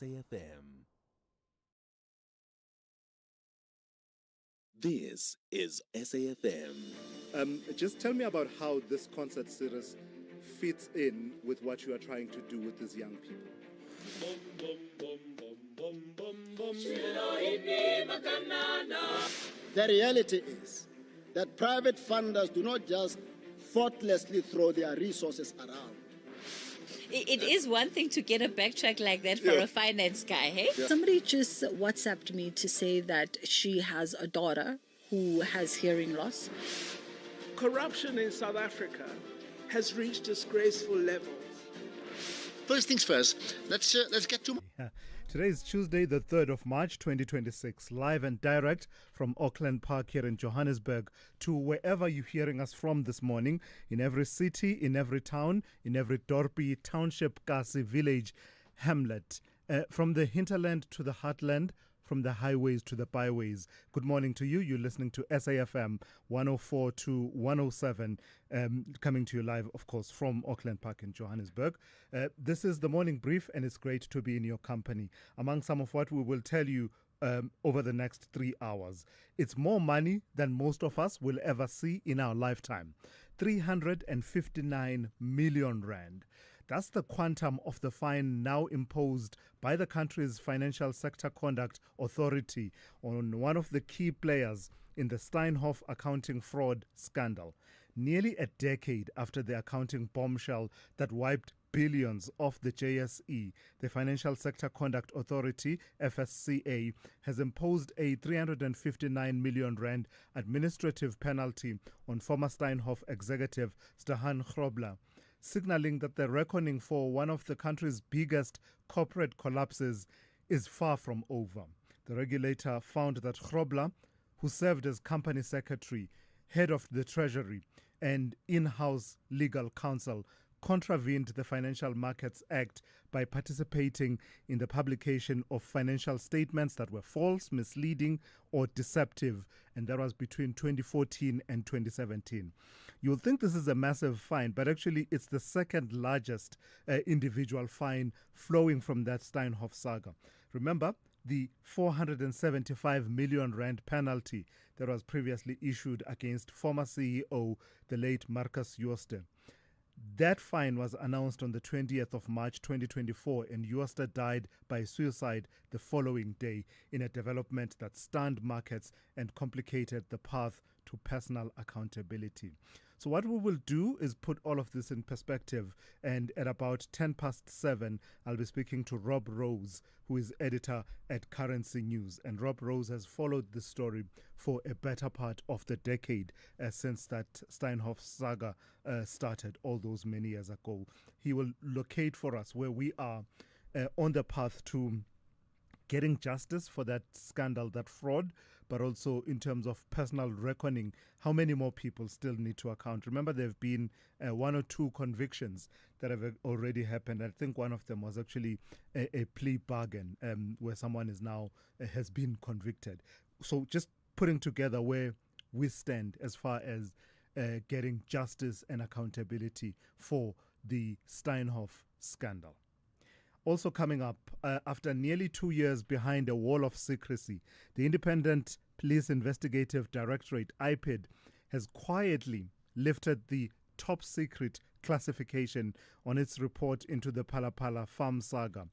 SAFM. This is SAFM. Just tell me about how this concert series fits in with what you are trying to do with these young people. The reality is that private funders do not just thoughtlessly throw their resources around. It is one thing to get a backtrack like that for a finance guy, hey? Yeah. Somebody just WhatsApped me to say that she has a daughter who has hearing loss. Corruption in South Africa has reached disgraceful levels. First things first, let's get to... Yeah. Today is Tuesday, the 3rd of March, 2026, live and direct from Auckland Park here in Johannesburg to wherever you're hearing us from this morning, in every city, in every town, in every dorpy, township, kasi, village, hamlet, from the hinterland to the heartland, from the highways to the byways. Good morning to you. You're listening to SAFM 104 to 107, coming to you live, of course, from Auckland Park in Johannesburg. This is the morning brief, and it's great to be in your company. Among some of what we will tell you over the next 3 hours. It's more money than most of us will ever see in our lifetime. 359 million rand. That's the quantum of the fine now imposed by the country's Financial Sector Conduct Authority on one of the key players in the Steinhoff accounting fraud scandal. Nearly a decade after the accounting bombshell that wiped billions off the JSE, the Financial Sector Conduct Authority, FSCA, has imposed a 359 million rand administrative penalty on former Steinhoff executive Stefan Grobler, signaling that the reckoning for one of the country's biggest corporate collapses is far from over. The regulator found that Grobler, who served as company secretary, head of the treasury, and in-house legal counsel, contravened the Financial Markets Act by participating in the publication of financial statements that were false, misleading, or deceptive, and that was between 2014 and 2017. You'll think this is a massive fine, but actually it's the second largest individual fine flowing from that Steinhoff saga. Remember, the 475 million rand penalty that was previously issued against former CEO, the late Marcus Jooste. That fine was announced on the 20th of March 2024, and Jooste died by suicide the following day in a development that stunned markets and complicated the path to personal accountability. So what we will do is put all of this in perspective, and at about 7:10, I'll be speaking to Rob Rose, who is editor at Currency News. And Rob Rose has followed this story for a better part of the decade since that Steinhoff saga started all those many years ago. He will locate for us where we are on the path to getting justice for that scandal, that fraud, but also in terms of personal reckoning, how many more people still need to account. Remember, there have been one or two convictions that have already happened. I think one of them was actually a plea bargain where someone is now has been convicted. So just putting together where we stand as far as getting justice and accountability for the Steinhoff scandal. Also coming up, after nearly 2 years behind a wall of secrecy, the Independent Police Investigative Directorate, IPID, has quietly lifted the top secret classification on its report into the Palapala farm saga.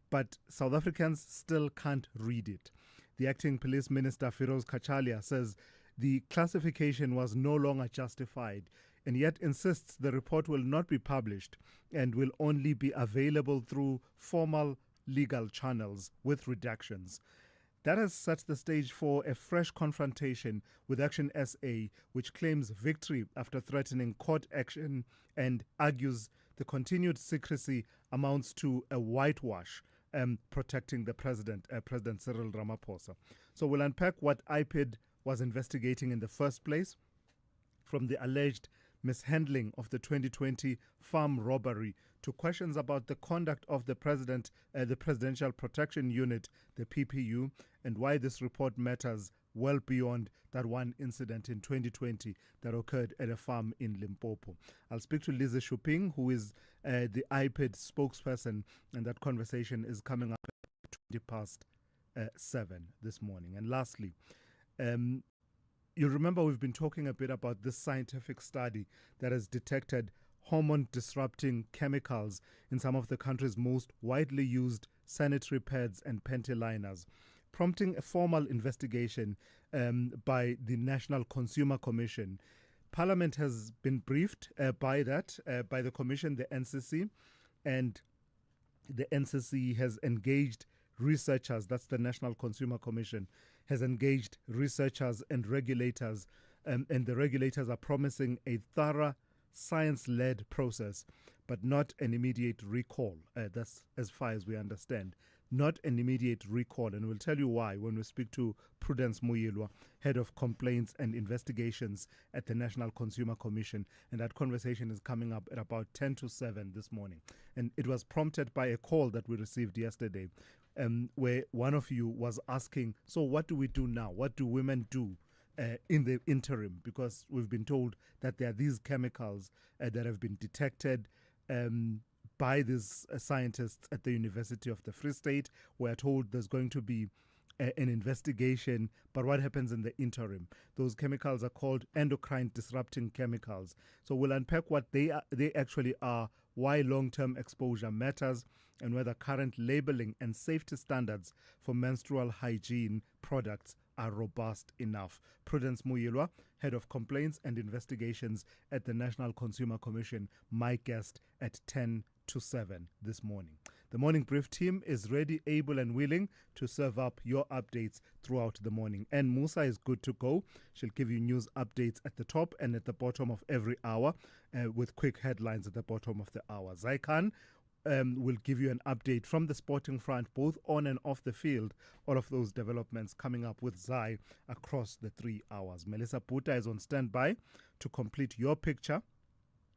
But South Africans still can't read it. The acting police minister, Firoz Kachalia, says the classification was no longer justified, and yet insists the report will not be published and will only be available through formal legal channels with redactions. That has set the stage for a fresh confrontation with Action SA, which claims victory after threatening court action and argues the continued secrecy amounts to a whitewash protecting the president, President Cyril Ramaphosa. So we'll unpack what IPID was investigating in the first place, from the alleged mishandling of the 2020 farm robbery to questions about the conduct of the president, the Presidential Protection Unit, the PPU, and why this report matters well beyond that one incident in 2020 that occurred at a farm in Limpopo. I'll speak to Lizzie Shuping, who is the IPID spokesperson, and that conversation is coming up 7 this morning. And lastly, you remember we've been talking a bit about this scientific study that has detected hormone-disrupting chemicals in some of the country's most widely used sanitary pads and panty liners, prompting a formal investigation by the National Consumer Commission. Parliament has been briefed by the Commission, the NCC, and the NCC has engaged researchers, that's the National Consumer Commission, has engaged researchers and regulators, and the regulators are promising a thorough science-led process, but not an immediate recall. That's as far as we understand. Not an immediate recall, and we'll tell you why when we speak to Prudence Muyilwa, Head of Complaints and Investigations at the National Consumer Commission, and that conversation is coming up at about 10 to 7 this morning. And it was prompted by a call that we received yesterday, where one of you was asking, so what do we do now? What do women do in the interim? Because we've been told that there are these chemicals that have been detected by these scientists at the University of the Free State. We're told there's going to be an investigation, but what happens in the interim? Those chemicals are called endocrine disrupting chemicals. So we'll unpack what they actually are, why long-term exposure matters, and whether current labeling and safety standards for menstrual hygiene products are robust enough. Prudence Muyilwa, Head of Complaints and Investigations at the National Consumer Commission, my guest at 10 to 7 this morning. The Morning Brief team is ready, able and willing to serve up your updates throughout the morning. And Musa is good to go. She'll give you news updates at the top and at the bottom of every hour, with quick headlines at the bottom of the hour. Zaikan will give you an update from the sporting front, both on and off the field. All of those developments coming up with Zai across the 3 hours. Melissa Puta is on standby to complete your picture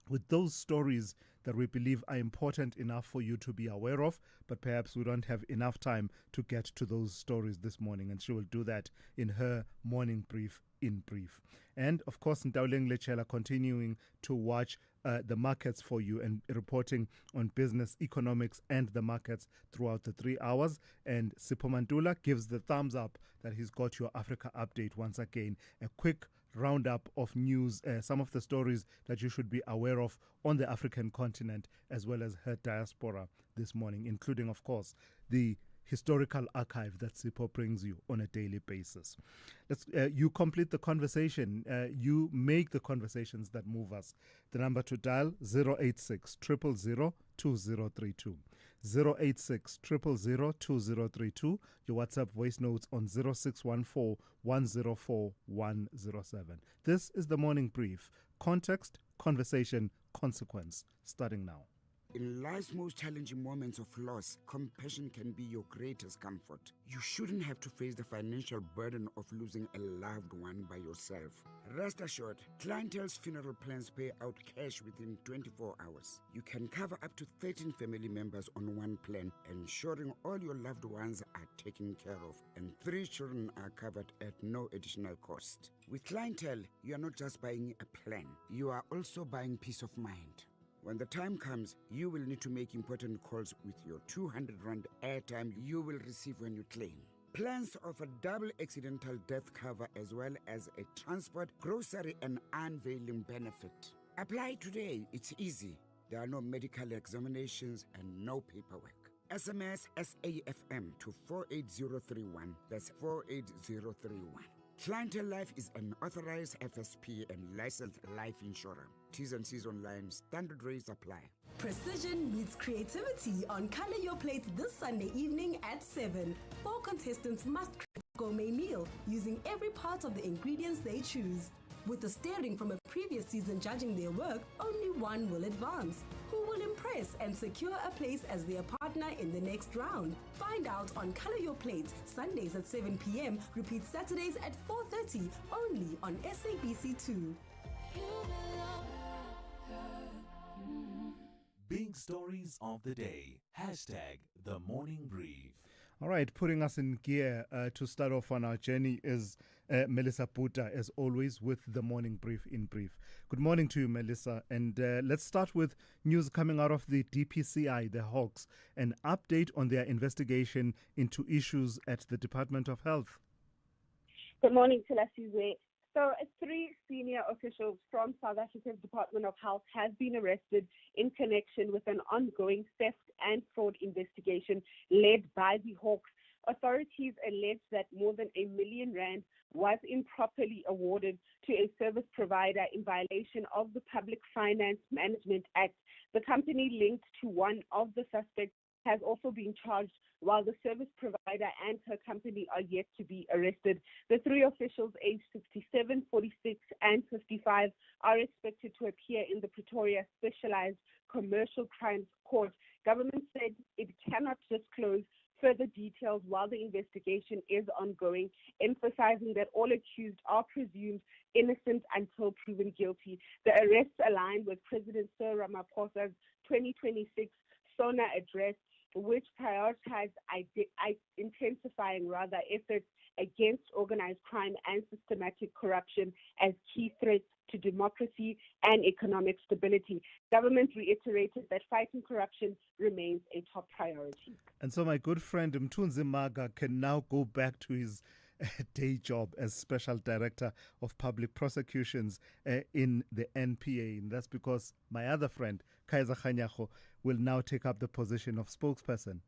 with those stories that we believe are important enough for you to be aware of, but perhaps we don't have enough time to get to those stories this morning, and she will do that in her morning brief in brief. And of course, Ntauleng Lechela continuing to watch the markets for you and reporting on business, economics, and the markets throughout the 3 hours. And Sipho Mantula gives the thumbs up that he's got your Africa update once again. A quick roundup of news, some of the stories that you should be aware of on the African continent, as well as her diaspora this morning, including, of course, the historical archive that Sipho brings you on a daily basis. You complete the conversation. You make the conversations that move us. The number to dial, 086 000 2032. 086 000 2032. Your WhatsApp voice notes on 0614 104 107. This is the Morning Brief. Context, conversation, consequence. Starting now. In life's most challenging moments of loss, compassion can be your greatest comfort. You shouldn't have to face the financial burden of losing a loved one by yourself. Rest assured, Clientele's funeral plans pay out cash within 24 hours. You can cover up to 13 family members on one plan, ensuring all your loved ones are taken care of, and 3 children are covered at no additional cost. With Clientele, you are not just buying a plan, you are also buying peace of mind. When the time comes, you will need to make important calls with your 200 Rand airtime you will receive when you claim. Plans offer double accidental death cover as well as a transport, grocery and unveiling benefit. Apply today, it's easy. There are no medical examinations and no paperwork. SMS SAFM to 48031. That's 48031. Clientele Life is an authorized FSP and licensed life insurer. T's and C's online. Standard rates apply. Precision meets creativity on Color Your Plate this Sunday evening at 7. 4 contestants must create a gourmet meal using every part of the ingredients they choose. With the steering from a previous season judging their work, only one will advance. Who will impress and secure a place as their partner in the next round? Find out on Color Your Plate, Sundays at 7 p.m, repeat Saturdays at 4:30, only on SABC2. Big stories of the day. Hashtag the Morning Brief. All right, putting us in gear to start off on our journey is Melissa Puta, as always, with the morning brief in brief. Good morning to you, Melissa. And let's start with news coming out of the DPCI, the Hawks, an update on their investigation into issues at the Department of Health. Good morning, Thulasizwe. So, 3 senior officials from South Africa's Department of Health have been arrested in connection with an ongoing theft and fraud investigation led by the Hawks. Authorities allege that more than R1 million was improperly awarded to a service provider in violation of the Public Finance Management Act. The company linked to one of the suspects has also been charged, while the service provider and her company are yet to be arrested. The 3 officials, aged 67, 46, and 55, are expected to appear in the Pretoria Specialized Commercial Crimes Court. Government said it cannot disclose further details while the investigation is ongoing, emphasizing that all accused are presumed innocent until proven guilty. The arrests align with President Cyril Ramaphosa's 2026 SONA address, which prioritized intensifying efforts against organized crime and systematic corruption as key threats to democracy and economic stability. Government reiterated that fighting corruption remains a top priority. And so my good friend Mthunzi Maga can now go back to his day job as Special Director of Public Prosecutions in the NPA. And that's because my other friend, Kaiser Khanyago, will now take up the position of spokesperson.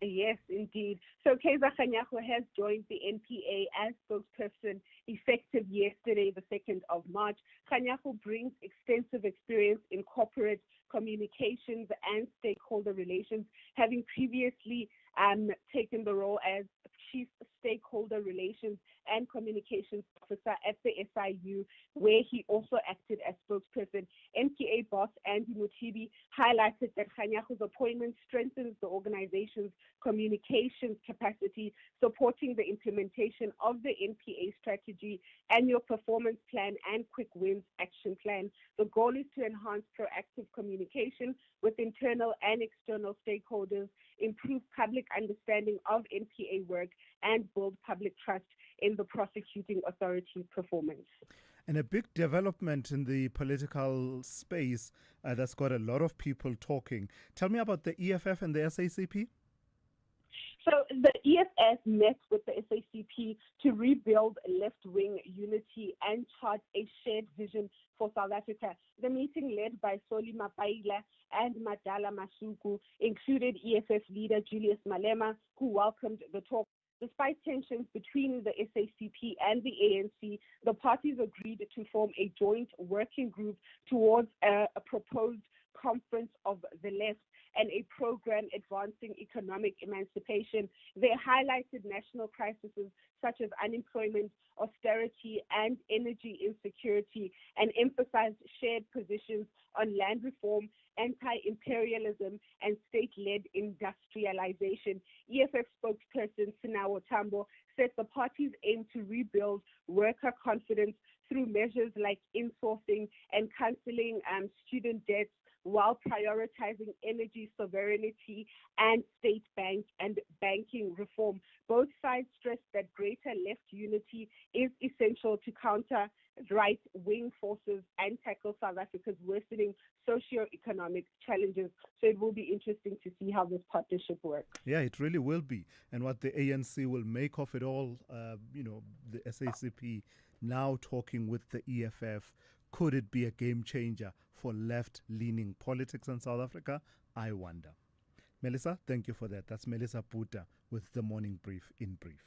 Yes, indeed. So Kaiser Khanyago has joined the NPA as spokesperson effective yesterday, the 2nd of March. Khanyago brings extensive experience in corporate communications and stakeholder relations, having previously taken the role as Chief Stakeholder Relations and Communications Officer at the SIU, where he also acted as spokesperson. NPA boss Andy Mutibi highlighted that Khanyago's appointment strengthens the organization's communications capacity, supporting the implementation of the NPA strategy, annual performance plan, and quick wins action plan. The goal is to enhance proactive communication with internal and external stakeholders, improve public understanding of NPA work, and build public trust in the prosecuting authority's performance. And a big development in the political space that's got a lot of people talking. Tell me about the EFF and the SACP. So the EFF met with the SACP to rebuild left-wing unity and chart a shared vision for South Africa. The meeting, led by Soli Mapaila and Madala Masuku, included EFF leader Julius Malema, who welcomed the talk. Despite tensions between the SACP and the ANC, the parties agreed to form a joint working group towards a proposed conference of the left and a program advancing economic emancipation. They highlighted national crises such as unemployment, austerity, and energy insecurity, and emphasized shared positions on land reform, anti-imperialism, and state-led industrialization. EFF spokesperson Sinawo Tambo said the parties aim to rebuild worker confidence through measures like insourcing and cancelling student debts, while prioritizing energy sovereignty and state bank and banking reform. Both sides stressed that greater left unity is essential to counter right-wing forces and tackle South Africa's worsening socio-economic challenges. So it will be interesting to see how this partnership works. Yeah, it really will be. And what the ANC will make of it all, the SACP now talking with the EFF, could it be a game changer for left-leaning politics in South Africa? I wonder. Melissa, thank you for that. That's Melissa Puta with the morning brief in brief.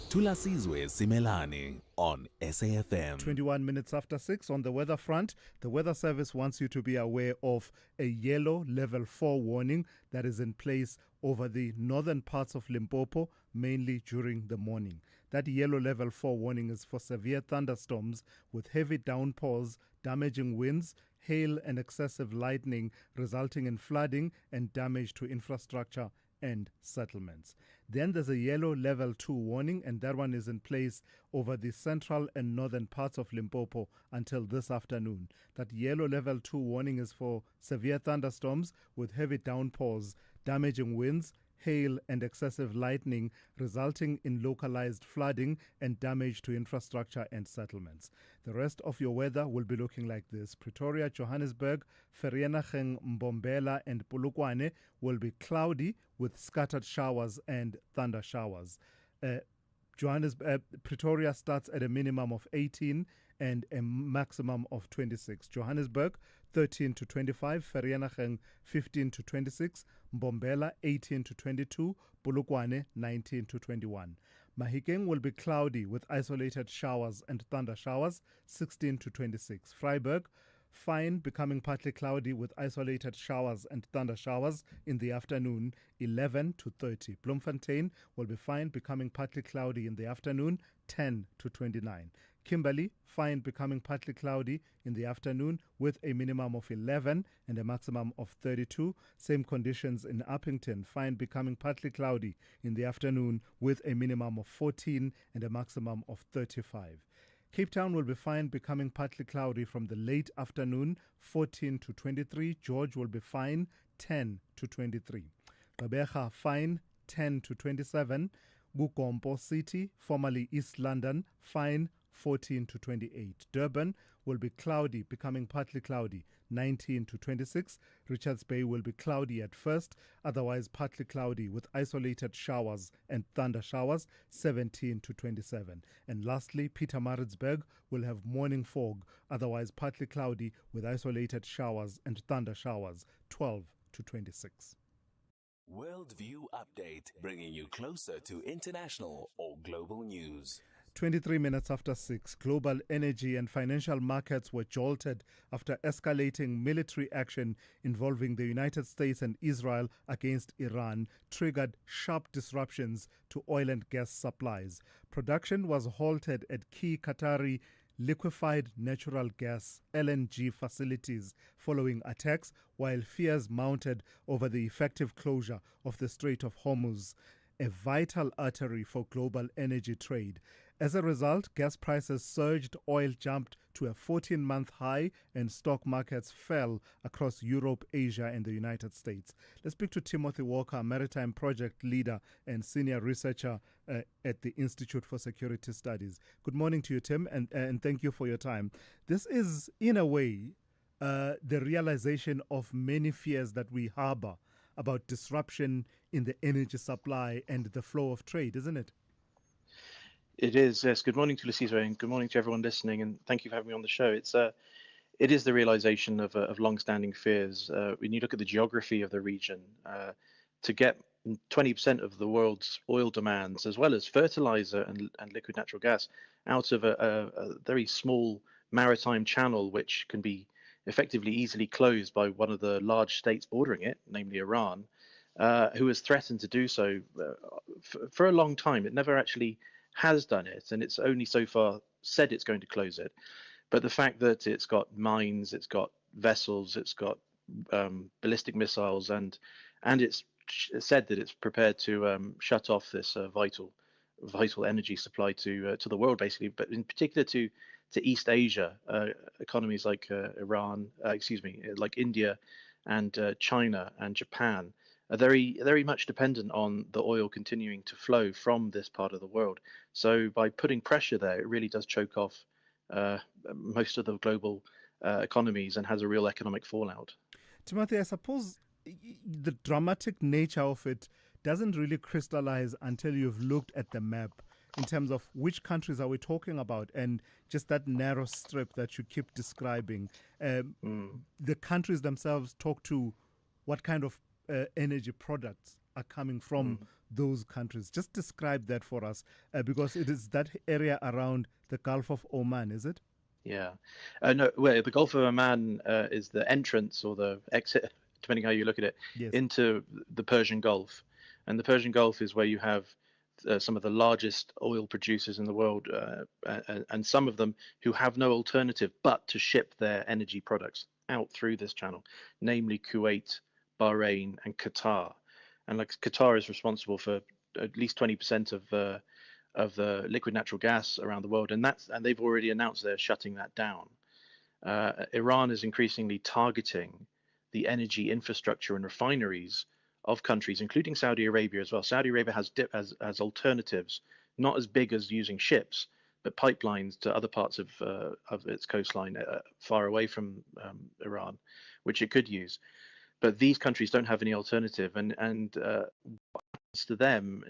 Thulasizwe Simelane on SAFM. 21 minutes after 6 on the weather front. The Weather Service wants you to be aware of a yellow level 4 warning that is in place over the northern parts of Limpopo, mainly during the morning. That yellow level 4 warning is for severe thunderstorms with heavy downpours, damaging winds, hail and excessive lightning, resulting in flooding and damage to infrastructure and settlements. Then there's a yellow level 2 warning, and that one is in place over the central and northern parts of Limpopo until this afternoon. That yellow level 2 warning is for severe thunderstorms with heavy downpours, damaging winds, hail and excessive lightning, resulting in localized flooding and damage to infrastructure and settlements. The rest of your weather will be looking like this. Pretoria, Johannesburg, Vereeniging, Mbombela and Polokwane will be cloudy with scattered showers and thunder showers. Pretoria starts at a minimum of 18 and a maximum of 26. Johannesburg 13 to 25, Vereeniging 15 to 26, Mbombela 18 to 22, Polokwane 19 to 21. Mahikeng will be cloudy with isolated showers and thunder showers 16 to 26. Vryburg fine, becoming partly cloudy with isolated showers and thunder showers in the afternoon, 11 to 30. Bloemfontein will be fine, becoming partly cloudy in the afternoon, 10 to 29. Kimberley, fine, becoming partly cloudy in the afternoon with a minimum of 11 and a maximum of 32. Same conditions in Uppington, fine, becoming partly cloudy in the afternoon with a minimum of 14 and a maximum of 35. Cape Town will be fine, becoming partly cloudy from the late afternoon, 14 to 23. George will be fine, 10 to 23. Gqeberha, fine, 10 to 27. Gumpo City, formerly East London, fine, 14 to 28. Durban will be cloudy, becoming partly cloudy, 19 to 26. Richards Bay will be cloudy at first, otherwise partly cloudy with isolated showers and thunder showers, 17 to 27. And lastly, Pietermaritzburg will have morning fog, otherwise partly cloudy with isolated showers and thunder showers, 12 to 26. Worldview Update, bringing you closer to international or global news. 23 minutes after 6, global energy and financial markets were jolted after escalating military action involving the United States and Israel against Iran triggered sharp disruptions to oil and gas supplies. Production was halted at key Qatari liquefied natural gas (LNG) facilities following attacks, while fears mounted over the effective closure of the Strait of Hormuz, a vital artery for global energy trade. As a result, gas prices surged, oil jumped to a 14-month high, and stock markets fell across Europe, Asia, and the United States. Let's speak to Timothy Walker, Maritime Project Leader and Senior Researcher at the Institute for Security Studies. Good morning to you, Tim, and thank you for your time. This is, in a way, the realization of many fears that we harbor about disruption in the energy supply and the flow of trade, isn't it? It is, yes. Good morning to Thulasizwe, and good morning to everyone listening, and thank you for having me on the show. It is the realization of long-standing fears. When you look at the geography of the region, to get 20% of the world's oil demands, as well as fertilizer and liquid natural gas, out of a very small maritime channel, which can be effectively easily closed by one of the large states bordering it, namely Iran, who has threatened to do so for a long time. It never actually has done it, and it's only so far said it's going to close it. But the fact that it's got mines, it's got vessels, it's got ballistic missiles, and it's said that it's prepared to shut off this vital energy supply to the world, basically, but in particular to East Asia, economies like like India and China and Japan are very much dependent on the oil continuing to flow from this part of the world. So by putting pressure there, it really does choke off most of the global economies and has a real economic fallout. Timothy, I suppose the dramatic nature of it doesn't really crystallize until you've looked at the map in terms of which countries are we talking about, and just that narrow strip that you keep describing. The countries themselves talk to what kind of energy products are coming from those countries. Just describe that for us, because it is that area around the Gulf of Oman, is it? Yeah. No, well, the Gulf of Oman is the entrance or the exit, depending how you look at it, yes, into the Persian Gulf. And the Persian Gulf is where you have some of the largest oil producers in the world, and some of them who have no alternative but to ship their energy products out through this channel, namely Kuwait, Bahrain and Qatar. and like Qatar is responsible for at least 20% of the liquid natural gas around the world, and they've already announced they're shutting that down. Iran is increasingly targeting the energy infrastructure and refineries of countries, including Saudi Arabia as well. Saudi Arabia has alternatives, not as big as using ships, but pipelines to other parts of its coastline far away from Iran, which it could use. But these countries don't have any alternative, and what happens to them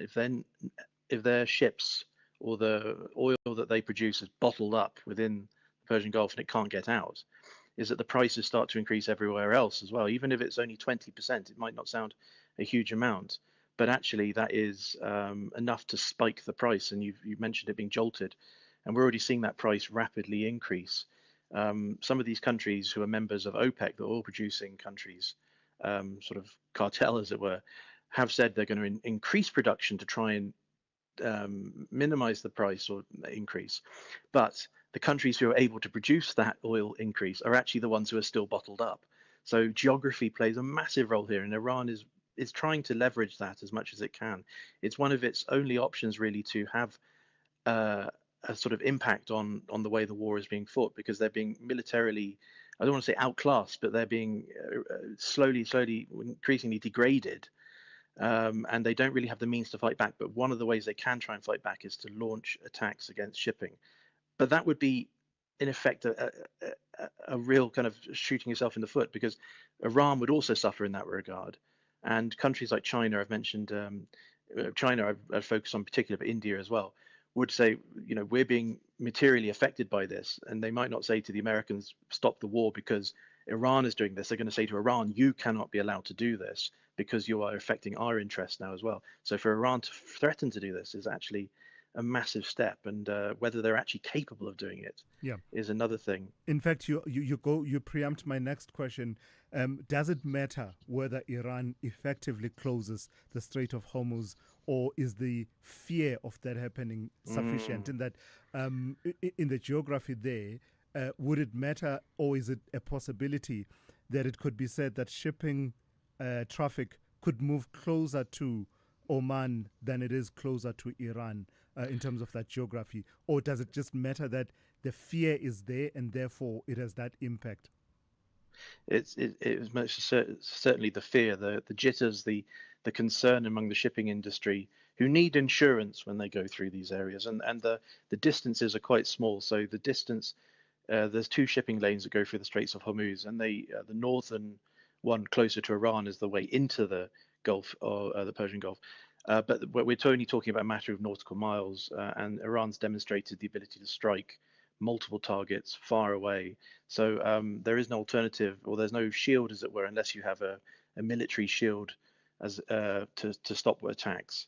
if their ships or the oil that they produce is bottled up within the Persian Gulf and it can't get out, is that the prices start to increase everywhere else as well. Even if it's only 20%, it might not sound a huge amount, but actually that is enough to spike the price. And you've mentioned it being jolted, and we're already seeing that price rapidly increase. Some of these countries who are members of OPEC, the oil producing countries, sort of cartel as it were, have said they're going to increase production to try and minimize the price or increase. But the countries who are able to produce that oil increase are actually the ones who are still bottled up. So geography plays a massive role here, and Iran is trying to leverage that as much as it can. It's one of its only options really to have a sort of impact on the way the war is being fought, because they're being militarily, I don't want to say outclassed, but they're being slowly, increasingly degraded. And they don't really have the means to fight back. But one of the ways they can try and fight back is to launch attacks against shipping. But that would be, in effect, a real kind of shooting yourself in the foot, because Iran would also suffer in that regard. And countries like China, I've mentioned China, I've focused on particular, but India as well, would say, we're being materially affected by this. And they might not say to the Americans, stop the war because Iran is doing this. They're going to say to Iran, you cannot be allowed to do this because you are affecting our interests now as well. So for Iran to threaten to do this is actually a massive step, and whether they're actually capable of doing it is another thing. In fact, you preempt my next question. Does it matter whether Iran effectively closes the Strait of Hormuz, or is the fear of that happening sufficient? In that, in the geography there, would it matter, or is it a possibility that it could be said that shipping traffic could move closer to Oman than it is closer to Iran in terms of that geography? Or does it just matter that the fear is there and therefore it has that impact? It was most certainly the fear, the jitters, the concern among the shipping industry, who need insurance when they go through these areas. And the distances are quite small. So the distance, there's two shipping lanes that go through the Straits of Hormuz, and the northern one closer to Iran is the way into the Gulf, or the Persian Gulf. But we're only talking about a matter of nautical miles, and Iran's demonstrated the ability to strike multiple targets far away. So there is no alternative, or there's no shield, as it were, unless you have a military shield as to stop attacks.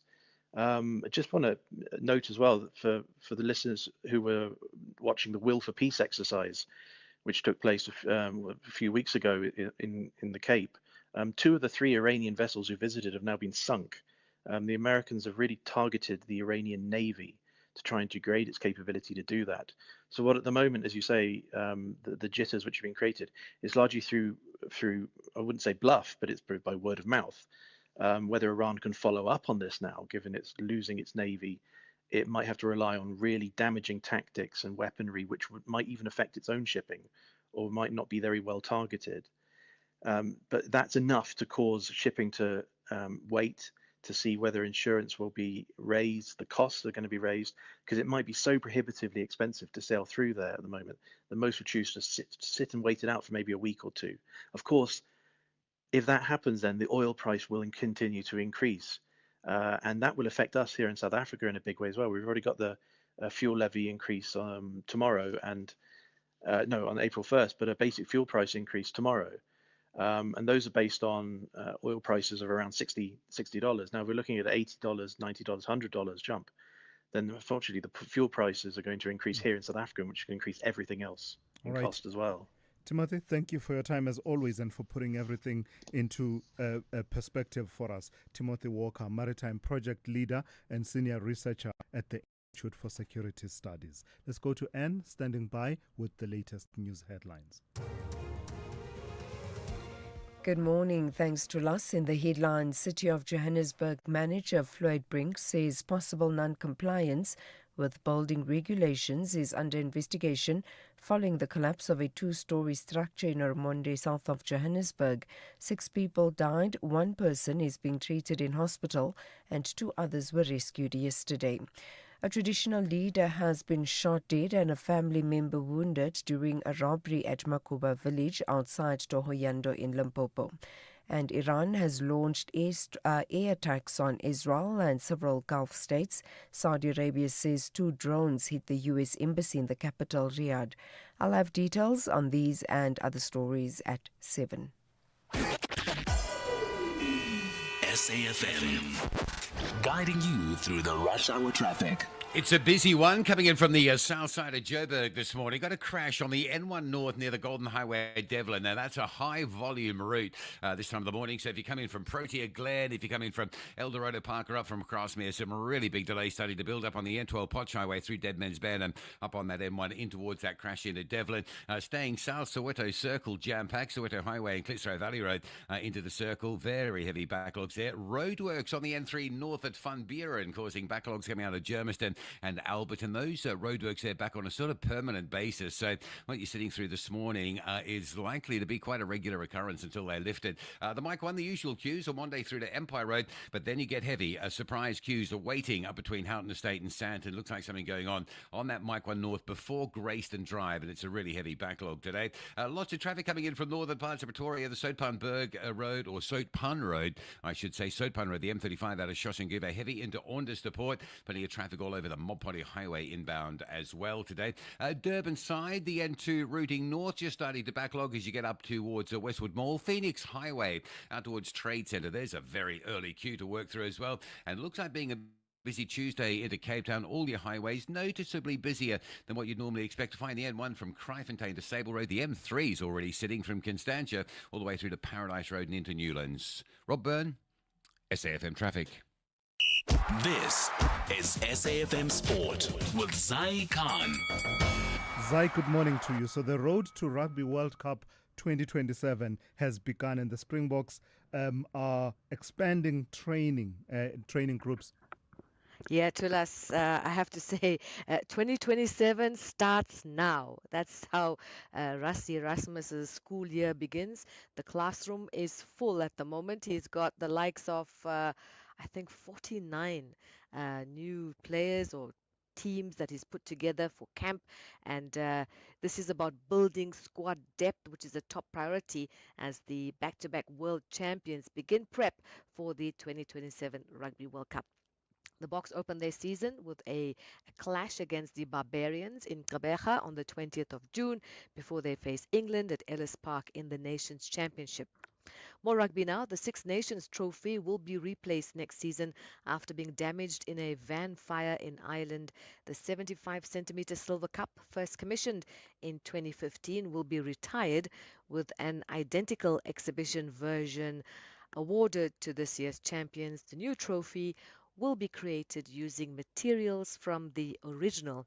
I just want to note as well that for the listeners who were watching the Will for Peace exercise, which took place a few weeks ago in the Cape, 2 of the 3 Iranian vessels who visited have now been sunk. The Americans have really targeted the Iranian Navy to try and degrade its capability to do that. So what at the moment, as you say, the jitters which have been created is largely through I wouldn't say bluff, but it's by word of mouth. Whether Iran can follow up on this now, given it's losing its navy, it might have to rely on really damaging tactics and weaponry, which might even affect its own shipping, or might not be very well targeted. But that's enough to cause shipping to wait to see whether insurance will be raised, the costs are going to be raised, because it might be so prohibitively expensive to sail through there at the moment that most would choose to sit and wait it out for maybe a week or 2. Of course, if that happens, then the oil price will continue to increase. And that will affect us here in South Africa in a big way as well. We've already got the fuel levy increase tomorrow, and on April 1st, but a basic fuel price increase tomorrow. And those are based on oil prices of around $60. Now, if we're looking at $80, $90, $100 jump, then unfortunately the fuel prices are going to increase here in South Africa, which can increase everything else in cost as well. Timothy, thank you for your time as always and for putting everything into a perspective for us. Timothy Walker, Maritime Project Leader and Senior Researcher at the Institute for Security Studies. Let's go to Anne, standing by with the latest news headlines. Good morning. Thanks to Las. In the headlines, City of Johannesburg manager Floyd Brink says possible non-compliance with building regulations is under investigation following the collapse of a two-story structure in Ormonde, south of Johannesburg. 6 people died, 1 person is being treated in hospital, and 2 others were rescued yesterday. A traditional leader has been shot dead and a family member wounded during a robbery at Makuba village outside Tohoyando in Limpopo. And Iran has launched air attacks on Israel and several Gulf states. Saudi Arabia says 2 drones hit the U.S. embassy in the capital, Riyadh. I'll have details on these and other stories at 7. SAFM, guiding you through the rush hour traffic. It's a busy one coming in from the south side of Joburg this morning. Got a crash on the N1 North near the Golden Highway at Devlin. Now, that's a high-volume route this time of the morning. So if you're coming from Protea Glen, if you're coming from Eldorado Park or up from Crossmere, some really big delays starting to build up on the N12 Potch Highway through Deadman's Bend and up on that M1 in towards that crash into Devlin. Staying south, Soweto Circle jam-packed, Soweto Highway and Klitsrow Valley Road into the circle. Very heavy backlogs there. Roadworks on the N3 North at Van Buren causing backlogs coming out of Germiston and Alberton. Those roadworks there back on a sort of permanent basis. So what you're sitting through this morning is likely to be quite a regular occurrence until they're lifted. The Mike 1, the usual queues on Monday through to Empire Road, but then you get heavy surprise queues awaiting up between Houghton Estate and Sandton. Looks like something going on that Mike 1 North before Grayston Drive, and it's a really heavy backlog today. Lots of traffic coming in from northern parts of Pretoria, the Soutpanburg Road, or Soutpan Road, I should say, Soutpan Road, the M35 out of Shoshanguve, heavy into Onderstepoort. Plenty of traffic all over the Mopani Highway inbound as well today. Durban side, the N2 routing north, just starting to backlog as you get up towards Westwood Mall. Phoenix Highway out towards Trade Centre. There's a very early queue to work through as well. And looks like being a busy Tuesday into Cape Town. All your highways noticeably busier than what you'd normally expect to find. The N1 from Kryfontein to Sable Road. The M3 is already sitting from Constantia all the way through to Paradise Road and into Newlands. Rob Byrne, SAFM Traffic. This is SAFM Sport with Zai Khan. Zai, good morning to you. So the road to Rugby World Cup 2027 has begun, and the Springboks are expanding training groups. Yeah, Thulas, I have to say, 2027 starts now. That's how Rassie Erasmus's school year begins. The classroom is full at the moment. He's got the likes of, I think, 49 new players or teams that he's put together for camp, and this is about building squad depth, which is a top priority as the back-to-back world champions begin prep for the 2027 Rugby World Cup. The Boks opened their season with a clash against the Barbarians in Gqeberha on the 20th of June before they face England at Ellis Park in the Nations Championship. More rugby now. The Six Nations trophy will be replaced next season after being damaged in a van fire in Ireland. The 75-centimetre Silver Cup, first commissioned in 2015, will be retired with an identical exhibition version awarded to this year's champions. The new trophy will be created using materials from the original,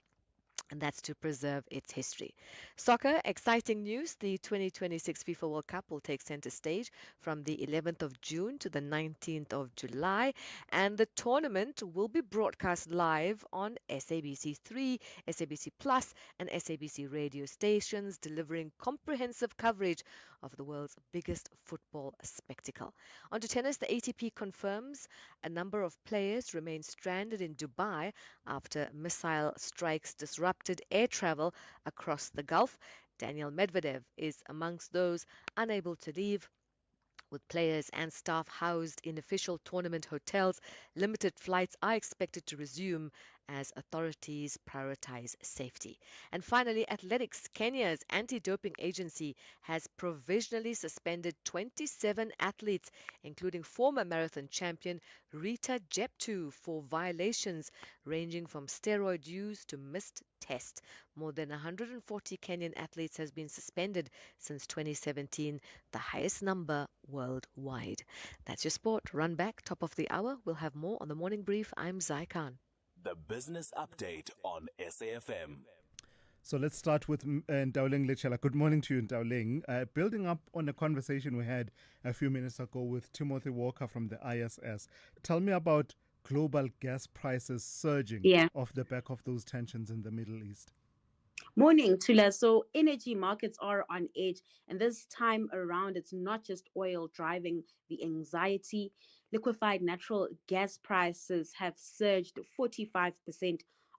and that's to preserve its history. Soccer, exciting news. The 2026 FIFA World Cup will take center stage from the 11th of June to the 19th of July, and the tournament will be broadcast live on SABC3, SABC Plus, and SABC radio stations, delivering comprehensive coverage of the world's biggest football spectacle. On to tennis, the ATP confirms a number of players remain stranded in Dubai after missile strikes disrupted air travel across the Gulf. Daniel Medvedev is amongst those unable to leave. With players and staff housed in official tournament hotels, limited flights are expected to resume as authorities prioritize safety. And finally, athletics. Kenya's anti-doping agency has provisionally suspended 27 athletes, including former marathon champion Rita Jeptu, for violations ranging from steroid use to missed tests. More than 140 Kenyan athletes has been suspended since 2017, the highest number worldwide. That's your sport run back, top of the hour. We'll have more on the morning brief. I'm Zai Khan. The business update on SAFM. So let's start with Ntaoleng Lechela. Good morning to you, Ntaoleng. Building up on a conversation we had a few minutes ago with Timothy Walker from the ISS, tell me about global gas prices surging off the back of those tensions in the Middle East. Morning, Tula. So energy markets are on edge, and this time around, it's not just oil driving the anxiety. Liquefied natural gas prices have surged 45%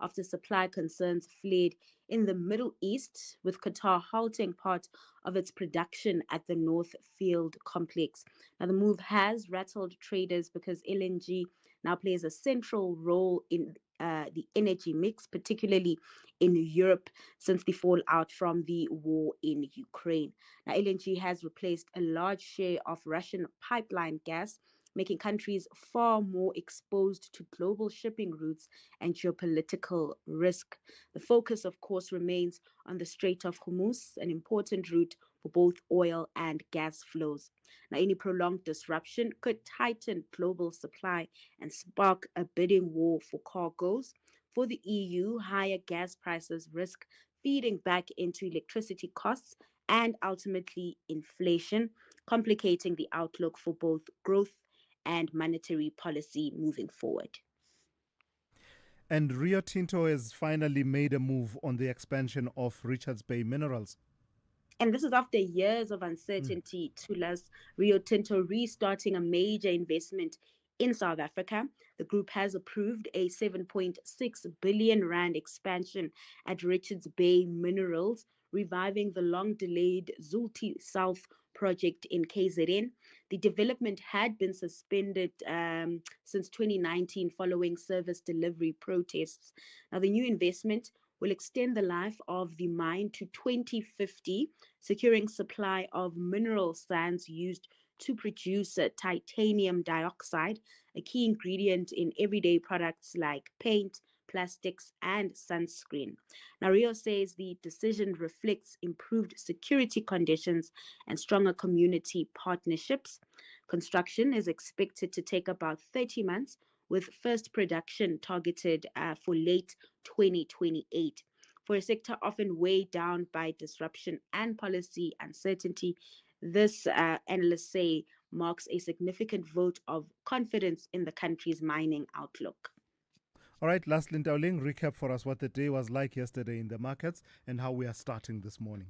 after supply concerns flared in the Middle East, with Qatar halting part of its production at the North Field complex. Now, the move has rattled traders because LNG now plays a central role in the energy mix, particularly in Europe, since the fallout from the war in Ukraine. Now, LNG has replaced a large share of Russian pipeline gas, making countries far more exposed to global shipping routes and geopolitical risk. The focus, of course, remains on the Strait of Hormuz, an important route for both oil and gas flows. Now, any prolonged disruption could tighten global supply and spark a bidding war for cargoes. For the EU, higher gas prices risk feeding back into electricity costs and ultimately inflation, complicating the outlook for both growth and monetary policy moving forward. And Rio Tinto has finally made a move on the expansion of Richards Bay Minerals. And this is after years of uncertainty to Rio Tinto restarting a major investment in South Africa. The group has approved a 7.6 billion rand expansion at Richards Bay Minerals, reviving the long-delayed Zulti South project in KZN. The development had been suspended since 2019 following service delivery protests. Now, the new investment will extend the life of the mine to 2050, securing supply of mineral sands used to produce titanium dioxide, a key ingredient in everyday products like paint, plastics, and sunscreen. Now, Rio says the decision reflects improved security conditions and stronger community partnerships. Construction is expected to take about 30 months, with first production targeted for late 2028. For a sector often weighed down by disruption and policy uncertainty, this, analysts say, marks a significant vote of confidence in the country's mining outlook. All right, lastly, Ntaoleng, recap for us what the day was like yesterday in the markets and how we are starting this morning.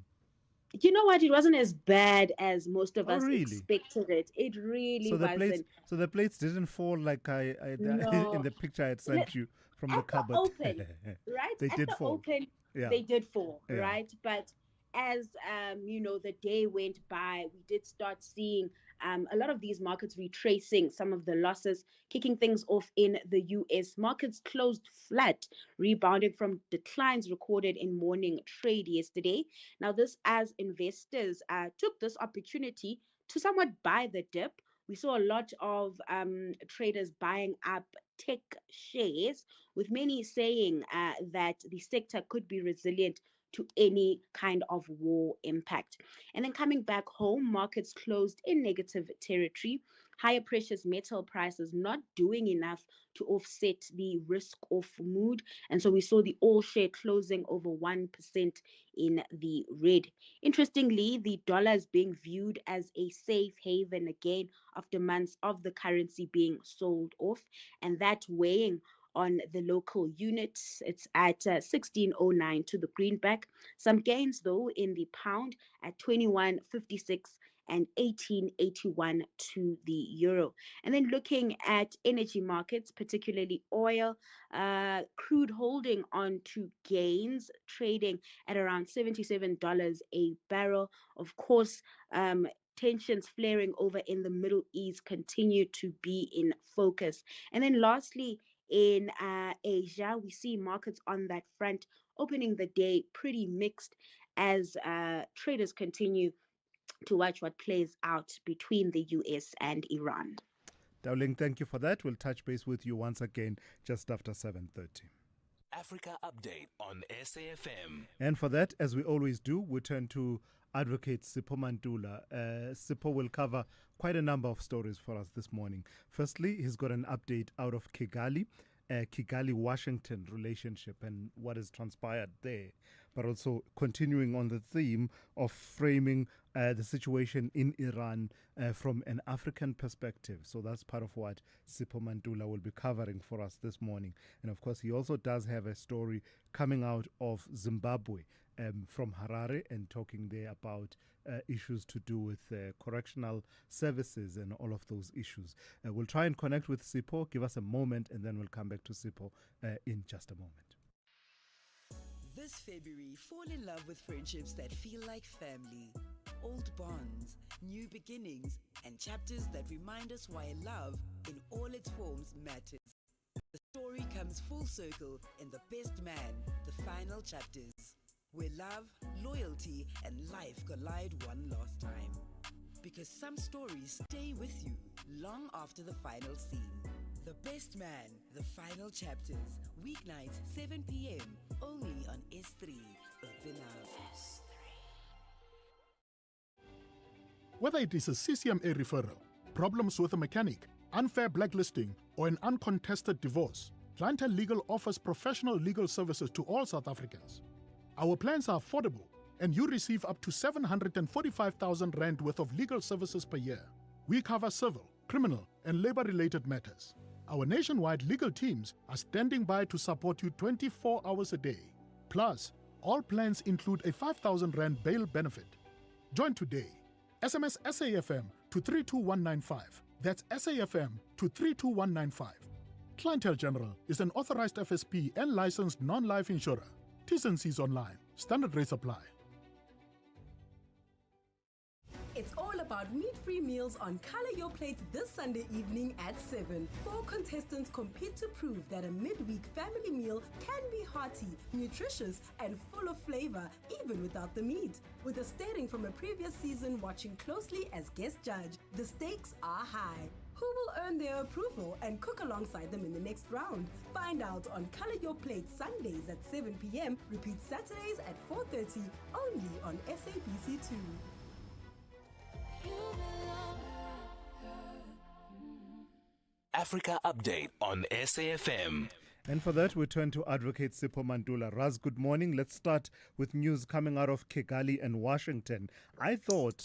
You know what? It wasn't as bad as most of us really? expected it. It really So the wasn't. plates, so the plates didn't fall like I No. in the picture I had sent you from the At the cupboard. open, right? They At did the fall. open, Yeah. they did fall, Yeah. right? But as the day went by, we did start seeing a lot of these markets retracing some of the losses, kicking things off in the US. Markets closed flat, rebounding from declines recorded in morning trade yesterday. Now, this as investors took this opportunity to somewhat buy the dip. We saw a lot of traders buying up tech shares, with many saying that the sector could be resilient to any kind of war impact. And then coming back home, markets closed in negative territory. Higher precious metal prices not doing enough to offset the risk off mood. And so we saw the all share closing over 1% in the red. Interestingly, the dollar is being viewed as a safe haven again after months of the currency being sold off, and that weighing on the local unit. It's at 16.09 to the greenback. Some gains though in the pound at 21.56 and 18.81 to the euro. And then looking at energy markets, particularly oil, crude holding on to gains, trading at around $77 a barrel. Of course, tensions flaring over in the Middle East continue to be in focus. And then lastly, in Asia, we see markets on that front opening the day pretty mixed as traders continue to watch what plays out between the US and Iran. Ntaoleng, thank you for that. We'll touch base with you once again just after 7:30. Africa Update on SAFM. And for that, as we always do, we turn to Advocate Sipho Mantula. Sipho will cover quite a number of stories for us this morning. Firstly, he's got an update out of Kigali, Kigali-Washington relationship and what has transpired there. but also continuing on the theme of framing the situation in Iran from an African perspective. So that's part of what Sipho Mantula will be covering for us this morning. And of course, he also does have a story coming out of Zimbabwe from Harare, and talking there about issues to do with correctional services and all of those issues. We'll try and connect with Sipho. Give us a moment, and then we'll come back to Sipho in just a moment. This February, fall in love with friendships that feel like family. Old bonds, new beginnings, and chapters that remind us why love, in all its forms, matters. The story comes full circle in The Best Man, the final chapters, where love, loyalty, and life collide one last time. Because some stories stay with you long after the final scene. The Best Man, the final chapters, weeknights 7 p.m. only on S3. Open up. Whether it is a CCMA referral, problems with a mechanic, unfair blacklisting, or an uncontested divorce, Clientele Legal offers professional legal services to all South Africans. Our plans are affordable, and you receive up to 745,000 Rand worth of legal services per year. We cover civil, criminal, and labor-related matters. Our nationwide legal teams are standing by to support you 24 hours a day. Plus, all plans include a 5,000 Rand bail benefit. Join today. SMS SAFM to 32195. That's SAFM to 32195. Clientele General is an authorized FSP and licensed non-life insurer. T's and C's online. Standard rates apply. It's all about meat-free meals on Color Your Plate this Sunday evening at 7. 4 contestants compete to prove that a midweek family meal can be hearty, nutritious, and full of flavor, even without the meat. With a steering from a previous season watching closely as guest judge, the stakes are high. Who will earn their approval and cook alongside them in the next round? Find out on Color Your Plate Sundays at 7 p.m. Repeat Saturdays at 4:30, only on SABC2. Africa Update on SAFM. And for that, we turn to Advocate Sipho Mantula. Raz, good morning. Let's start with news coming out of Kigali and Washington. I thought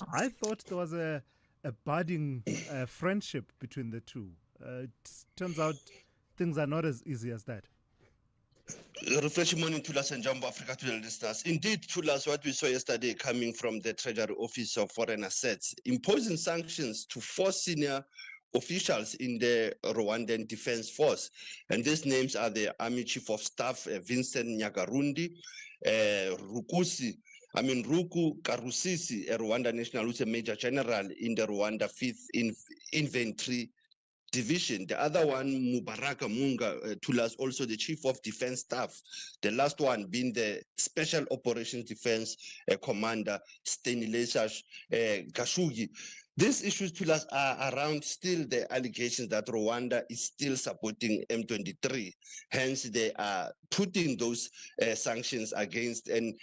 there was a budding friendship between the two. It turns out things are not as easy as that. Refreshing morning, Thulas and Jumbo Africa to the listeners. Indeed, Thulas, what we saw yesterday coming from the Treasury Office of Foreign Assets, imposing sanctions to 4 senior officials in the Rwandan Defense Force. And these names are the Army Chief of Staff, Vincent Nyagarundi, Ruku Karusisi, a Rwanda national who's a Major General in the Rwanda 5th Infantry Division. The other one, Mubaraka Munga, Thulas, also the Chief of Defense Staff. The last one being the Special Operations Defense Commander, Stanislas Gashugi. These issues, Thulas, are around still the allegations that Rwanda is still supporting M23. Hence, they are putting those sanctions against and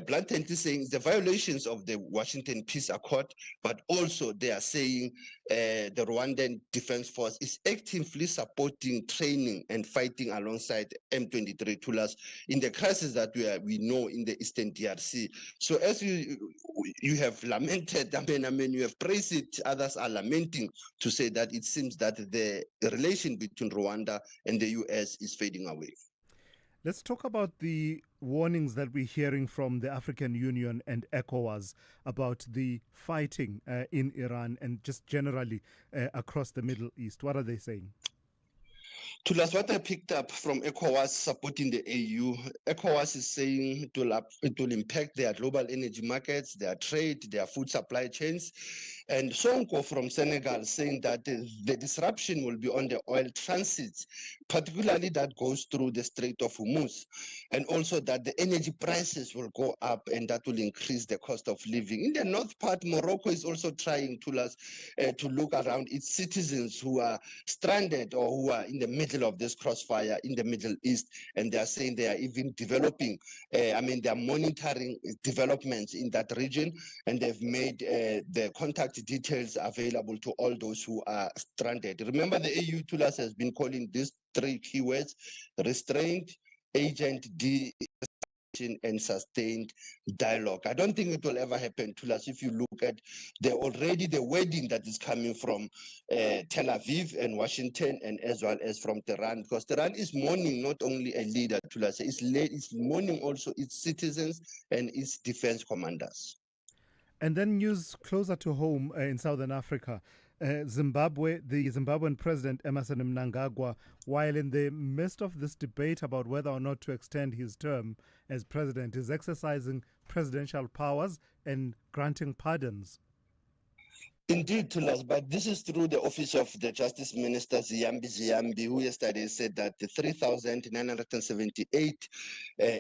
blatantly saying the violations of the Washington Peace Accord, but also they are saying the Rwandan Defense Force is actively supporting training and fighting alongside M23, Thulas, in the crisis that we know in the Eastern DRC. So as you have lamented, you have praised it, others are lamenting to say that it seems that the relation between Rwanda and the US is fading away. Let's talk about the warnings that we're hearing from the African Union and ECOWAS about the fighting in Iran and just generally across the Middle East. What are they saying? Thulas, what I picked up from ECOWAS supporting the AU, ECOWAS is saying it will impact their global energy markets, their trade, their food supply chains. And Sonko from Senegal saying that the disruption will be on the oil transits, particularly that goes through the Strait of Hormuz, and also that the energy prices will go up and that will increase the cost of living. In the north part, Morocco is also trying to look around its citizens who are stranded or who are in the middle of this crossfire in the Middle East, and they are saying they are even developing, they are monitoring developments in that region, and they've made the contact details available to all those who are stranded. Remember, the AU Thulas has been calling these 3 keywords: restraint, agent, and sustained dialogue. I don't think it will ever happen, Tulas, if you look at the wording that is coming from Tel Aviv and Washington, and as well as from Tehran, because Tehran is mourning not only a leader, Tulas, it's mourning also its citizens and its defense commanders. And then news closer to home in Southern Africa. Zimbabwe, the Zimbabwean president Emmerson Mnangagwa, while in the midst of this debate about whether or not to extend his term as president, is exercising presidential powers and granting pardons. Indeed, Tulas, but this is through the office of the Justice Minister Ziyambi, who yesterday said that the 3,978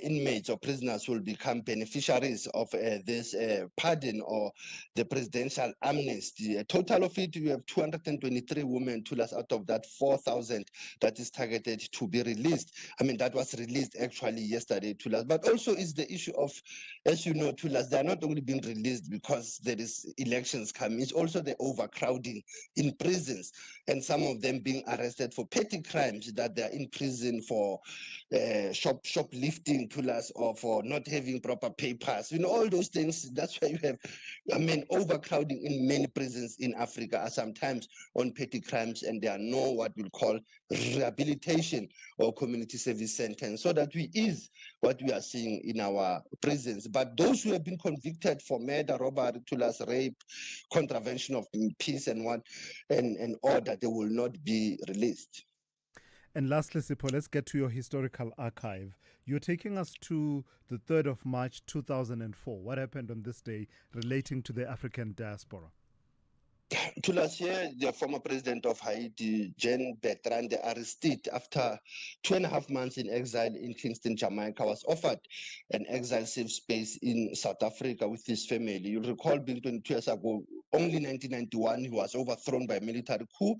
inmates or prisoners will become beneficiaries of this pardon or the presidential amnesty. A total of it, we have 223 women, Tulas, out of that 4,000 that is targeted to be released. I mean, that was released actually yesterday, Tulas. But also is the issue of, as you know, Tulas, they are not only being released because there is elections coming, it's also the overcrowding in prisons, and some of them being arrested for petty crimes that they are in prison for shoplifting, Tulas, or for not having proper papers. You know, all those things. That's why you have, I mean, overcrowding in many prisons in Africa are sometimes on petty crimes, and there are no what we'll call rehabilitation or community service sentence, so that we ease what we are seeing in our prisons. But those who have been convicted for murder, robbery, Tulas, rape, contravention of peace and order, they will not be released. And lastly, Sipho, let's get to your historical archive. You're taking us to the 3rd of March 2004. What happened on this day relating to the African diaspora? Last year, the former president of Haiti, Jean-Bertrand Aristide, after 2.5 months in exile in Kingston, Jamaica, was offered an exile safe space in South Africa with his family. You'll recall being 22 years ago, only 1991, he was overthrown by a military coup,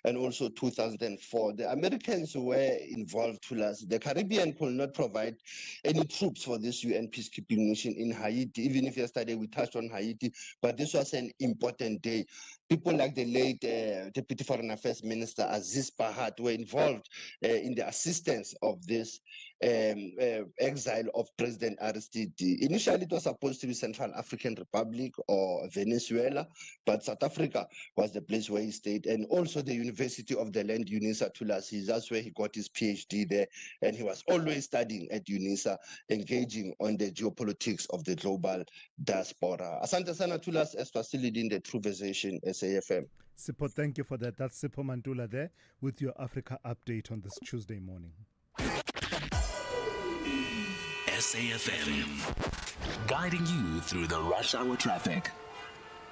and also 2004. The Americans were involved, Tulas. The Caribbean could not provide any troops for this UN peacekeeping mission in Haiti, even if yesterday we touched on Haiti, but this was an important day. People like the late Deputy Foreign Affairs Minister Aziz Pahat were involved in the assistance of this exile of President Aristide. Initially, it was supposed to be Central African Republic or Venezuela, but South Africa was the place where he stayed, and also the University of the Land, UNISA, Thulasizwe. That's where he got his PhD there, and he was always studying at UNISA, engaging on the geopolitics of the global diaspora. Asante sana Thulas, as was still leading the Truvezation SAFM. Sipho, thank you for that. That's Sipho Mantula there with your Africa update on this Tuesday morning. SAFM, guiding you through the rush hour traffic.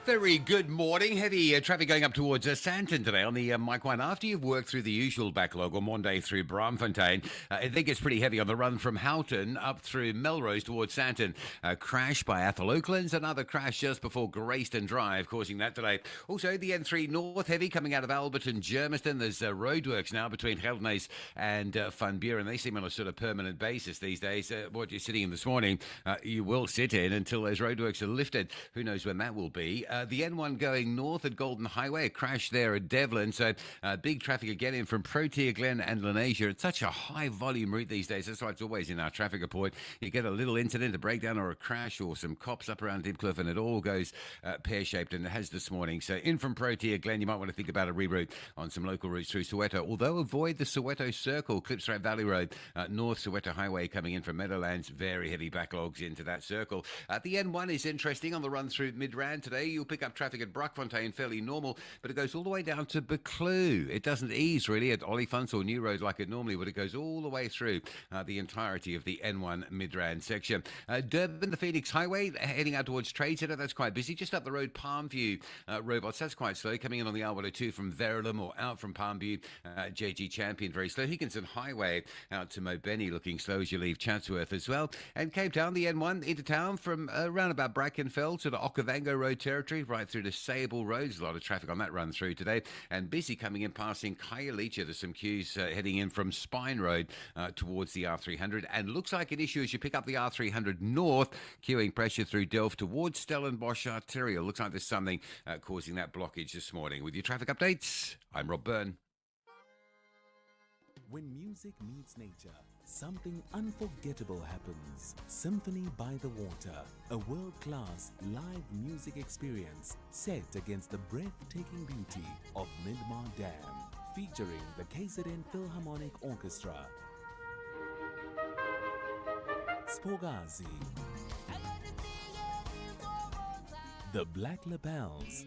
Very good morning. Heavy traffic going up towards Sandton today on the Mike 1. After you've worked through the usual backlog on Monday through Braamfontein, I think it's pretty heavy on the run from Houghton up through Melrose towards Sandton. Crash by Athol Oaklands, another crash just before Grayston Drive, causing that delay. Also, the N3 North heavy coming out of Albert and Germiston. There's roadworks now between Geldenhuys and Van Buren. They seem on a sort of permanent basis these days. What you're sitting in this morning, you will sit in until those roadworks are lifted. Who knows when that will be. The N1 going north at Golden Highway, a crash there at Devlin. So big traffic again in from Protea Glen and Lenasia. It's such a high volume route these days. That's why it's always in our traffic report. You get a little incident, a breakdown or a crash or some cops up around Diepkloof, and it all goes pear-shaped, and it has this morning. So in from Protea Glen, you might want to think about a reroute on some local routes through Soweto. Although avoid the Soweto Circle, Klipstraat Valley Road, North Soweto Highway coming in from Meadowlands. Very heavy backlogs into that circle. The N1 is interesting on the run through Midrand today. You'll pick up traffic at Brockfontein, fairly normal, but it goes all the way down to Buccleuch. It doesn't ease really at Oliphants or New Road like it normally would. It goes all the way through the entirety of the N1 Midrand section. Durban, the Phoenix Highway, heading out towards Trade Centre, that's quite busy. Just up the road, Palmview Robots, that's quite slow. Coming in on the R102 from Verulam or out from Palmview, JG Champion, very slow. Higginson Highway out to Mobeni, looking slow as you leave Chatsworth as well. And Cape Town, the N1 into town from around about Brackenfell to the Okavango Road territory, right through to Sable Road. There's a lot of traffic on that run through today, and busy coming in passing Khayelitsha. There's some queues heading in from Spine Road towards the R300, and looks like an issue as you pick up the R300 north, queuing pressure through Delft towards Stellenbosch Arterial. Looks like there's something causing that blockage this morning. With your traffic updates, I'm Rob Byrne. When music meets nature, something unforgettable happens. Symphony by the Water, a world-class live music experience set against the breathtaking beauty of Midmar Dam, featuring the KZN Philharmonic Orchestra, Spogazi, the Black Lapels,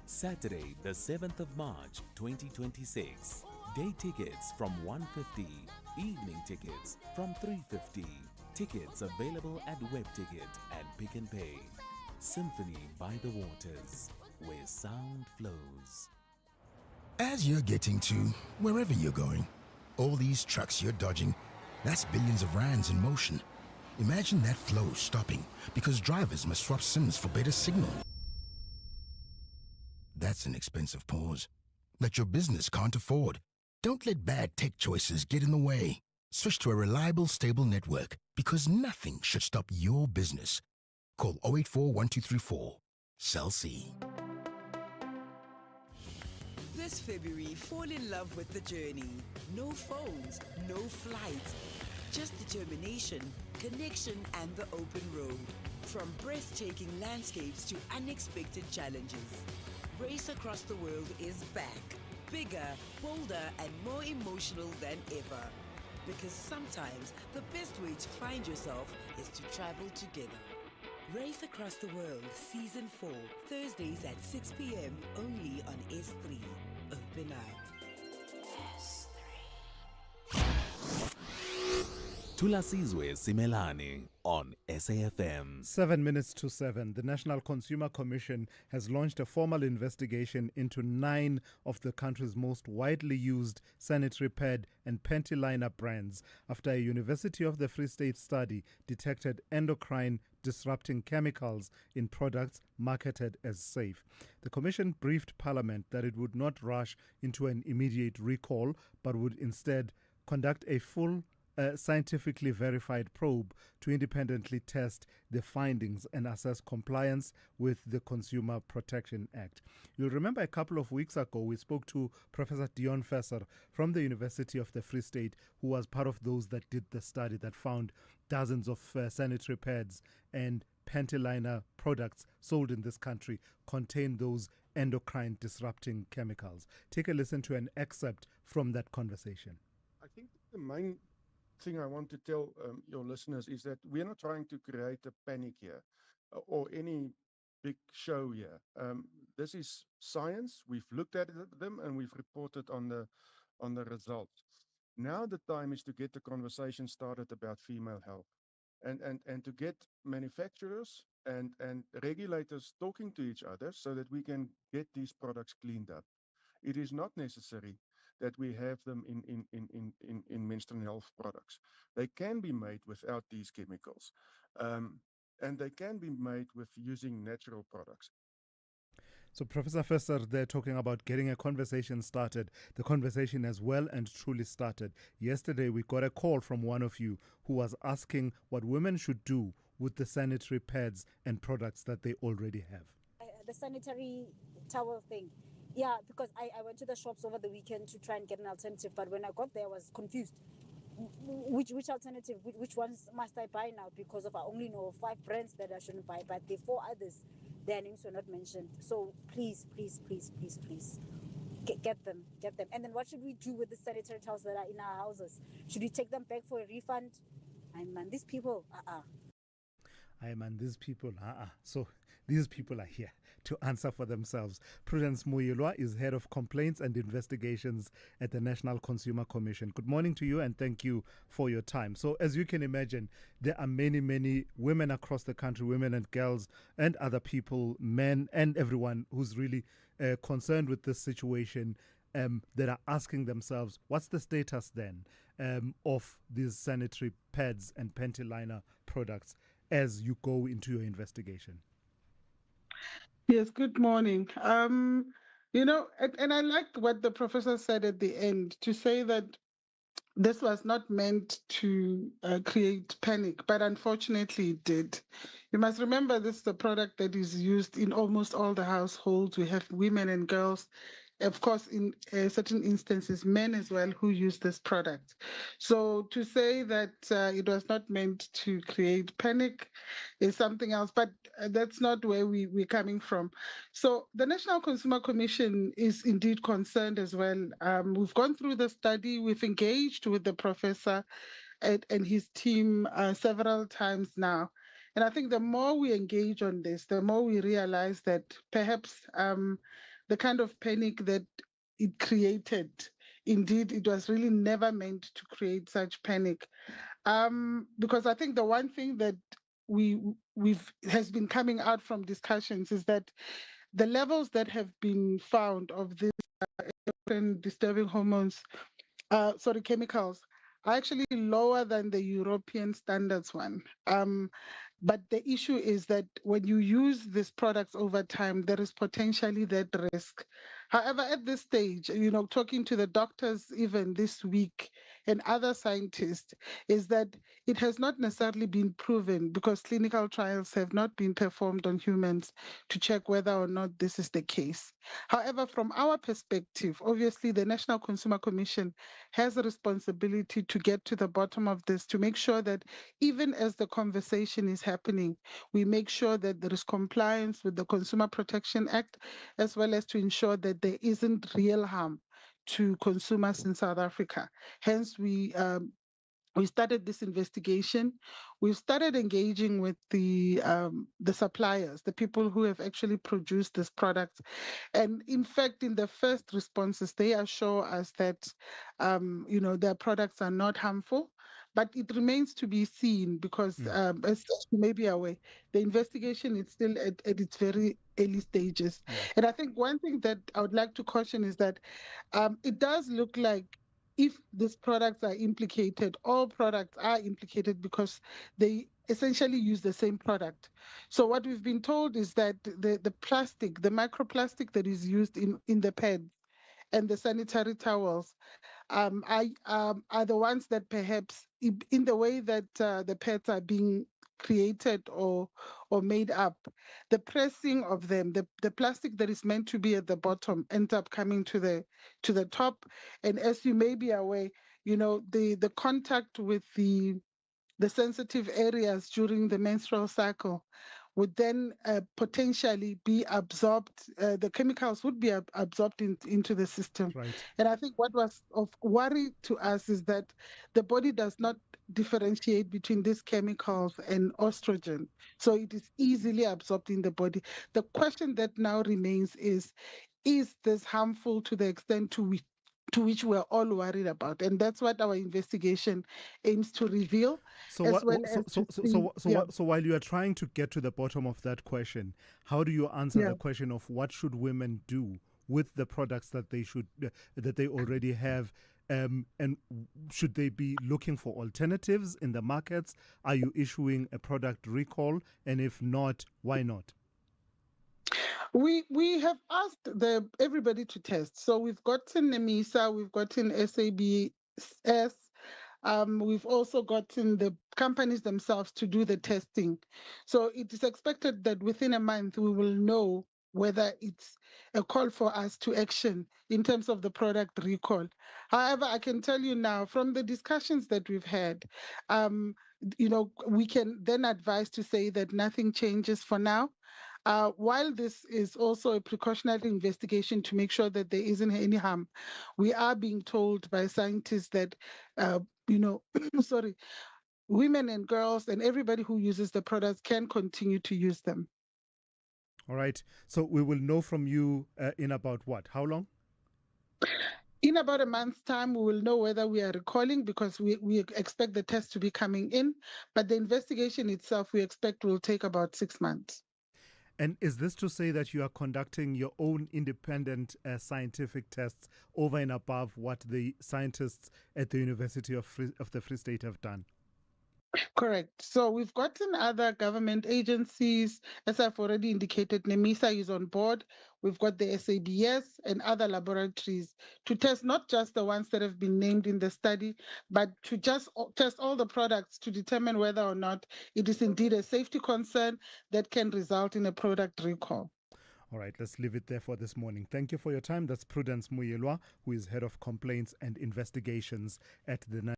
Saturday, the 7th of March, 2026. Day tickets from 150, evening tickets from 350. Tickets available at WebTicket and Pick and Pay. Symphony by the Waters, where sound flows. As you're getting to wherever you're going, all these trucks you're dodging, that's billions of rands in motion. Imagine that flow stopping because drivers must swap SIMs for better signal. That's an expensive pause that your business can't afford. Don't let bad tech choices get in the way. Switch to a reliable, stable network because nothing should stop your business. Call 084 1234. Cell C. This February, fall in love with the journey. No phones, no flights, just determination, connection, and the open road. From breathtaking landscapes to unexpected challenges. Race Across the World is back. Bigger, bolder, and more emotional than ever. Because sometimes the best way to find yourself is to travel together. Race Across the World Season 4, Thursdays at 6 p.m. only on S3. Open up. Thulasizwe Simelane on SAFM. 7 minutes to 7. The National Consumer Commission has launched a formal investigation into 9 of the country's most widely used sanitary pad and panty liner brands after a University of the Free State study detected endocrine disrupting chemicals in products marketed as safe. The Commission briefed Parliament that it would not rush into an immediate recall, but would instead conduct a full scientifically verified probe to independently test the findings and assess compliance with the Consumer Protection Act. You'll remember a couple of weeks ago we spoke to Professor Dion Fesser from the University of the Free State, who was part of those that did the study that found dozens of sanitary pads and panty liner products sold in this country contain those endocrine disrupting chemicals. Take a listen to an excerpt from that conversation. I think the main thing I want to tell your listeners is that we're not trying to create a panic here or any big show here. This is science. We've looked at them and we've reported on the results. Now the time is to get the conversation started about female health and to get manufacturers and regulators talking to each other so that we can get these products cleaned up. It is not necessary that we have them in menstrual health products. They can be made without these chemicals, and they can be made with using natural products. So Professor Fesser, they're talking about getting a conversation started. The conversation has well and truly started. Yesterday, we got a call from one of you who was asking what women should do with the sanitary pads and products that they already have. The sanitary towel thing. Yeah, because I went to the shops over the weekend to try and get an alternative, but when I got there, I was confused. Which alternative? Which ones must I buy now? Because I only know 5 brands that I shouldn't buy, but the 4 others, their names were not mentioned. So please, get them. And then what should we do with the sanitary towels that are in our houses? Should we take them back for a refund? These people, So these people are here to answer for themselves. Prudence Muyilwa is Head of Complaints and Investigations at the National Consumer Commission. Good morning to you and thank you for your time. So as you can imagine, there are many women across the country, women and girls and other people, men and everyone who's really concerned with this situation that are asking themselves, what's the status then of these sanitary pads and panty liner products as you go into your investigation? Yes, good morning. And I like what the professor said at the end, to say that this was not meant to create panic, but unfortunately it did. You must remember this is a product that is used in almost all the households. We have women and girls, of course, in certain instances, men as well who use this product. So to say that it was not meant to create panic is something else, but that's not where we're coming from. So the National Consumer Commission is indeed concerned as well. We've gone through the study, we've engaged with the professor and his team several times now. And I think the more we engage on this, the more we realize that perhaps the kind of panic that it created, indeed, it was really never meant to create such panic. Because I think the one thing that we've has been coming out from discussions is that the levels that have been found of these disturbing hormones, chemicals, are actually lower than the European standards one. But the issue is that when you use these products over time, there is potentially that risk. However, at this stage, talking to the doctors even this week and other scientists, is that it has not necessarily been proven because clinical trials have not been performed on humans to check whether or not this is the case. However, from our perspective, obviously the National Consumer Commission has a responsibility to get to the bottom of this, to make sure that even as the conversation is happening, we make sure that there is compliance with the Consumer Protection Act, as well as to ensure that there isn't real harm to consumers in South Africa. Hence, we started this investigation. We've started engaging with the suppliers, the people who have actually produced this product. And in fact, in the first responses, they assure us that their products are not harmful. But it remains to be seen because, as you may be aware, the investigation is still at its very early stages. And I think one thing that I would like to caution is that it does look like if these products are implicated, all products are implicated because they essentially use the same product. So what we've been told is that the plastic, the microplastic that is used in the pads and the sanitary towels are the ones that perhaps in the way that the pads are being created or made up, the pressing of them, the plastic that is meant to be at the bottom ends up coming to the top. And as you may be aware, the contact with the sensitive areas during the menstrual cycle would then potentially be absorbed, the chemicals would be absorbed into the system. Right. And I think what was of worry to us is that the body does not differentiate between these chemicals and estrogen. So it is easily absorbed in the body. The question that now remains is this harmful to the extent to which we're all worried about? And that's what our investigation aims to reveal. So, while you are trying to get to the bottom of that question, how do you answer the question of what should women do with the products that they already have? And should they be looking for alternatives in the markets? Are you issuing a product recall? And if not, why not? We have asked everybody to test. So we've gotten NEMISA, we've gotten SABS, we've also gotten the companies themselves to do the testing. So it is expected that within a month we will know whether it's a call for us to action in terms of the product recall. However, I can tell you now from the discussions that we've had, we can then advise to say that nothing changes for now. While this is also a precautionary investigation to make sure that there isn't any harm, we are being told by scientists that, women and girls and everybody who uses the products can continue to use them. All right. So we will know from you in about what? How long? In about a month's time, we will know whether we are recalling because we expect the test to be coming in. But the investigation itself, we expect will take about 6 months. And is this to say that you are conducting your own independent scientific tests over and above what the scientists at the University of the Free State have done? Correct. So we've gotten other government agencies, as I've already indicated, NEMISA is on board. We've got the SABS and other laboratories to test not just the ones that have been named in the study, but to just test all the products to determine whether or not it is indeed a safety concern that can result in a product recall. All right, let's leave it there for this morning. Thank you for your time. That's Prudence Muyelwa, who is Head of Complaints and Investigations at the National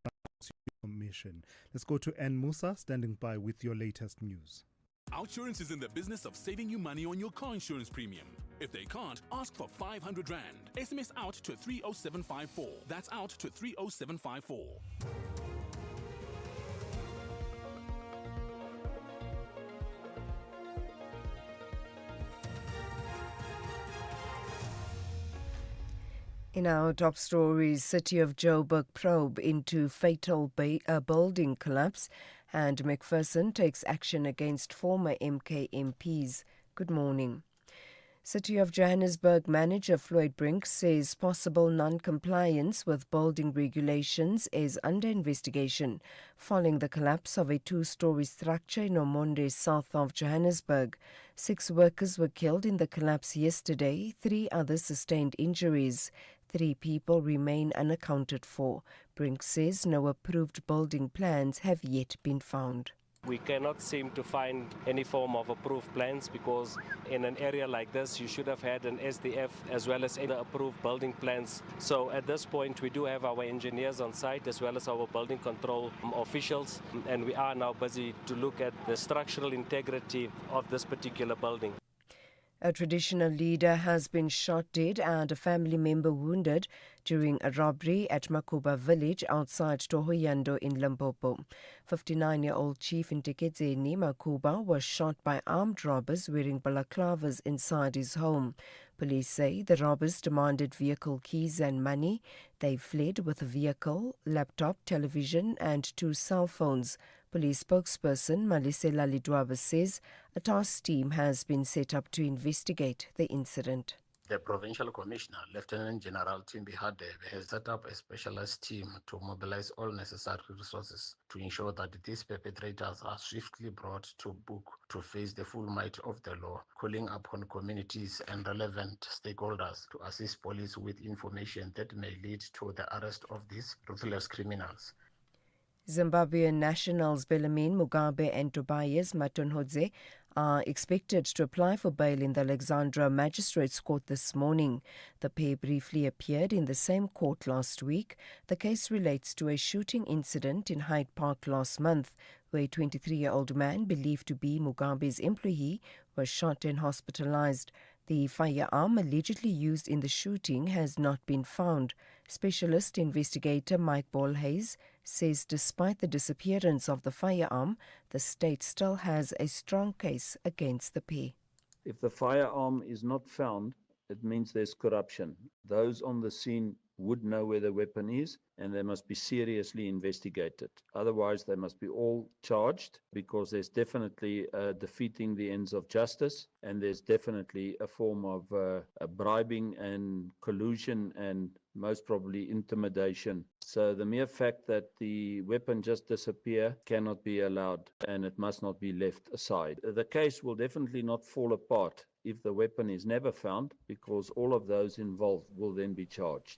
Commission. Let's go to Ann Musa, standing by with your latest news. Outsurance is in the business of saving you money on your car insurance premium. If they can't, ask for 500 Rand. SMS out to 30754. That's out to 30754. In our top stories, City of Joburg probe into fatal building collapse, and McPherson takes action against former MK MPs. Good morning. City of Johannesburg manager Floyd Brink says possible non-compliance with building regulations is under investigation following the collapse of a two-story structure in Omonde, south of Johannesburg. 6 workers were killed in the collapse yesterday. 3 others sustained injuries. 3 people remain unaccounted for. Brink says no approved building plans have yet been found. We cannot seem to find any form of approved plans because in an area like this, you should have had an SDF as well as any approved building plans. So at this point, we do have our engineers on site as well as our building control officials, and we are now busy to look at the structural integrity of this particular building. A traditional leader has been shot dead and a family member wounded during a robbery at Makuba village outside Tohoyando in Limpopo. 59-year-old Chief Ntekedzeni Makuba was shot by armed robbers wearing balaclavas inside his home. Police say the robbers demanded vehicle keys and money. They fled with a vehicle, laptop, television and 2 cell phones. Police spokesperson Malisela Lidwaba says a task team has been set up to investigate the incident. The Provincial Commissioner, Lieutenant General Timbi Hadebe, has set up a specialized team to mobilize all necessary resources to ensure that these perpetrators are swiftly brought to book to face the full might of the law, calling upon communities and relevant stakeholders to assist police with information that may lead to the arrest of these ruthless criminals. Zimbabwean nationals Bellarmine Mugabe and Tobias Matonhodze are expected to apply for bail in the Alexandra Magistrates Court this morning. The pair briefly appeared in the same court last week. The case relates to a shooting incident in Hyde Park last month, where a 23-year-old man believed to be Mugabe's employee was shot and hospitalized. The firearm allegedly used in the shooting has not been found. Specialist investigator Mike Ballhays says despite the disappearance of the firearm, the state still has a strong case against the pair. If the firearm is not found, it means there's corruption. Those on the scene would know where the weapon is and they must be seriously investigated. Otherwise, they must be all charged because there's definitely defeating the ends of justice and there's definitely a form of bribing and collusion and most probably intimidation. So the mere fact that the weapon just disappear cannot be allowed and it must not be left aside. The case will definitely not fall apart if the weapon is never found because all of those involved will then be charged.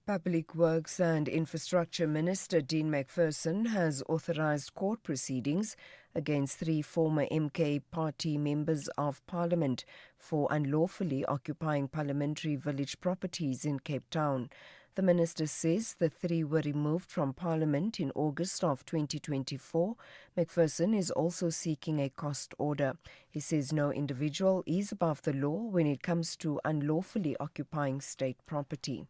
Public Works and Infrastructure Minister Dean McPherson has authorised court proceedings against 3 former MK party members of Parliament for unlawfully occupying parliamentary village properties in Cape Town. The minister says the 3 were removed from Parliament in August of 2024. McPherson is also seeking a cost order. He says no individual is above the law when it comes to unlawfully occupying state property.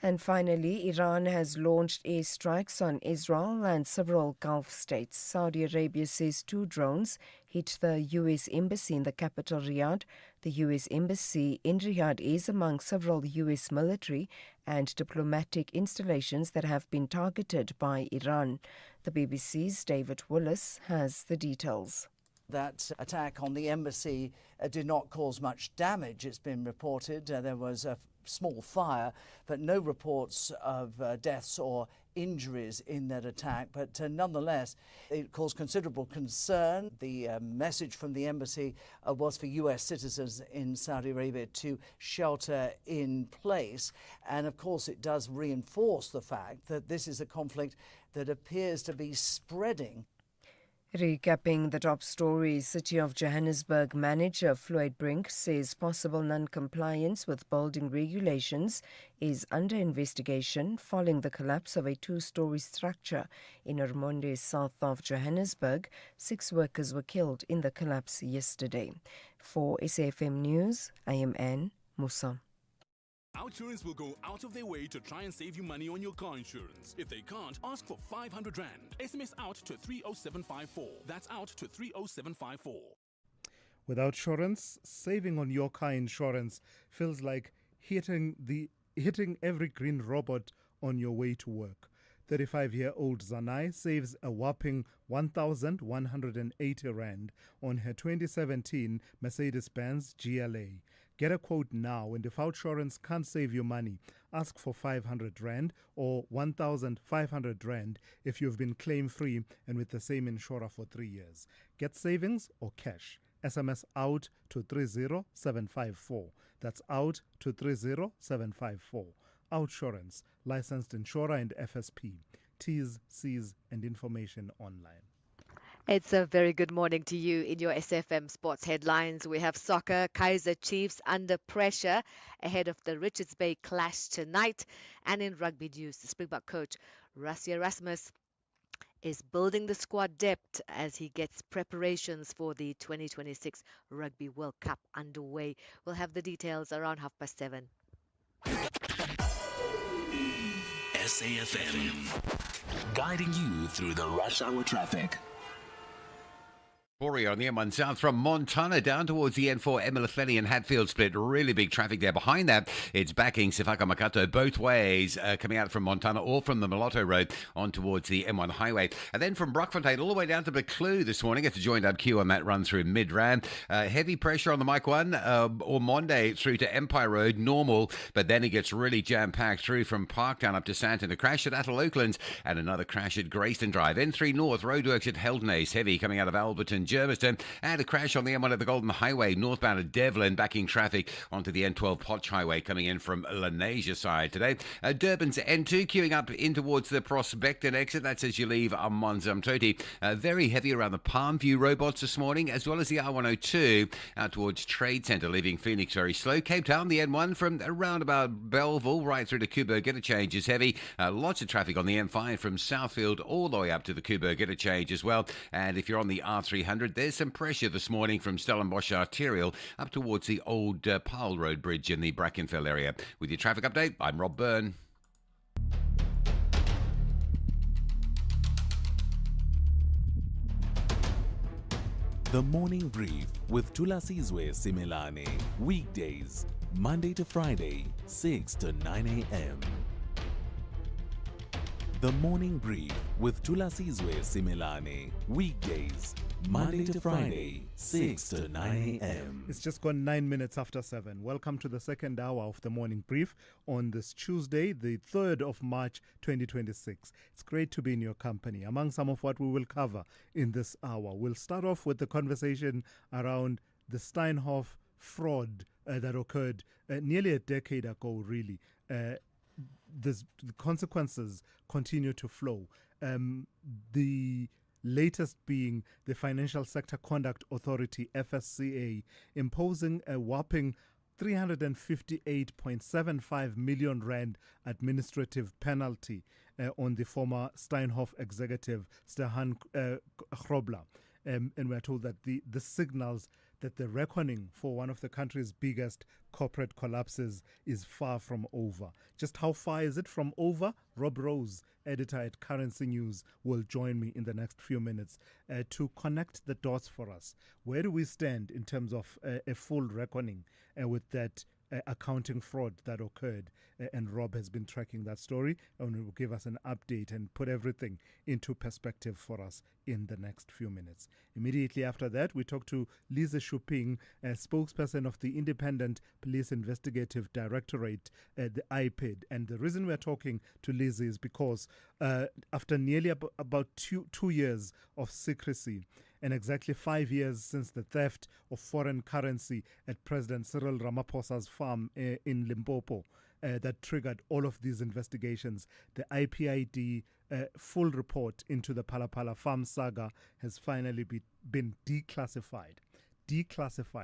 And finally, Iran has launched airstrikes on Israel and several Gulf states. Saudi Arabia says 2 drones hit the U.S. Embassy in the capital, Riyadh. The U.S. Embassy in Riyadh is among several U.S. military and diplomatic installations that have been targeted by Iran. The BBC's David Willis has the details. That attack on the embassy did not cause much damage, it's been reported. There was small fire, but no reports of deaths or injuries in that attack. But nonetheless, it caused considerable concern. The message from the embassy was for US citizens in Saudi Arabia to shelter in place. And of course, it does reinforce the fact that this is a conflict that appears to be spreading. Recapping the top stories, City of Johannesburg manager Floyd Brink says possible non-compliance with building regulations is under investigation following the collapse of a two-story structure in Ormonde, south of Johannesburg. 6 workers were killed in the collapse yesterday. For SAFM News, I am Anne Musa. Outsurance will go out of their way to try and save you money on your car insurance. If they can't, ask for 500 Rand. SMS out to 30754. That's out to 30754. With Outsurance, saving on your car insurance feels like hitting every green robot on your way to work. 35-year-old Zanai saves a whopping 1,180 Rand on her 2017 Mercedes-Benz GLA. Get a quote now, and if Outsurance can't save you money, ask for 500 Rand or 1,500 Rand if you've been claim-free and with the same insurer for 3 years. Get savings or cash. SMS out to 30754. That's out to 30754. Outsurance, licensed insurer and FSP. T's, C's and information online. It's a very good morning to you. In your SFM Sports headlines, we have soccer. Kaizer Chiefs under pressure ahead of the Richards Bay clash tonight. And in rugby news, the Springbok coach Rassie Erasmus is building the squad depth as he gets preparations for the 2026 Rugby World Cup underway. We'll have the details around 7:30. SAFM, guiding you through the rush hour traffic. On the M1 South from Montana down towards the N4 Emeletheni and Hatfield split. Really big traffic there. Behind that, it's backing Sifaka Makato both ways, coming out from Montana or from the Molotto Road on towards the M1 highway. And then from Brockfontein all the way down to Buccleuch this morning. It's a joined up queue on that run through Midrand. Heavy pressure on the Mike 1 or Monday through to Empire Road, normal, but then it gets really jam-packed through from Parktown up to Sandton. A crash at Attle Oaklands and another crash at Grayston Drive. N3 North, roadworks at Heldnace, heavy coming out of Alberton, Germiston, and a crash on the M1 at the Golden Highway, northbound at Devlin, backing traffic onto the N12 Potch Highway coming in from Lenasia side today. Durban's N2 queuing up in towards the Prospecton exit. That's as you leave Amanzamtoti. Very heavy around the Palmview robots this morning, as well as the R102 out towards Trade Centre, leaving Phoenix very slow. Cape Town, the N1 from around about Belleville right through to Kuburg Interchange is heavy. Lots of traffic on the M5 from Southfield all the way up to the Kuburg Interchange as well. And if you're on the R300, there's some pressure this morning from Stellenbosch Arterial up towards the old Paarl Road Bridge in the Brackenfell area. With your traffic update, I'm Rob Byrne. The Morning Brief with Thulasizwe Simelane. Weekdays, Monday to Friday, 6 to 9 a.m. The Morning Brief with Thulasizwe Simelane. Weekdays, Monday to Friday, 6 to 9 a.m. It's just gone 9 minutes after 7. Welcome to the second hour of the Morning Brief on this Tuesday, the 3rd of March, 2026. It's great to be in your company. Among some of what we will cover in this hour, we'll start off with the conversation around the Steinhoff fraud that occurred nearly a decade ago, really. The consequences continue to flow. The latest being the Financial Sector Conduct Authority, FSCA, imposing a whopping 358.75 million Rand administrative penalty on the former Steinhoff executive, Stefan Grobler. And we're told that this signals that the reckoning for one of the country's biggest corporate collapses is far from over. Just how far is it from over? Rob Rose, editor at Currency News, will join me in the next few minutes to connect the dots for us. Where do we stand in terms of a full reckoning with that accounting fraud that occurred. And Rob has been tracking that story and will give us an update and put everything into perspective for us in the next few minutes. Immediately after that, we talk to Lise Shuping, spokesperson of the Independent Police Investigative Directorate, the IPID. And the reason we're talking to Lise is because after nearly about two years of secrecy, and exactly 5 years since the theft of foreign currency at President Cyril Ramaphosa's farm in Limpopo that triggered all of these investigations, the IPID full report into the Palapala farm saga has finally been declassified.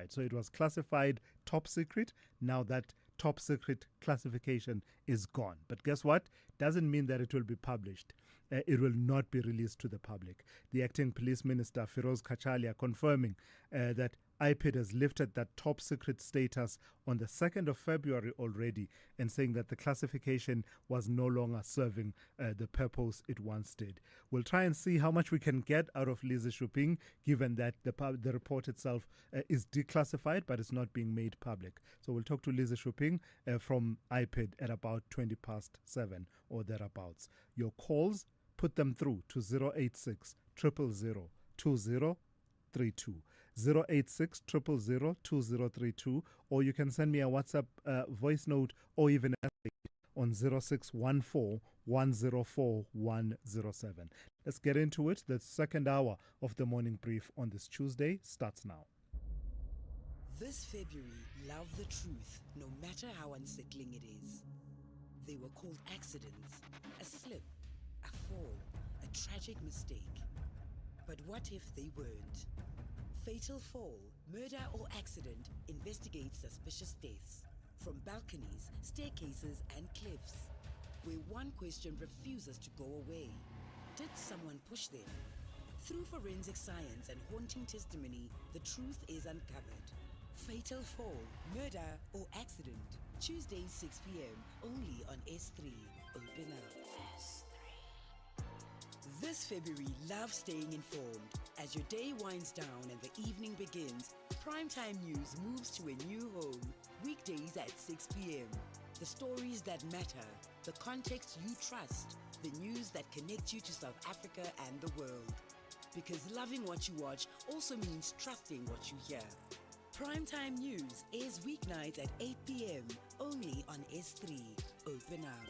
So it was classified top secret. Now that top secret classification is gone. But guess what? Doesn't mean that it will be published. It will not be released to the public. The acting police minister, Firoz Kachalia, confirming that IPID has lifted that top secret status on the 2nd of February already, and saying that the classification was no longer serving the purpose it once did. We'll try and see how much we can get out of Lise Shuping, given that the report itself is declassified, but it's not being made public. So we'll talk to Lise Shuping from IPID at about 7:20 or thereabouts. Your calls, put them through to 086 000 2032. 086 000 2032, or you can send me a WhatsApp voice note or even a message on 0614 104 107. Let's get into it. The second hour of the morning brief on this Tuesday starts now. This February, love the truth, no matter how unsettling it is. They were called accidents, a slip, a fall, a tragic mistake. But what if they weren't? Fatal fall, murder or accident investigates suspicious deaths from balconies, staircases and cliffs, where one question refuses to go away. Did someone push them? Through forensic science and haunting testimony, the truth is uncovered. Fatal fall, murder or accident. Tuesdays 6 p.m. only on S3. Open up. This February, love staying informed. As your day winds down and the evening begins, Primetime News moves to a new home. Weekdays at 6 p.m. The stories that matter, the context you trust, the news that connect you to South Africa and the world. Because loving what you watch also means trusting what you hear. Primetime News is weeknights at 8 p.m. only on S3. Open up.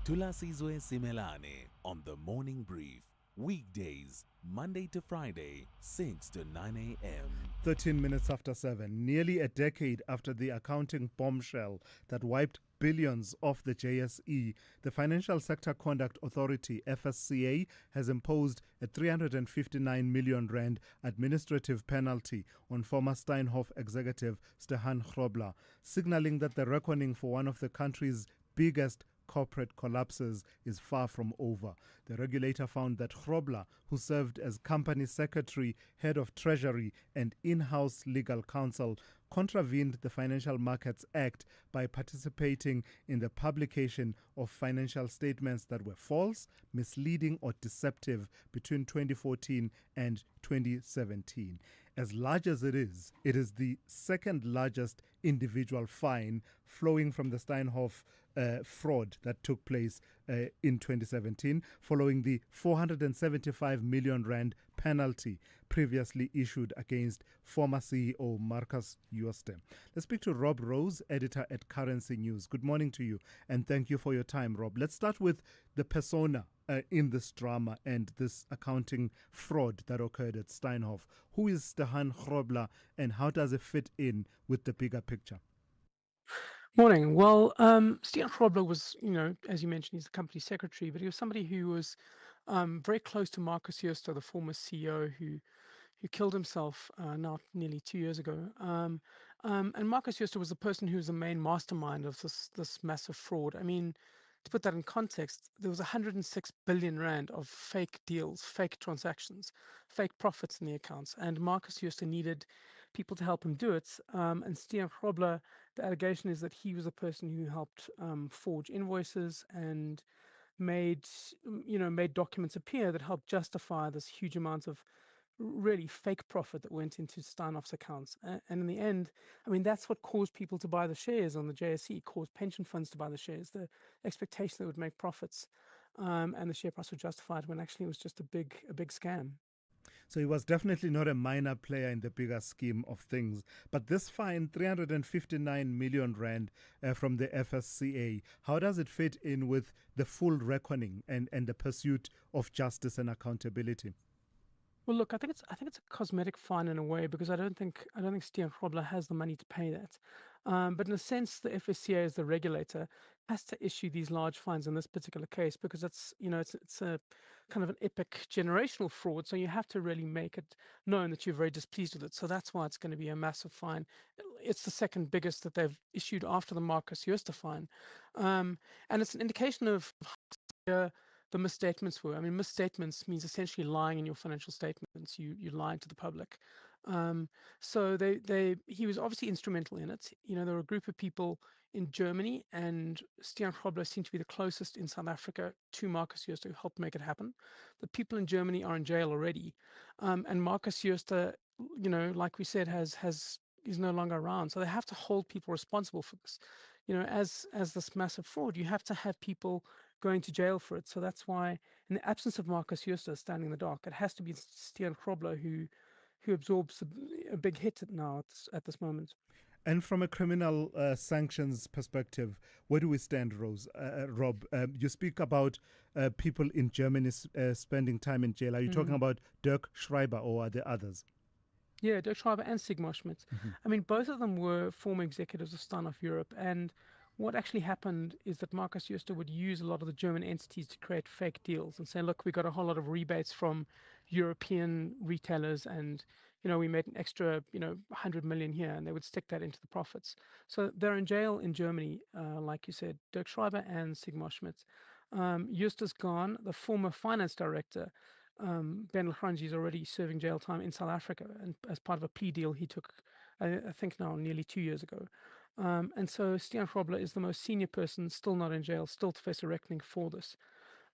Thulasizwe Simelane on the Morning Brief. Weekdays, Monday to Friday, 6 to 9 a.m. 13 minutes after 7, nearly a decade after the accounting bombshell that wiped billions off the JSE, the Financial Sector Conduct Authority, FSCA, has imposed a 359 million rand administrative penalty on former Steinhoff executive Stefan Grobler, signaling that the reckoning for one of the country's biggest corporate collapses is far from over. The regulator found that Grobler, who served as company secretary, head of treasury and in-house legal counsel, contravened the Financial Markets Act by participating in the publication of financial statements that were false, misleading or deceptive between 2014 and 2017. As large as it is the second largest individual fine flowing from the Steinhoff fraud that took place in 2017, following the 475 million rand penalty previously issued against former CEO Marcus Jooste. Let's speak to Rob Rose, editor at Currency News. Good morning to you, and thank you for your time, Rob. Let's start with the persona in this drama and this accounting fraud that occurred at Steinhoff. Who is Stefan Grobler, and how does it fit in with the bigger picture? Morning. Well, Stefan Grobler was, as you mentioned, he's the company secretary, but he was somebody who was very close to Marcus Jooste, the former CEO who killed himself now nearly 2 years ago. And Marcus Jooste was the person who was the main mastermind of this massive fraud. I mean, to put that in context, there was 106 billion rand of fake deals, fake transactions, fake profits in the accounts, and Marcus Jooste needed people to help him do it. And Stefan Grobler, the allegation is that he was the person who helped forge invoices and made documents appear that helped justify this huge amount of really fake profit that went into Steinhoff's accounts. And in the end, I mean, that's what caused people to buy the shares on the JSE, caused pension funds to buy the shares, the expectation that it would make profits, and the share price was justified when actually it was just a big scam. So he was definitely not a minor player in the bigger scheme of things. But this fine, 359 million rand from the FSCA, how does it fit in with the full reckoning and the pursuit of justice and accountability? Well, look, I think it's a cosmetic fine in a way, because I don't think Steyn Grobler has the money to pay that. But in a sense, the FSCA as the regulator has to issue these large fines in this particular case, because it's a kind of an epic generational fraud. So you have to really make it known that you're very displeased with it. So that's why it's going to be a massive fine. It's the second biggest that they've issued after the Marcus Jooste fine, and it's an indication of the misstatements were. I mean, misstatements means essentially lying in your financial statements. You lied to the public. So he was obviously instrumental in it. There were a group of people in Germany, and Steyn Grobler seemed to be the closest in South Africa to Marcus Jooste who helped make it happen. The people in Germany are in jail already, and Marcus Jooste, like we said, is no longer around. So they have to hold people responsible for this. As this massive fraud, you have to have people going to jail for it. So that's why, in the absence of Marcus Jooste standing in the dock, it has to be Steyn Grobler who absorbs a big hit now at this moment. And from a criminal sanctions perspective, where do we stand, Rob? You speak about people in Germany spending time in jail. Are you talking about Dirk Schreiber, or are there others? Yeah, Dirk Schreiber and Sigmar Schmidt. I mean, both of them were former executives of Steinhoff Europe, and what actually happened is that Marcus Jooste would use a lot of the German entities to create fake deals and say, look, we got a whole lot of rebates from European retailers, and we made an extra 100 million here, and they would stick that into the profits. So they're in jail in Germany, like you said, Dirk Schreiber and Sigmar Schmidt. Justus gone, the former finance director, Ben Lachranji, is already serving jail time in South Africa, and as part of a plea deal he took, I think now nearly 2 years ago. And so Steyn Grobler is the most senior person still not in jail, still to face a reckoning for this.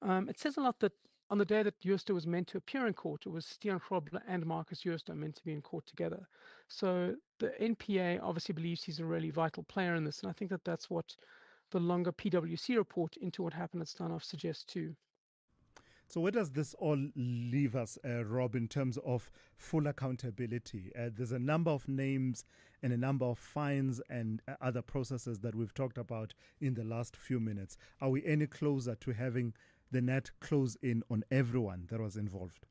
It says a lot that on the day that Jooste was meant to appear in court, it was Steyn Grobler and Marcus Jooste meant to be in court together. So the NPA obviously believes he's a really vital player in this, and I think that that's what the longer PwC report into what happened at Steinhoff suggests too. So where does this all leave us, Rob, in terms of full accountability? There's a number of names and a number of fines and other processes that we've talked about in the last few minutes. Are we any closer to having the net close in on everyone that was involved?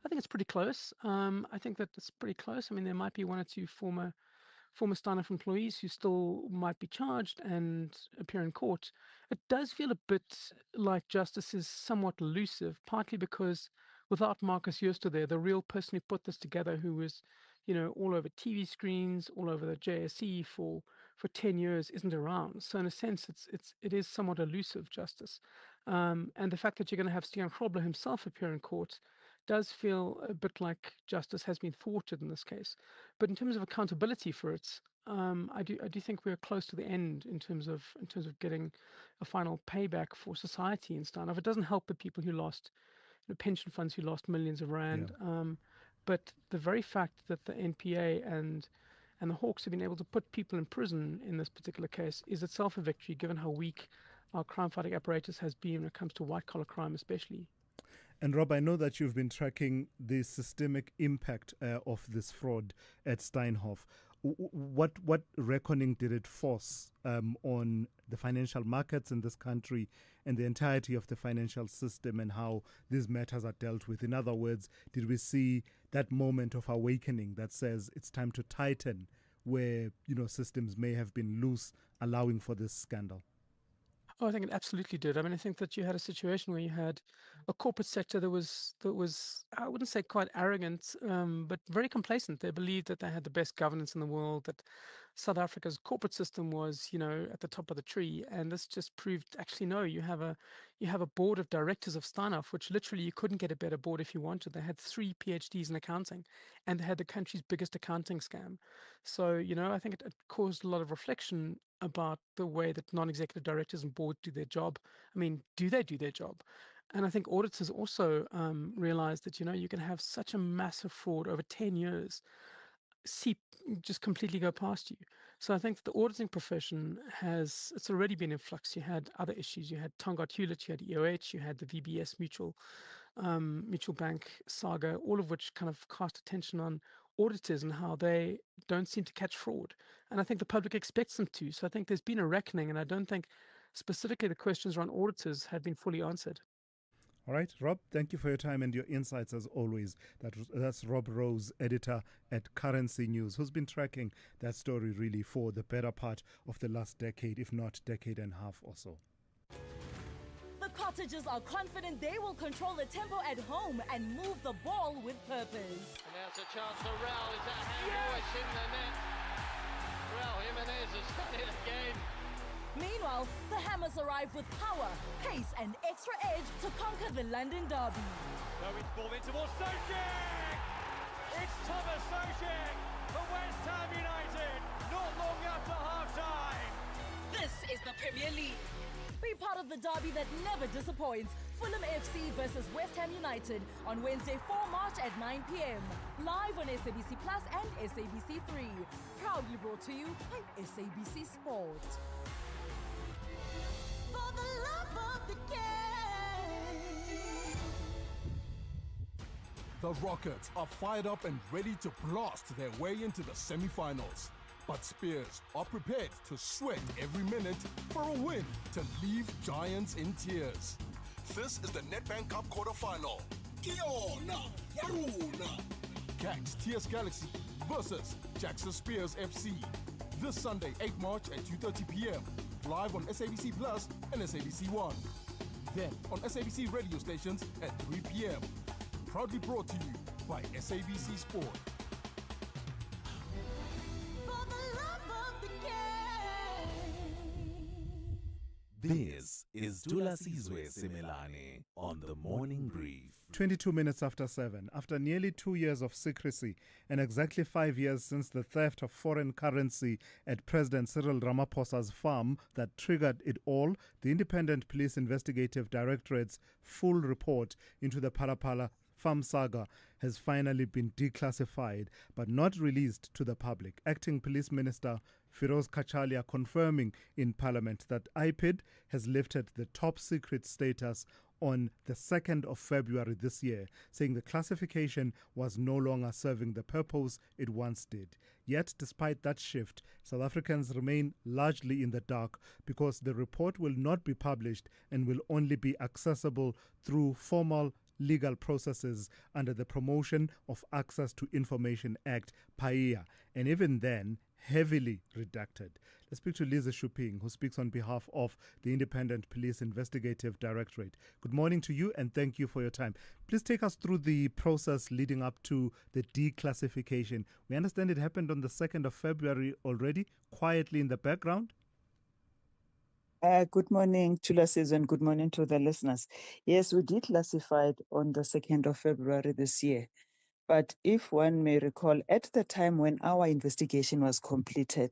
I think it's pretty close. I think that it's pretty close. I mean, there might be one or two former Steinhoff employees who still might be charged and appear in court. It does feel a bit like justice is somewhat elusive, partly because without Marcus Jooste there, the real person who put this together, who was, all over TV screens, all over the JSE for 10 years, isn't around. So in a sense, it is somewhat elusive justice. And the fact that you're going to have Steyn Grobler himself appear in court does feel a bit like justice has been thwarted in this case. But in terms of accountability for it, I do think we're close to the end in terms of getting a final payback for society in Steinhoff. It doesn't help the people who lost, pension funds who lost millions of rand. Yeah. But the very fact that the NPA and the Hawks have been able to put people in prison in this particular case is itself a victory, given how weak our crime-fighting apparatus has been when it comes to white-collar crime especially. And Rob, I know that you've been tracking the systemic impact of this fraud at Steinhoff. What reckoning did it force on the financial markets in this country and the entirety of the financial system, and how these matters are dealt with? In other words, did we see that moment of awakening that says it's time to tighten where systems may have been loose, allowing for this scandal? Oh, I think it absolutely did. I mean, I think that you had a situation where you had a corporate sector that was I wouldn't say quite arrogant, but very complacent. They believed that they had the best governance in the world, that South Africa's corporate system was, at the top of the tree. And this just proved, actually, no, you have a board of directors of Steinhoff, which literally you couldn't get a better board if you wanted. They had 3 PhDs in accounting, and they had the country's biggest accounting scam. So, I think it caused a lot of reflection about the way that non-executive directors and boards do their job. I mean, do they do their job? And I think auditors also realize that, you can have such a massive fraud over 10 years seep just completely go past you. So I think that the auditing profession it's already been in flux. You had other issues. You had Tongaat Hewlett, you had EOH, you had the VBS mutual bank saga, all of which kind of cast attention on auditors and how they don't seem to catch fraud. And I think the public expects them to. So I think there's been a reckoning, and I don't think specifically the questions around auditors have been fully answered. All right, Rob, thank you for your time and your insights as always. That's Rob Rose, editor at Currency News, who's been tracking that story really for the better part of the last decade, if not decade and a half or so. The Cottagers are confident they will control the tempo at home and move the ball with purpose. And now it's a chance for Raul. Is that handball? It's in the net. Raul Jimenez has done it again. Meanwhile, the Hammers arrive with power, pace and extra edge to conquer the London derby. Going forward towards Sojek! It's Thomas Sojek for West Ham United, not long after half-time. This is the Premier League. Be part of the derby that never disappoints. Fulham FC versus West Ham United on Wednesday, 4 March at 9 p.m. Live on SABC Plus and SABC 3. Proudly brought to you by SABC Sport. For the love of the game. The Rockets are fired up and ready to blast their way into the semi-finals. But Spears are prepared to sweat every minute for a win to leave Giants in tears. This is the Nedbank Cup quarterfinal. Kiona Yaruna. Cax TS Galaxy versus Jackson Spears FC. This Sunday, 8 March at 2:30 p.m. Live on SABC Plus and SABC 1. Then on SABC radio stations at 3 p.m. Proudly brought to you by SABC Sport. This is Thulasizwe Simelane on the Morning Brief. 22 minutes after 7. After nearly 2 years of secrecy and exactly 5 years since the theft of foreign currency at President Cyril Ramaphosa's farm that triggered it all, the Independent Police Investigative Directorate's full report into the Palapala farm saga has finally been declassified but not released to the public. Acting Police Minister Firoz Kachalia confirming in Parliament that IPID has lifted the top secret status on the 2nd of February this year, saying the classification was no longer serving the purpose it once did. Yet, despite that shift, South Africans remain largely in the dark because the report will not be published and will only be accessible through formal legal processes under the Promotion of Access to Information Act, PAIA, and even then, heavily redacted. Let's speak to Lisa Shuping, who speaks on behalf of the Independent Police Investigative Directorate. Good morning to you and thank you for your time. Please take us through the process leading up to the declassification. We understand it happened on the 2nd of February already, quietly in the background. Good morning, Thulasizwe, and good morning to the listeners. Yes, we declassified on the 2nd of February this year. But if one may recall, at the time when our investigation was completed,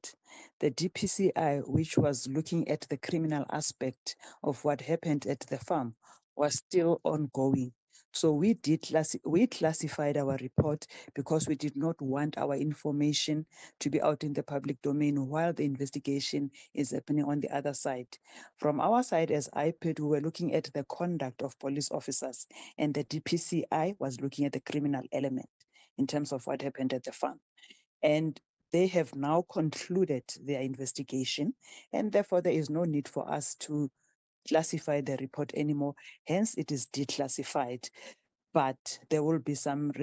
the DPCI, which was looking at the criminal aspect of what happened at the farm, was still ongoing. So we classified our report because we did not want our information to be out in the public domain while the investigation is happening on the other side. From our side as IPID, we were looking at the conduct of police officers, and the DPCI was looking at the criminal element in terms of what happened at the farm. And they have now concluded their investigation, and therefore there is no need for us to classify the report anymore. Hence, it is declassified. But there will be some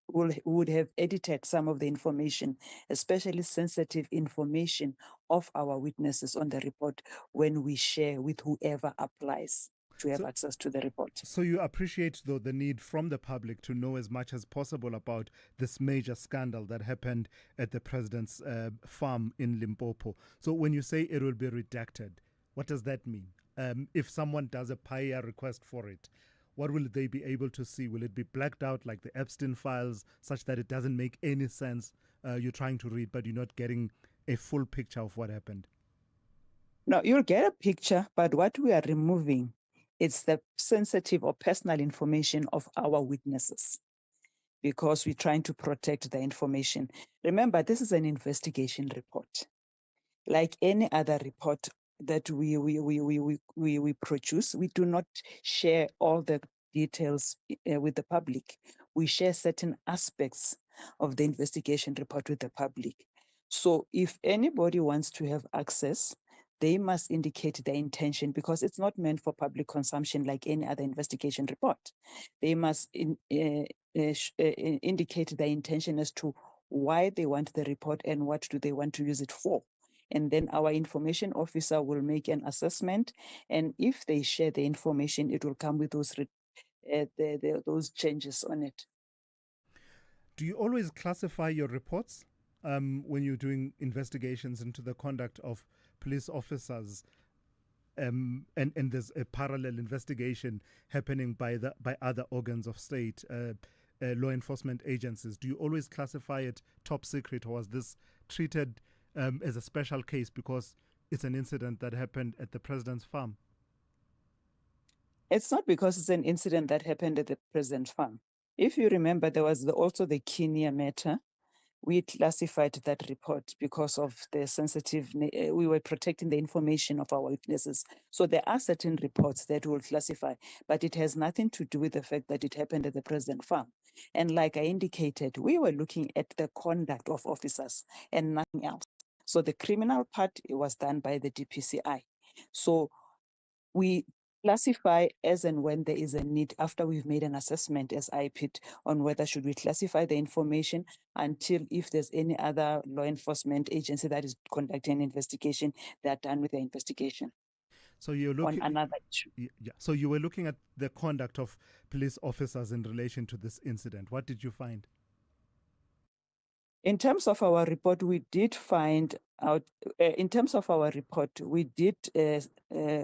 would have edited some of the information, especially sensitive information of our witnesses on the report when we share with whoever applies to have access to the report. So you appreciate, though, the need from the public to know as much as possible about this major scandal that happened at the president's farm in Limpopo. So when you say it will be redacted, what does that mean? If someone does a PAIA request for it, what will they be able to see? Will it be blacked out like the Epstein files, such that it doesn't make any sense? You're trying to read, but you're not getting a full picture of what happened. No, you'll get a picture, but what we are removing It's the sensitive or personal information of our witnesses, because we're trying to protect the information. Remember, this is an investigation report. Like any other report that we produce, we do not share all the details with the public. We share certain aspects of the investigation report with the public. So if anybody wants to have access, they must indicate their intention, because it's not meant for public consumption like any other investigation report. They must indicate their intention as to why they want the report and what do they want to use it for. And then our information officer will make an assessment. And if they share the information, it will come with those changes on it. Do you always classify your reports when you're doing investigations into the conduct of police officers, and there's a parallel investigation happening by other organs of state, law enforcement agencies? Do you always classify it top secret, or was this treated as a special case because it's an incident that happened at the president's farm? It's not because it's an incident that happened at the president's farm. If you remember, there was also the Kenya matter. We classified that report because of the sensitive, we were protecting the information of our witnesses. So there are certain reports that we'll classify, but it has nothing to do with the fact that it happened at the president's farm. And like I indicated, we were looking at the conduct of officers and nothing else. So the criminal part was done by the DPCI. So we classify as and when there is a need, after we've made an assessment as IPIT on whether should we classify the information, until if there's any other law enforcement agency that is conducting an investigation, they're done with the investigation. So you're looking on another issue. Yeah. So you were looking at the conduct of police officers in relation to this incident. What did you find? In terms of our report, we did find out,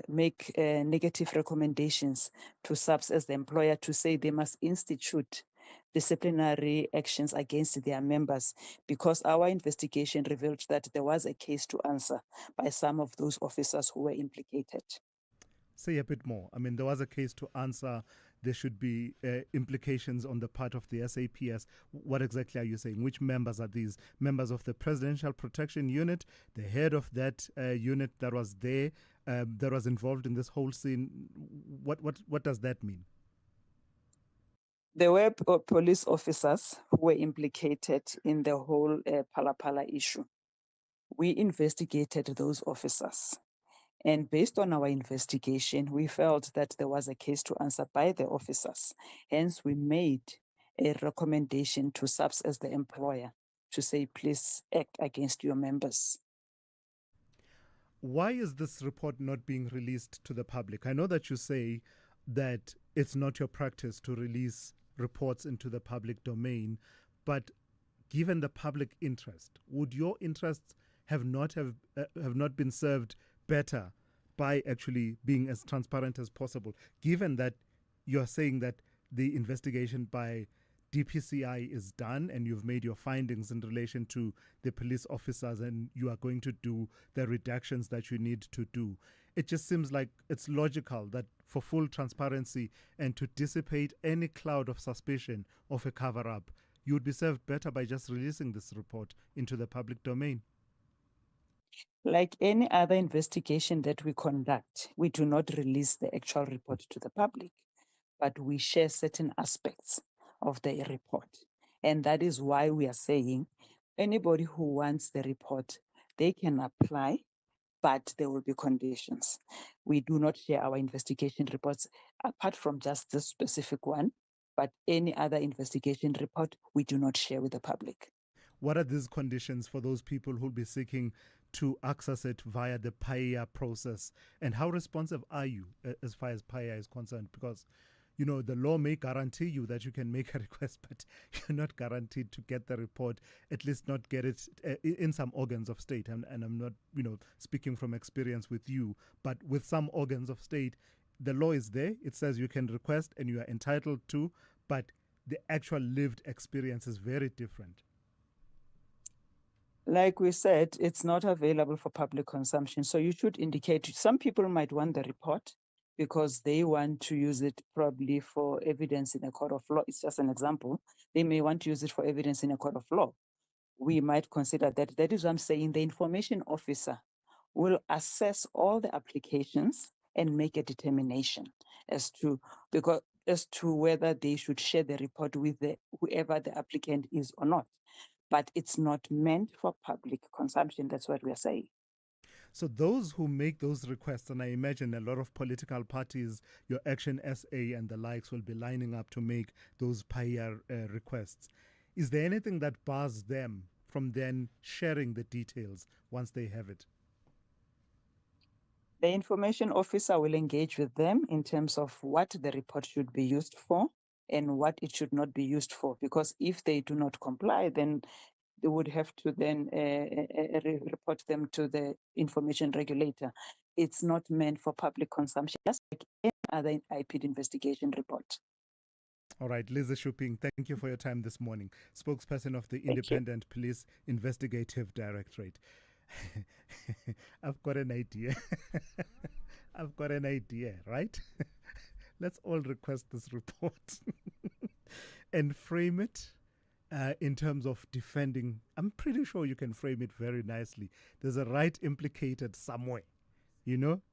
make negative recommendations to SAPS as the employer to say they must institute disciplinary actions against their members, because our investigation revealed that there was a case to answer by some of those officers who were implicated. Say a bit more. I mean, there was a case to answer. There should be implications on the part of the SAPS. What exactly are you saying? Which members are these? Members of the Presidential Protection Unit, the head of that unit that was there, that was involved in this whole scene. What does that mean? There were police officers who were implicated in the whole Phala issue. We investigated those officers. And based on our investigation, we felt that there was a case to answer by the officers. Hence, we made a recommendation to SAPS as the employer to say, please act against your members. Why is this report not being released to the public? I know that you say that it's not your practice to release reports into the public domain, but given the public interest, would your interests have not been served better by actually being as transparent as possible, given that you're saying that the investigation by DPCI is done and you've made your findings in relation to the police officers and you are going to do the reductions that you need to do? It just seems like it's logical that for full transparency and to dissipate any cloud of suspicion of a cover-up, you would be served better by just releasing this report into the public domain. Like any other investigation that we conduct, we do not release the actual report to the public, but we share certain aspects of the report. And that is why we are saying anybody who wants the report, they can apply, but there will be conditions. We do not share our investigation reports apart from just this specific one, but any other investigation report we do not share with the public. What are these conditions for those people who will be seeking to access it via the PAIA process? And how responsive are you as far as PAIA is concerned? Because, you know, the law may guarantee you that you can make a request, but you're not guaranteed to get the report, at least not get it in some organs of state. And I'm not, speaking from experience with you, but with some organs of state, the law is there. It says you can request and you are entitled to, but the actual lived experience is very different. Like we said, it's not available for public consumption. So you should indicate, some people might want the report, because they want to use it probably for evidence in a court of law. It's just an example. They may want to use it for evidence in a court of law. We might consider that. That is what I'm saying. The information officer will assess all the applications and make a determination as to whether they should share the report with whoever the applicant is or not. But it's not meant for public consumption. That's what we are saying. So those who make those requests, and I imagine a lot of political parties, your Action SA and the likes, will be lining up to make those PAIA requests. Is there anything that bars them from then sharing the details once they have it? The information officer will engage with them in terms of what the report should be used for and what it should not be used for. Because if they do not comply, then they would have to then report them to the information regulator. It's not meant for public consumption, just like any other IPD investigation report. All right, Lisa Shuping, thank you for your time this morning. Spokesperson of the Independent Police Investigative Directorate. I've got an idea. I've got an idea, right? Let's all request this report and frame it in terms of defending. I'm pretty sure you can frame it very nicely. There's a right implicated somewhere,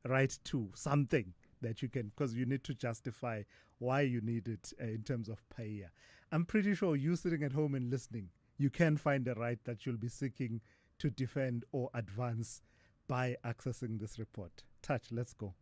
right to something that you can, because you need to justify why you need it in terms of PAIA. I'm pretty sure you sitting at home and listening, you can find a right that you'll be seeking to defend or advance by accessing this report. Touch, let's go.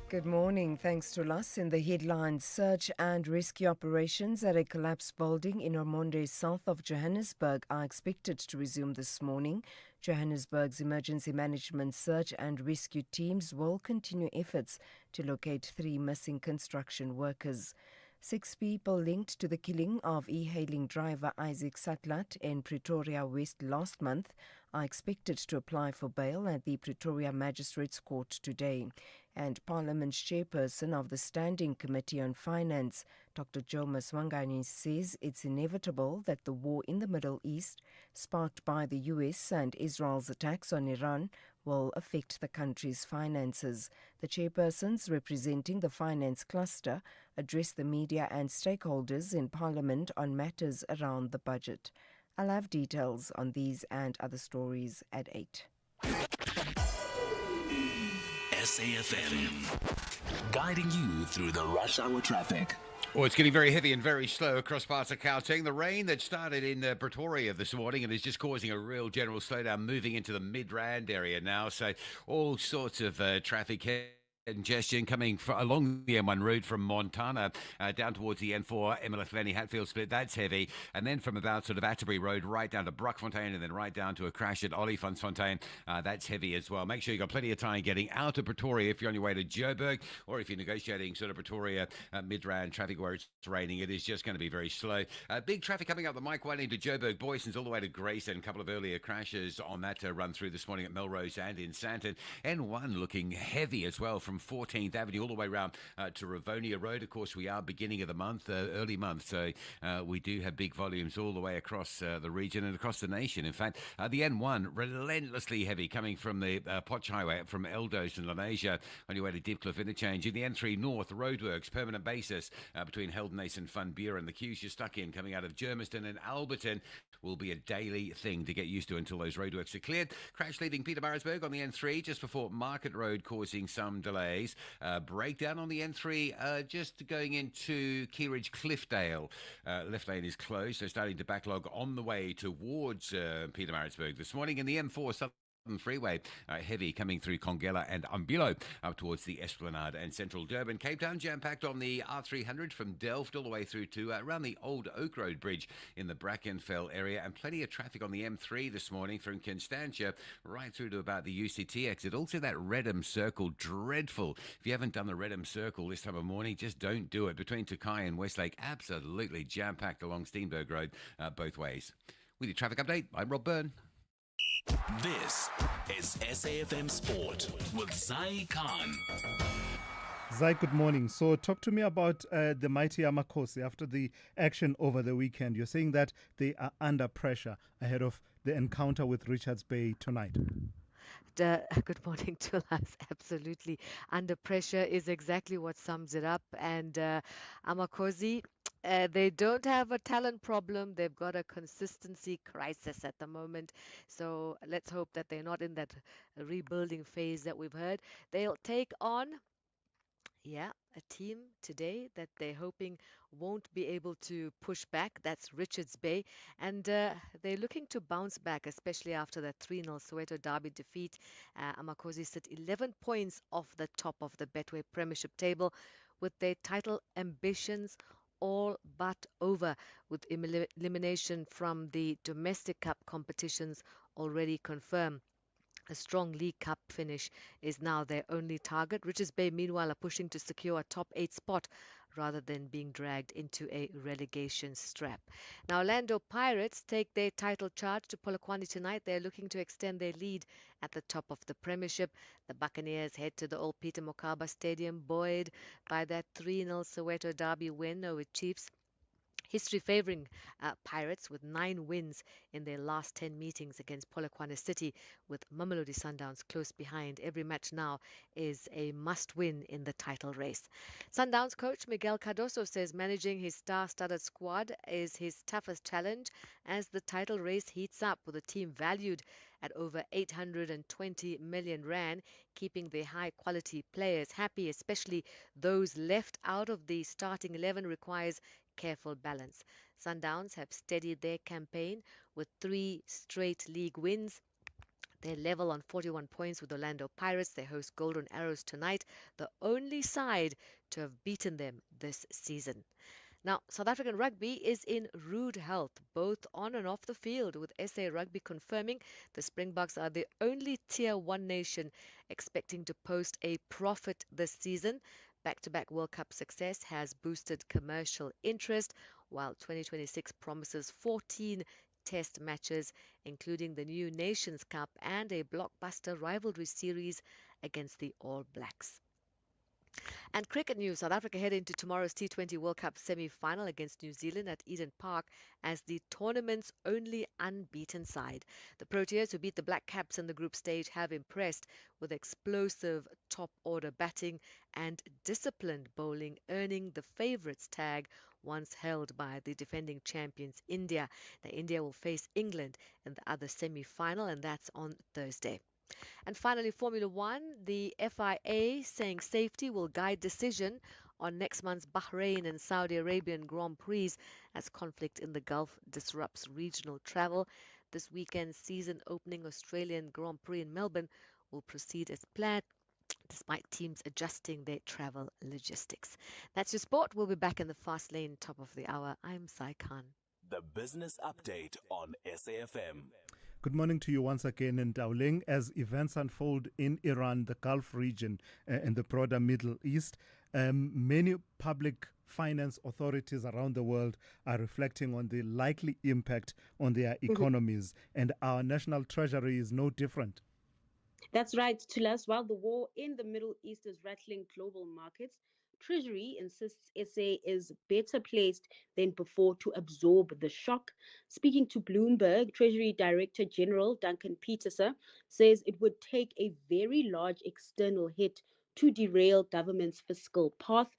Good morning. Thanks to us. In the headlines, search and rescue operations at a collapsed building in Ormonde, south of Johannesburg, are expected to resume this morning. Johannesburg's emergency management search and rescue teams will continue efforts to locate 3 missing construction workers. 6 people linked to the killing of e-hailing driver Isaac Satlat in Pretoria West last month are expected to apply for bail at the Pretoria Magistrates Court today. And Parliament's chairperson of the Standing Committee on Finance, Dr. Joe Maswangani, says it's inevitable that the war in the Middle East, sparked by the US and Israel's attacks on Iran, will affect the country's finances. The chairpersons representing the finance cluster addressed the media and stakeholders in Parliament on matters around the budget. I'll have details on these and other stories at 8. SAFM, guiding you through the rush hour traffic. Well, it's getting very heavy and very slow across parts of Gauteng. The rain that started in Pretoria this morning and is just causing a real general slowdown moving into the Midrand area now. So all sorts of traffic congestion coming along the M1 route from Montana down towards the N4 Emelefleni Hatfield split. That's heavy. And then from about sort of Atterbury Road right down to Brockfontein and then right down to a crash at Olifantsfontein. That's heavy as well. Make sure you've got plenty of time getting out of Pretoria if you're on your way to Joburg, or if you're negotiating sort of Pretoria Midrand traffic where it's raining. It is just going to be very slow. Big traffic coming up the Mike One into Joburg, Boysons all the way to Grayson. A couple of earlier crashes on that run through this morning at Melrose and in Sandton. N1 looking heavy as well from 14th Avenue all the way around to Rivonia Road. Of course, we are beginning of the month, early month, so we do have big volumes all the way across the region and across the nation. In fact, the N1 relentlessly heavy coming from the Potch Highway from Eldos and Lenasia on your way to Deepcliff Interchange. In the N3 North, roadworks, permanent basis between Heldenace and Van Buren. And the queues you're stuck in coming out of Germiston and Alberton will be a daily thing to get used to until those roadworks are cleared. Crash leading Pietermaritzburg on the N3 just before Market Road, causing some delays. Breakdown on the N3 just going into Keeridge Cliffdale. Left lane is closed, so starting to backlog on the way towards Pietermaritzburg this morning. In the M4 Southern Freeway, heavy coming through Congela and Umbulo up towards the Esplanade and Central Durban. Cape Town jam-packed on the R300 from Delft all the way through to around the Old Oak Road Bridge in the Brackenfell area, and plenty of traffic on the M3 this morning from Constantia right through to about the UCT exit. Also that Redham Circle, dreadful. If you haven't done the Redham Circle this time of morning, just don't do it. Between Tokai and Westlake, absolutely jam-packed along Steenberg Road both ways. With your traffic update, I'm Rob Byrne. This is SAFM Sport with Zai Khan. Zai, good morning. So talk to me about the mighty Amakhosi after the action over the weekend. You're saying that they are under pressure ahead of the encounter with Richards Bay tonight. Good morning to us. Absolutely. Under pressure is exactly what sums it up. And Amakosi, they don't have a talent problem. They've got a consistency crisis at the moment. So let's hope that they're not in that rebuilding phase that we've heard. They'll take on, yeah, a team today that they're hoping won't be able to push back. That's Richards Bay. And they're looking to bounce back, especially after that 3-0 Soweto Derby defeat. Amakosi sit 11 points off the top of the Betway Premiership table, with their title ambitions all but over, with elimination from the domestic cup competitions already confirmed. A strong League Cup finish is now their only target. Richards Bay, meanwhile, are pushing to secure a top 8 spot rather than being dragged into a relegation strap. Now, Orlando Pirates take their title charge to Polokwane tonight. They're looking to extend their lead at the top of the Premiership. The Buccaneers head to the old Peter Mokaba Stadium, buoyed by that 3-0 Soweto Derby win over Chiefs. History favouring Pirates with 9 wins in their last 10 meetings against Polokwane City, with Mamelodi Sundowns close behind. Every match now is a must-win in the title race. Sundowns coach Miguel Cardoso says managing his star-studded squad is his toughest challenge as the title race heats up, with the team valued at over 820 million rand, keeping their high-quality players happy, especially those left out of the starting 11, requires careful balance. Sundowns have steadied their campaign with 3 straight league wins. They're level on 41 points with Orlando Pirates. They host Golden Arrows tonight, the only side to have beaten them this season. Now, South African rugby is in rude health, both on and off the field, with SA Rugby confirming the Springboks are the only Tier 1 nation expecting to post a profit this season. Back-to-back World Cup success has boosted commercial interest, while 2026 promises 14 test matches, including the new Nations Cup and a blockbuster rivalry series against the All Blacks. And cricket news, South Africa head into tomorrow's T20 World Cup semi-final against New Zealand at Eden Park as the tournament's only unbeaten side. The Proteas, who beat the Black Caps in the group stage, have impressed with explosive top-order batting and disciplined bowling, earning the favourites tag once held by the defending champions India. Now, India will face England in the other semi-final, and that's on Thursday. And finally, Formula One, the FIA saying safety will guide decision on next month's Bahrain and Saudi Arabian Grand Prix as conflict in the Gulf disrupts regional travel. This weekend's season opening Australian Grand Prix in Melbourne will proceed as planned, despite teams adjusting their travel logistics. That's your sport. We'll be back in the fast lane, top of the hour. I'm Sai Khan. The Business Update on SAFM. Good morning to you once again in Dowling. As events unfold in Iran, the Gulf region, and the broader Middle East, many public finance authorities around the world are reflecting on the likely impact on their economies, and our national treasury is no different. That's right, Tulas. While the war in the Middle East is rattling global markets, Treasury insists SA is better placed than before to absorb the shock. Speaking to Bloomberg, Treasury Director General Duncan Peterson says it would take a very large external hit to derail government's fiscal path.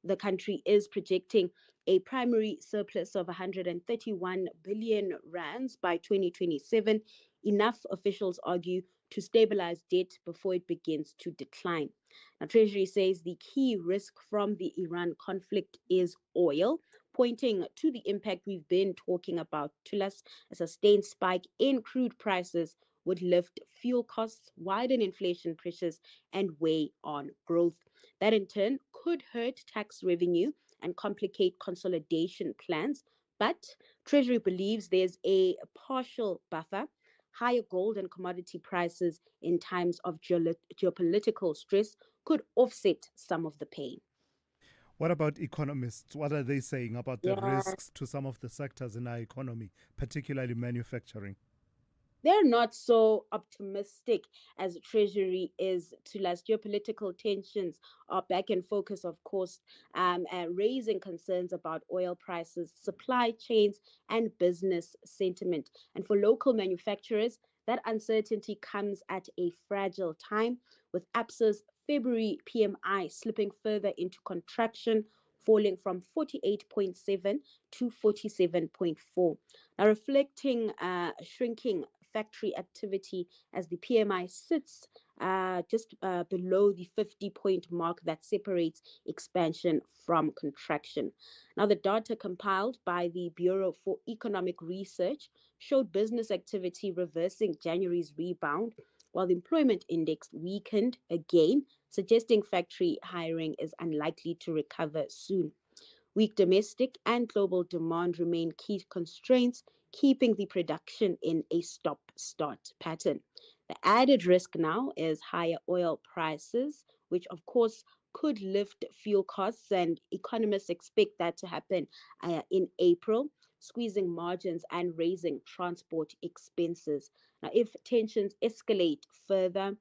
The country is projecting a primary surplus of 131 billion rands by 2027, enough, officials argue, to stabilize debt before it begins to decline. Now, Treasury says the key risk from the Iran conflict is oil, pointing to the impact we've been talking about. Tulas, a sustained spike in crude prices would lift fuel costs, widen inflation pressures, and weigh on growth. That in turn could hurt tax revenue and complicate consolidation plans. But Treasury believes there's a partial buffer. Higher gold and commodity prices in times of geopolitical stress could offset some of the pain. What about economists? What are they saying about the risks to some of the sectors in our economy, particularly manufacturing? They're not so optimistic as Treasury is. To last, geopolitical tensions are back in focus, of course, raising concerns about oil prices, supply chains, and business sentiment. And for local manufacturers, That uncertainty comes at a fragile time, with ABSA's February PMI slipping further into contraction, falling from 48.7 to 47.4. Now, reflecting shrinking factory activity as the PMI sits just below the 50-point mark that separates expansion from contraction. Now, the data compiled by the Bureau for Economic Research showed business activity reversing January's rebound, while the employment index weakened again, suggesting factory hiring is unlikely to recover soon. Weak domestic and global demand remain key constraints, keeping the production in a stop-start pattern. The added risk now is higher oil prices, which of course could lift fuel costs, and economists expect that to happen in April, squeezing margins and raising transport expenses. Now, if tensions escalate further,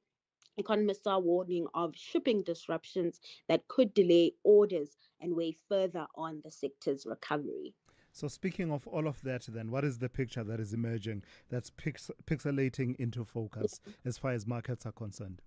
economists are warning of shipping disruptions that could delay orders and weigh further on the sector's recovery. So speaking of all of that, then, what is the picture that is emerging that's pixelating into focus as far as markets are concerned?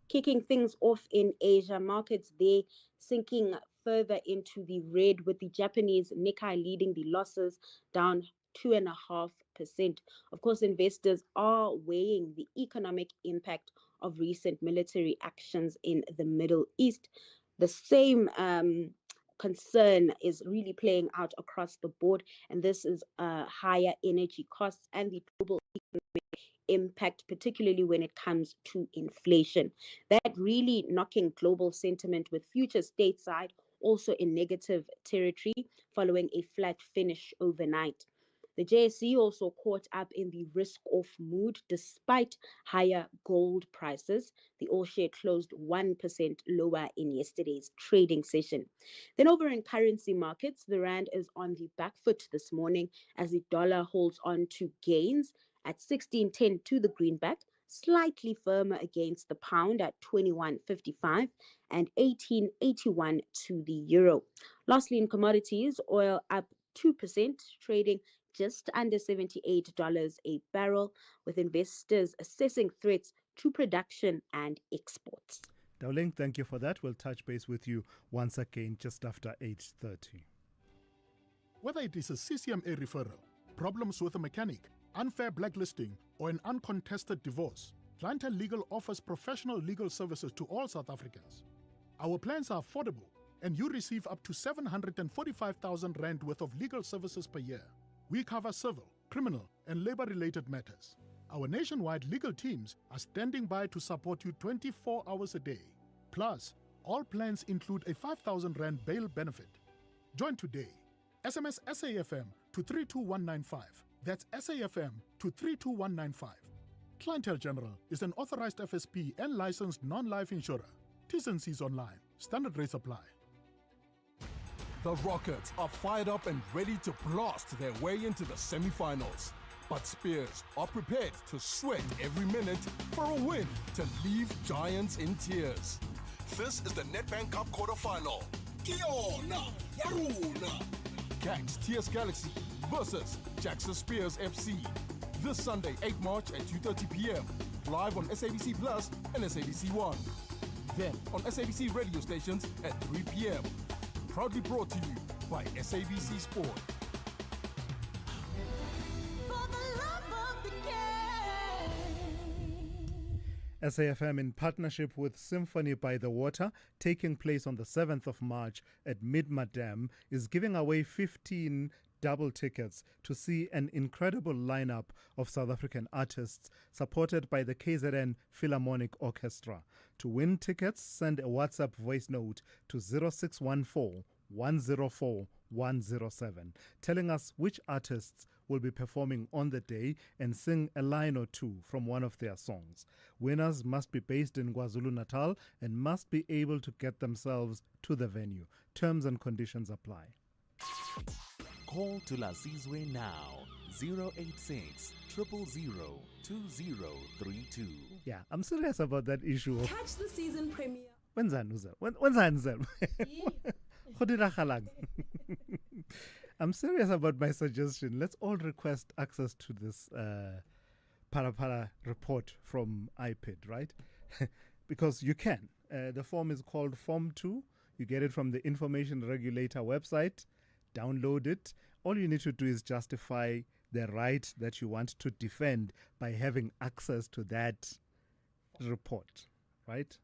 Kicking things off in Asia, markets there sinking further into the red, with the Japanese Nikkei leading the losses, down 2.5%. Of course, investors are weighing the economic impact of recent military actions in the Middle East. The same concern is really playing out across the board, and this is higher energy costs and the global economic impact, particularly when it comes to inflation. That really knocking global sentiment, with futures stateside also in negative territory following a flat finish overnight. The JSE also caught up in the risk-off mood despite higher gold prices. The all share closed 1% lower in yesterday's trading session. Then over in currency markets, the rand is on the back foot this morning as the dollar holds on to gains at 16.10 to the greenback, slightly firmer against the pound at 21.55 and 18.81 to the euro. Lastly, in commodities, oil up 2%, trading just under $78 a barrel, with investors assessing threats to production and exports. Dowling, thank you for that. We'll touch base with you once again just after 8:30. Whether it is a CCMA referral, problems with a mechanic, unfair blacklisting, or an uncontested divorce, Clientele Legal offers professional legal services to all South Africans. Our plans are affordable, and you receive up to 745,000 Rand worth of legal services per year. We cover civil, criminal, and labor-related matters. Our nationwide legal teams are standing by to support you 24 hours a day. Plus, all plans include a 5,000 Rand bail benefit. Join today. SMS SAFM to 32195. That's SAFM to 32195. Clientele General is an authorized FSP and licensed non-life insurer. T's and C's online. Standard rates apply. The Rockets are fired up and ready to blast their way into the semi-finals. But Spears are prepared to sweat every minute for a win to leave Giants in tears. This is the Nedbank Cup quarterfinal. Kiona, Yaruna. Catch TS Galaxy versus Jackson Spears FC this Sunday, 8 March at 2:30 p.m. live on SABC Plus and SABC One. Then on SABC radio stations at 3 p.m. Proudly brought to you by SABC Sport. SAFM, in partnership with Symphony by the Water, taking place on the 7th of March at Mid-Madam, is giving away 15 double tickets to see an incredible lineup of South African artists supported by the KZN Philharmonic Orchestra. To win tickets, send a WhatsApp voice note to 0614 104 107, telling us which artists will be performing on the day and sing a line or two from one of their songs. Winners must be based in KwaZulu-Natal and must be able to get themselves to the venue. Terms and conditions apply. Call Thulasizwe now, 086 000 2032. Yeah, I'm serious about that issue of... Catch the season premiere. When's I'm serious about my suggestion. Let's all request access to this Pala report from IPID, right? Because you can. The form is called Form 2. You get it from the Information Regulator website. Download it. All you need to do is justify the right that you want to defend by having access to that report, right?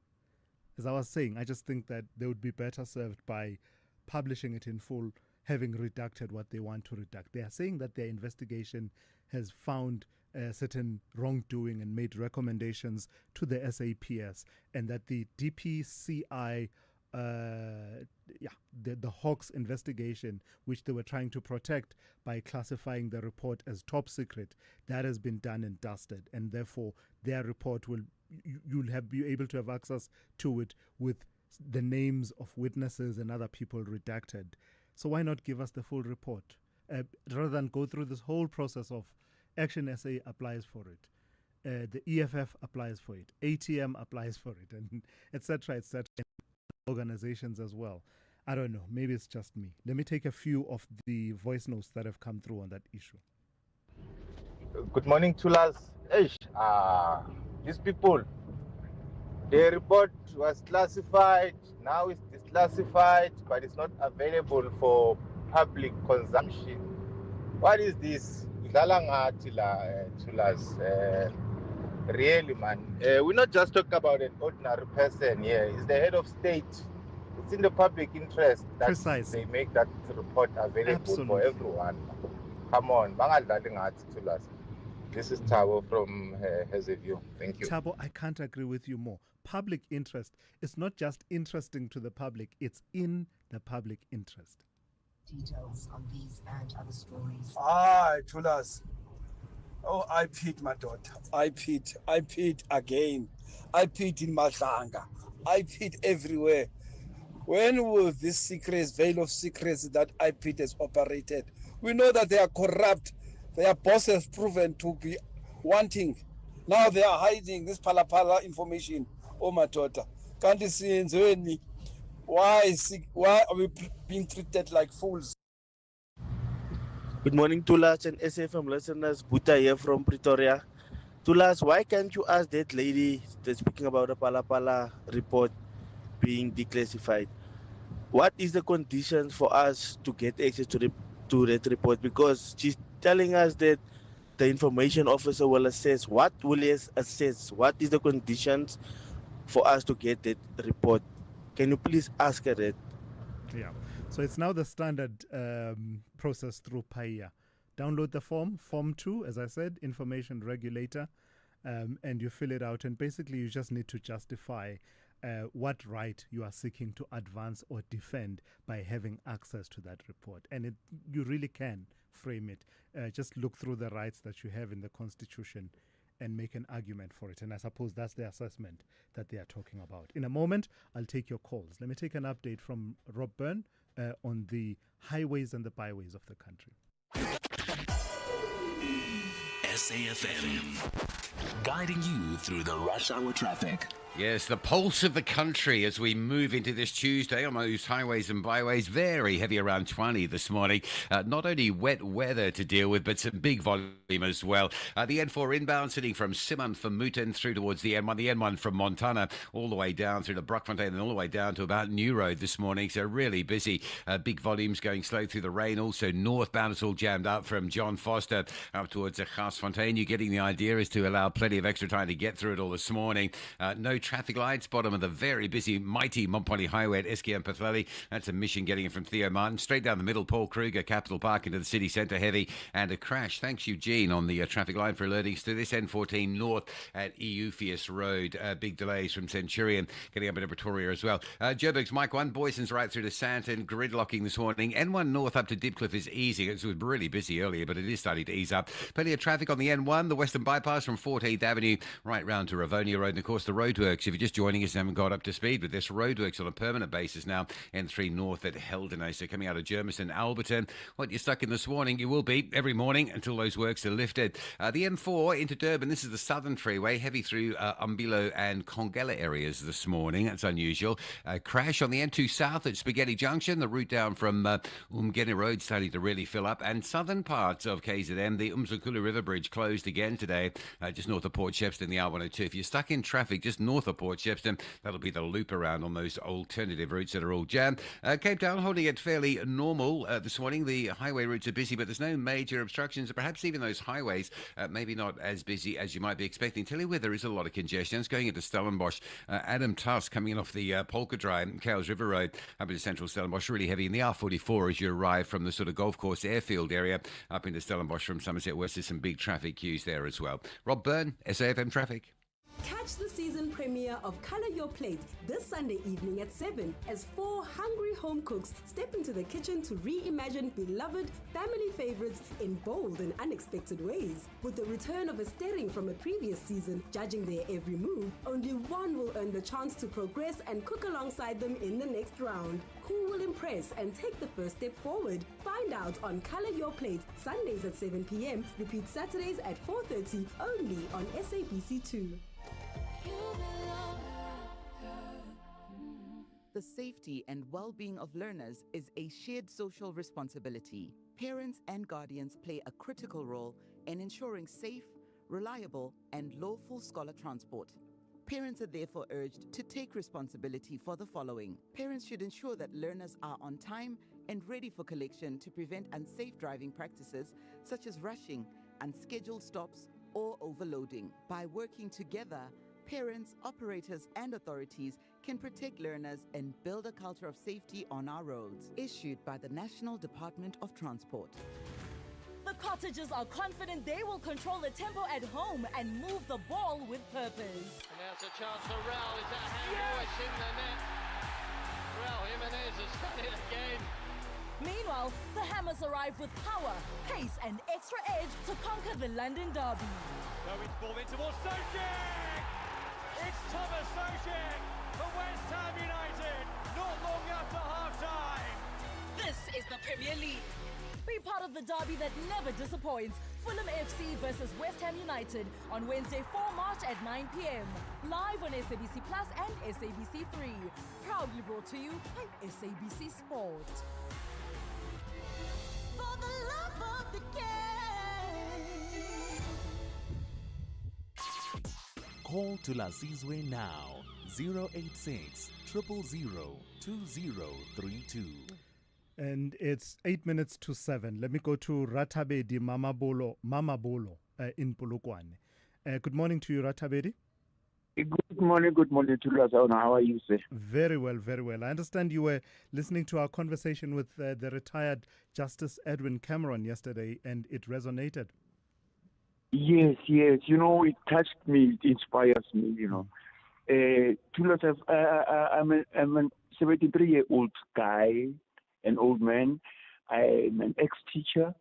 As I was saying, I just think that they would be better served by publishing it in full, having redacted what they want to redact. They are saying that their investigation has found certain wrongdoing and made recommendations to the SAPS, and that the DPCI, the Hawks investigation, which they were trying to protect by classifying the report as top secret, that has been done and dusted, and therefore their report you'll be able to have access to it with the names of witnesses and other people redacted. So why not give us the full report rather than go through this whole process of Action SA applies for it, the EFF applies for it, ATM applies for it, and etc. organizations as well. I don't know. Maybe it's just me. Let me take a few of the voice notes that have come through on that issue. Good morning, Thulas. These people, the report was classified, now it's declassified, but it's not available for public consumption. What is this? Really, man. We're not just talking about an ordinary person here. It's the head of state. It's in the public interest that they make that report available for everyone. Come on. This is Tabo from Hezeview. Thank you. Tabo, I can't agree with you more. Public interest is not just interesting to the public, it's in the public interest. Details on these and other stories. Thulas. Oh, I peed my daughter. I peed again. I peed in Matlanga. I peed everywhere. When will this secrets, veil of secrets that I peed has operated? We know that they are corrupt. Their boss has proven to be wanting. Now they are hiding this pala information. Oh, my daughter. Can't you see? Why are we being treated like fools? Good morning, Thulas and SFM listeners. Buta here from Pretoria. Thulas, why can't you ask that lady that's speaking about the Pala report being declassified? What is the conditions for us to get access to that report? Because she's telling us that the information officer will assess. What will he assess? What is the conditions for us to get that report? Can you please ask her that? Yeah. So it's now the standard process through PAIA. Download the Form 2, as I said, Information Regulator, and you fill it out. And basically, you just need to justify what right you are seeking to advance or defend by having access to that report. And you really can frame it. Just look through the rights that you have in the Constitution and make an argument for it. And I suppose that's the assessment that they are talking about. In a moment, I'll take your calls. Let me take an update from Rob Byrne on the highways and the byways of the country. SAFM, guiding you through the rush hour traffic. Yes, the pulse of the country as we move into this Tuesday on those highways and byways. Very heavy around 20 this morning. Not only wet weather to deal with, but some big volume as well. The N4 inbound sitting from Simon from Muten through towards the N1. The N1 from Montana all the way down through to Brockfontein and all the way down to about New Road this morning. So really busy. Big volumes going slow through the rain. Also northbound, it's all jammed up from John Foster up towards Garsfontein. You're getting the idea is to allow plenty of extra time to get through it all this morning. No traffic lights, bottom of the very busy, mighty Montpellier Highway at Eskia Pathleli. That's a mission getting it from Theo Martin. Straight down the middle, Paul Kruger, Capital Park into the city centre, heavy. And a crash. Thanks, Eugene, on the traffic line for alerting us to this N14 north at Eupheus Road. Big delays from Centurion, getting up into Pretoria as well. Joburg's Mike 1, Boyson's right through to Santon, gridlocking this morning. N1 north up to Dipcliffe is easy. It was really busy earlier, but it is starting to ease up. Plenty of traffic on the N1, the Western Bypass from 14th Avenue right round to Ravonia Road. And of course, the road to roadworks. If you're just joining us and haven't got up to speed with this, roadworks on a permanent basis now, N3 North at Heldenay. So coming out of Germiston, Alberton, what you're stuck in this morning, you will be every morning until those works are lifted. The M4 into Durban, this is the Southern Freeway, heavy through Umbilo and Congela areas this morning. That's unusual. Crash on the N2 South at Spaghetti Junction, the route down from Umgeni Road starting to really fill up, and southern parts of KZN, the Umzukulu River Bridge closed again today, just north of Port Shepstone, the R102. If you're stuck in traffic just north of Port Shepstone, that'll be the loop around on those alternative routes that are all jammed. Cape Town holding it fairly normal this morning. The highway routes are busy, but there's no major obstructions. Perhaps even those highways maybe not as busy as you might be expecting. Tell you where there is a lot of congestion. It's going into Stellenbosch. Adam Tusk coming in off the Polka Drive, Cowes River Road, up into central Stellenbosch, really heavy. In the R44 as you arrive from the sort of golf course airfield area up into Stellenbosch from Somerset West, there's some big traffic queues there as well. Rob Byrne, SAFM Traffic. Catch the season premiere of Color Your Plate this Sunday evening at 7 as 4 hungry home cooks step into the kitchen to reimagine beloved family favorites in bold and unexpected ways. With the return of a Sterling from a previous season judging their every move, only one will earn the chance to progress and cook alongside them in the next round. Who will impress and take the first step forward? Find out on Color Your Plate, Sundays at 7 p.m, repeat Saturdays at 4:30, only on SABC2. The safety and well-being of learners is a shared social responsibility. Parents and guardians play a critical role in ensuring safe, reliable, and lawful scholar transport. Parents are therefore urged to take responsibility for the following. Parents should ensure that learners are on time and ready for collection to prevent unsafe driving practices such as rushing, unscheduled stops, or overloading. By working together, parents, operators, and authorities can protect learners and build a culture of safety on our roads. Issued by the National Department of Transport. The Cottagers are confident they will control the tempo at home and move the ball with purpose. And now's a chance for Raul. Is that hand voice in the net? Raul Jimenez has done it again. Meanwhile, the Hammers arrive with power, pace, and extra edge to conquer the London derby. Going forward towards Sojek! It's Thomas Sojek for West Ham United, not long after half-time. This is the Premier League. Be part of the derby that never disappoints. Fulham FC versus West Ham United on Wednesday, 4 March at 9 p.m. Live on SABC Plus and SABC3. Proudly brought to you by SABC Sport. For the love of the game. Call Thulasizwe now, 086 000 2032. And it's 8 minutes to 7. Let me go to Ratabedi Mamabolo in Polokwane. Good morning to you, Ratabedi. Good morning, Thulasizwe. How are you, sir? Very well, very well. I understand you were listening to our conversation with the retired Justice Edwin Cameron yesterday, and it resonated. Yes. You know, it touched me. It inspires me, you know. Thulasizwe, I'm a 73-year-old guy, an old man. I'm an ex-teacher.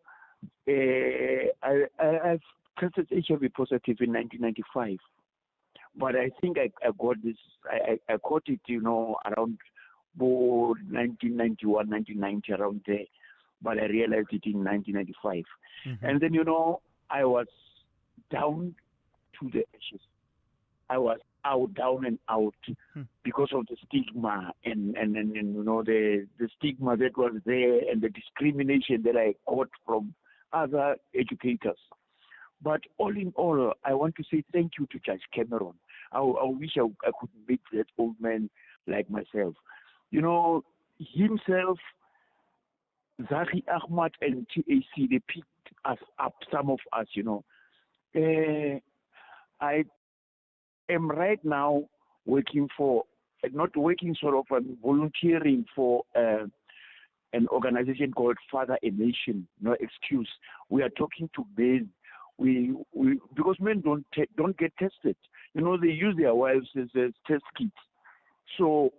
I've tested HIV positive in 1995. But I think I got this, I caught it, you know, around 1991, 1990, around there. But I realized it in 1995. Mm-hmm. And then, you know, I was down to the ashes. I was down and out because of the stigma and you know, the stigma that was there and the discrimination that I got from other educators. But all in all, I want to say thank you to Judge Cameron. I wish I could meet that old man like myself. You know, himself, Zaki Ahmad and TAC, they picked us up, some of us, you know. I am right now working for, not working sort of, I'm volunteering for an organization called Father a Nation, no excuse. We are talking to men. We because men don't get tested. You know, they use their wives as test kits. So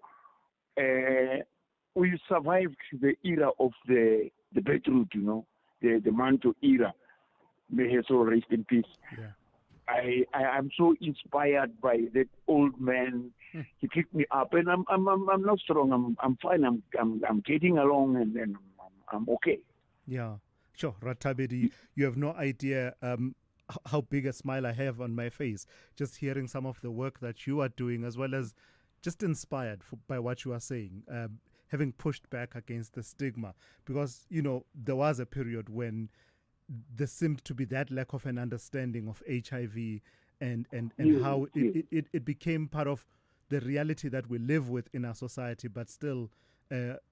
we survived the era of the beetroot, you know, the manto era. May he so rest in peace. Yeah. I'm so inspired by that old man. He picked me up, and I'm not strong. I'm fine. I'm getting along, and I'm okay. Yeah, sure. Ratabedi, you have no idea how big a smile I have on my face just hearing some of the work that you are doing, as well as just inspired by what you are saying, having pushed back against the stigma. Because, there was a period when there seemed to be that lack of an understanding of HIV and how it became part of the reality that we live with in our society, but still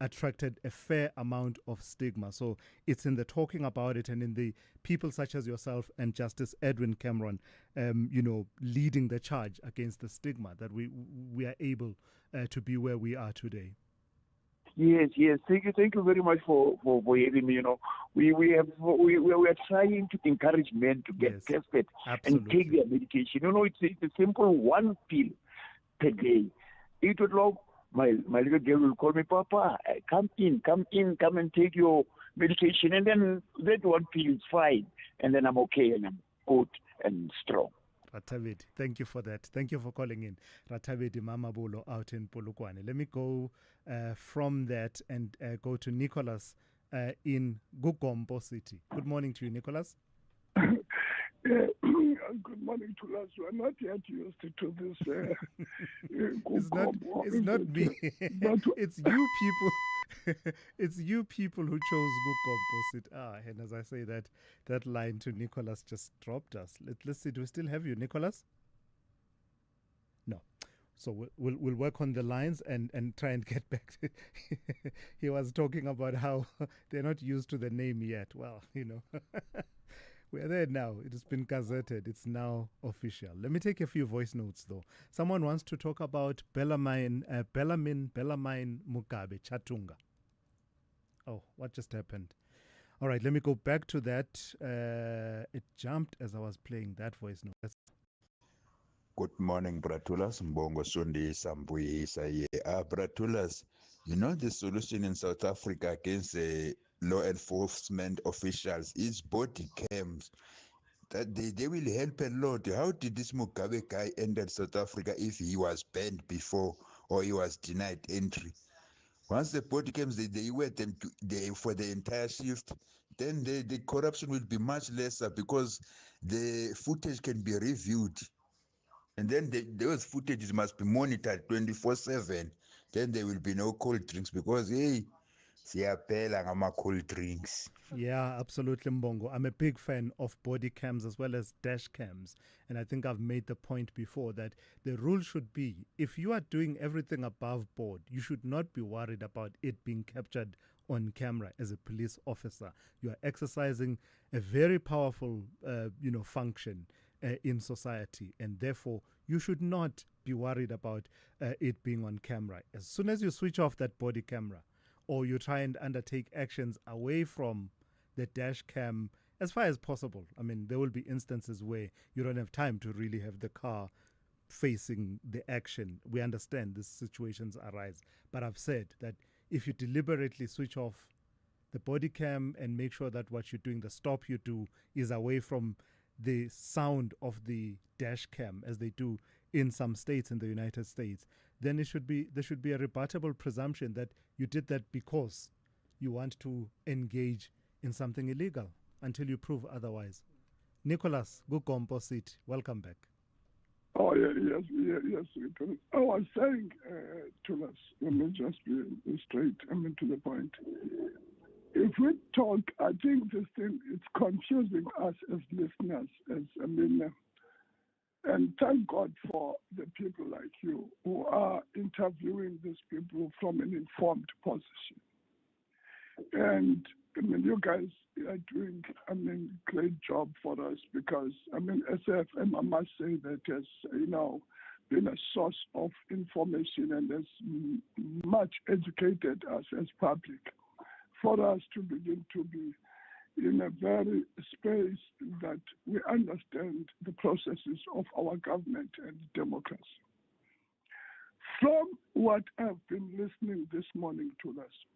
attracted a fair amount of stigma. So it's in the talking about it and in the people such as yourself and Justice Edwin Cameron, leading the charge against the stigma that we are able to be where we are today. Yes. Thank you very much for having me. We are trying to encourage men to get tested and take their medication. It's a simple one pill per day. It would love my little girl will call me, Papa, come in, and take your medication, and then that one pill is fine, and then I'm okay and I'm good and strong. Ratabedi, thank you for that. Thank you for calling in. Ratabedi Mamabolo out in Polokwane. Let me go from that and go to Nicholas in Gugombo City. Good morning to you, Nicholas. Good morning to us. We're not yet used to this. It's not me. It's you people. It's you people who chose Gugombo City. And as I say that line to Nicholas just dropped us. Let's see. Do we still have you, Nicholas? No. So we'll work on the lines and try and get back to he was talking about how they're not used to the name yet. Well, we're there now. It has been gazetted. It's now official. Let me take a few voice notes, though. Someone wants to talk about Bellarmine Mugabe Chatunga. Oh, what just happened? All right, let me go back to that. It jumped as I was playing that voice note. Good morning, Bratulas. Mbongo Sundi Sambui Isaye. Bratulas, the solution in South Africa against the law enforcement officials is body cams. That they will help a lot. How did this Mugabe guy enter South Africa if he was banned before or he was denied entry? Once the body cams, they wear them for the entire shift, then the corruption will be much lesser because the footage can be reviewed. And then those footages must be monitored 24/7. Then there will be no cold drinks because, siyapela ngama cold drinks. Yeah, absolutely, Mbongo. I'm a big fan of body cams as well as dash cams. And I think I've made the point before that the rule should be, if you are doing everything above board, you should not be worried about it being captured on camera as a police officer. You are exercising a very powerful, function in society. And therefore, you should not be worried about it being on camera. As soon as you switch off that body camera, or you try and undertake actions away from the dash cam as far as possible. I mean, there will be instances where you don't have time to really have the car facing the action. We understand these situations arise. But I've said that if you deliberately switch off the body cam and make sure that what you're doing, the stop you do, is away from the sound of the dash cam, as they do in some states in the United States, then there should be a rebuttable presumption that you did that because you want to engage in something illegal until you prove otherwise. Nicholas, good composite. Welcome back. Oh, yes. I was saying to us, let me just be straight, to the point. If we talk, I think this thing is confusing us as listeners, and thank God for the people like you who are interviewing these people from an informed position. And you guys are doing great job for us because SFM, I must say that has been a source of information and has much educated us as public for us to begin to be in a very space that we understand the processes of our government and democracy. From what I've been listening this morning to us,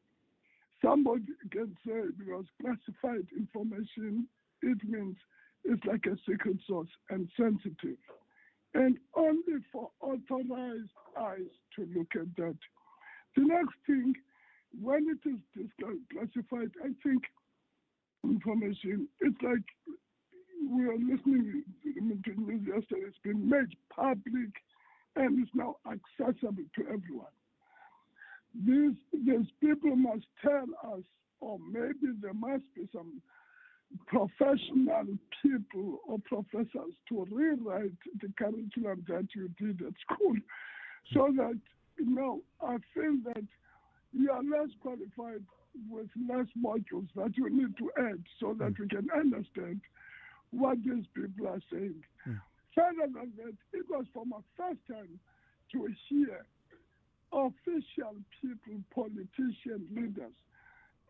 somebody can say because classified information, it means is like a secret source and sensitive. And only for authorized eyes to look at that. The next thing, when it is classified, I think information, it's like we are listening to news yesterday, it's been made public and is now accessible to everyone. These people must tell us, or maybe there must be some professional people or professors to rewrite the curriculum that you did at school, so that, I feel that you are less qualified with less modules that you need to add so that we can understand what these people are saying. Further than that, it was for my first time to hear official people, politician leaders,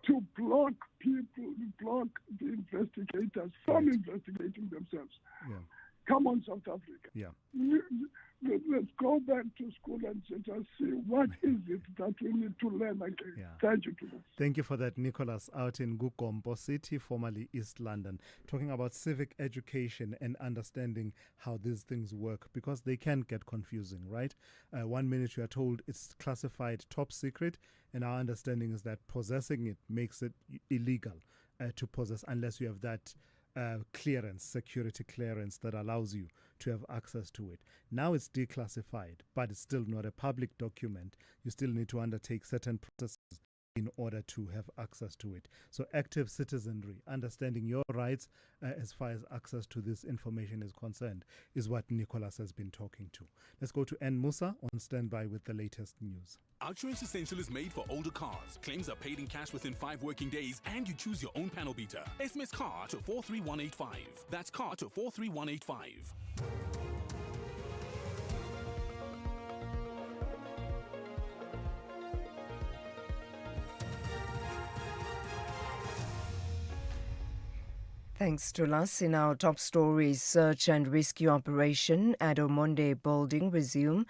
to block people, block the investigators from investigating themselves. Yeah. Come on, South Africa. Yeah. Let's go back to school and just see what is it that we need to learn again. Yeah. Thank you, Tulas. Thank you for that, Nicholas, out in Gugompo City, formerly East London, talking about civic education and understanding how these things work, because they can get confusing, right? 1 minute you are told it's classified top secret, and our understanding is that possessing it makes it illegal to possess unless you have that clearance, security clearance that allows you to have access to it. Now it's declassified, but it's still not a public document. You still need to undertake certain processes in order to have access to it. So active citizenry, understanding your rights as far as access to this information is concerned, is what Nicholas has been talking to. Let's go to N. Musa on standby with the latest news. Outsurance Essential is made for older cars. Claims are paid in cash within 5 working days, and you choose your own panel beater. SMS CAR to 43185. That's CAR to 43185. Thanks to us. In our top stories, search and rescue operation at Omonde building resume,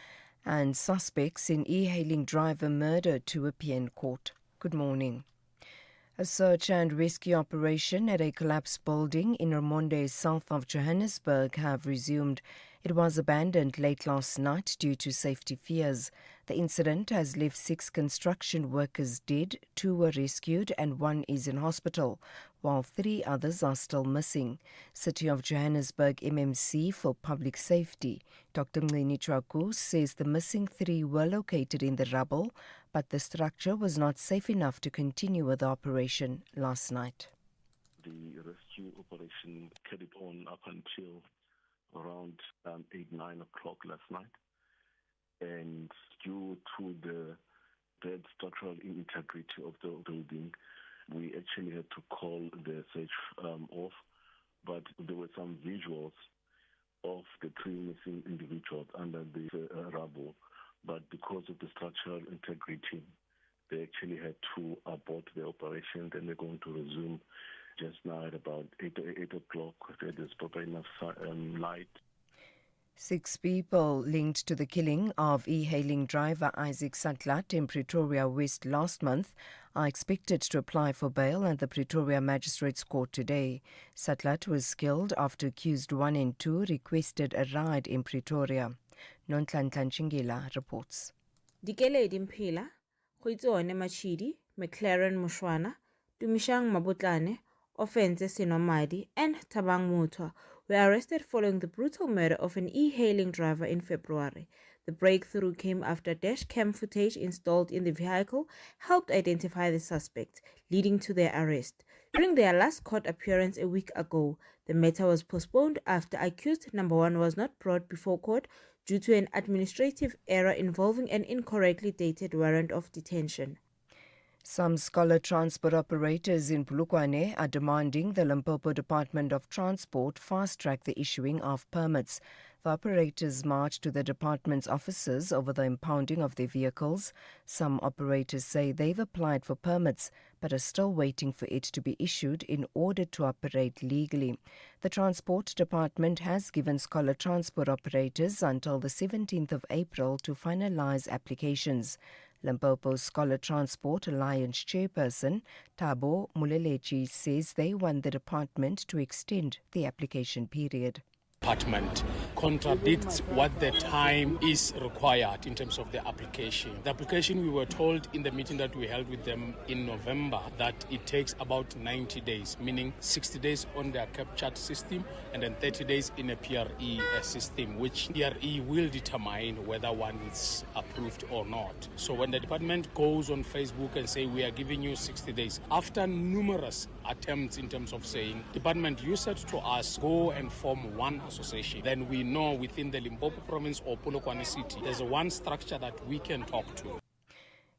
and suspects in e-hailing driver murder to appear in court. Good morning. A search and rescue operation at a collapsed building in Omonde, south of Johannesburg, have resumed. It was abandoned late last night due to safety fears. The incident has left 6 construction workers dead, 2 were rescued and 1 is in hospital, while 3 others are still missing. City of Johannesburg MMC for Public Safety, Dr. Mlini Chwaku, says the missing 3 were located in the rubble, but the structure was not safe enough to continue with the operation last night. The rescue operation carried on up until around 8-9 o'clock last night, and due to the bad structural integrity of the building, we actually had to call the search off, but there were some visuals of the 3 missing individuals under the rubble, but because of the structural integrity, they actually had to abort the operation. Then they're going to resume just now at about 8 o'clock. There's proper enough light. 6 people linked to the killing of e-hailing driver Isaac Satlat in Pretoria West last month are expected to apply for bail at the Pretoria Magistrates Court today. Satlat was killed after accused 1 and 2 requested a ride in Pretoria. Nontlanhla Nchingela reports. Dikeledi Mphila, Khuitsone Machidi, McLaren Mushwana, Tumishang Mabutlane, Offense Sinomadi, and Tabang Mutwa were arrested following the brutal murder of an e-hailing driver in February. The breakthrough came after dash cam footage installed in the vehicle helped identify the suspects, leading to their arrest. During their last court appearance a week ago, the matter was postponed after accused number 1 was not brought before court due to an administrative error involving an incorrectly dated warrant of detention. Some scholar transport operators in Polokwane are demanding the Limpopo Department of Transport fast-track the issuing of permits. The operators marched to the department's offices over the impounding of their vehicles. Some operators say they've applied for permits but are still waiting for it to be issued in order to operate legally. The Transport Department has given scholar transport operators until the 17th of April to finalize applications. Limpopo Scholar Transport Alliance chairperson Thabo Mulelechi says they want the department to extend the application period. Department contradicts what the time is required in terms of the application. The application, we were told in the meeting that we held with them in November that it takes about 90 days, meaning 60 days on their captured system and then 30 days in a PRE system, which PRE will determine whether one is approved or not. So when the department goes on Facebook and say we are giving you 60 days, after numerous attempts in terms of saying, department, you said to us, go and form one association, then we know within the Limpopo province or Polokwane city, there's one structure that we can talk to.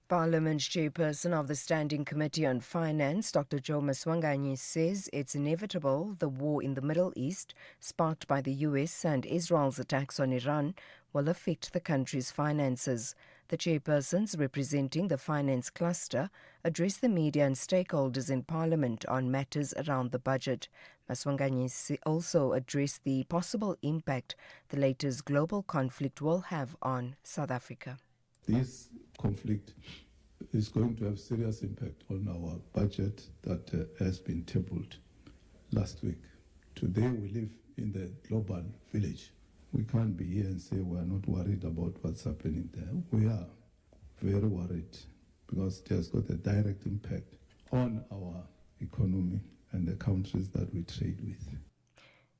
Parliament's chairperson of the Standing Committee on Finance, Dr. Joe Maswanganyi, says it's inevitable the war in the Middle East, sparked by the US and Israel's attacks on Iran, will affect the country's finances. The chairpersons representing the finance cluster addressed the media and stakeholders in Parliament on matters around the budget. Maswanganyi also addressed the possible impact the latest global conflict will have on South Africa. This conflict is going to have serious impact on our budget that has been tabled last week. Today we live in the global village. We can't be here and say we are not worried about what's happening there. We are very worried because it has got a direct impact on our economy and the countries that we trade with.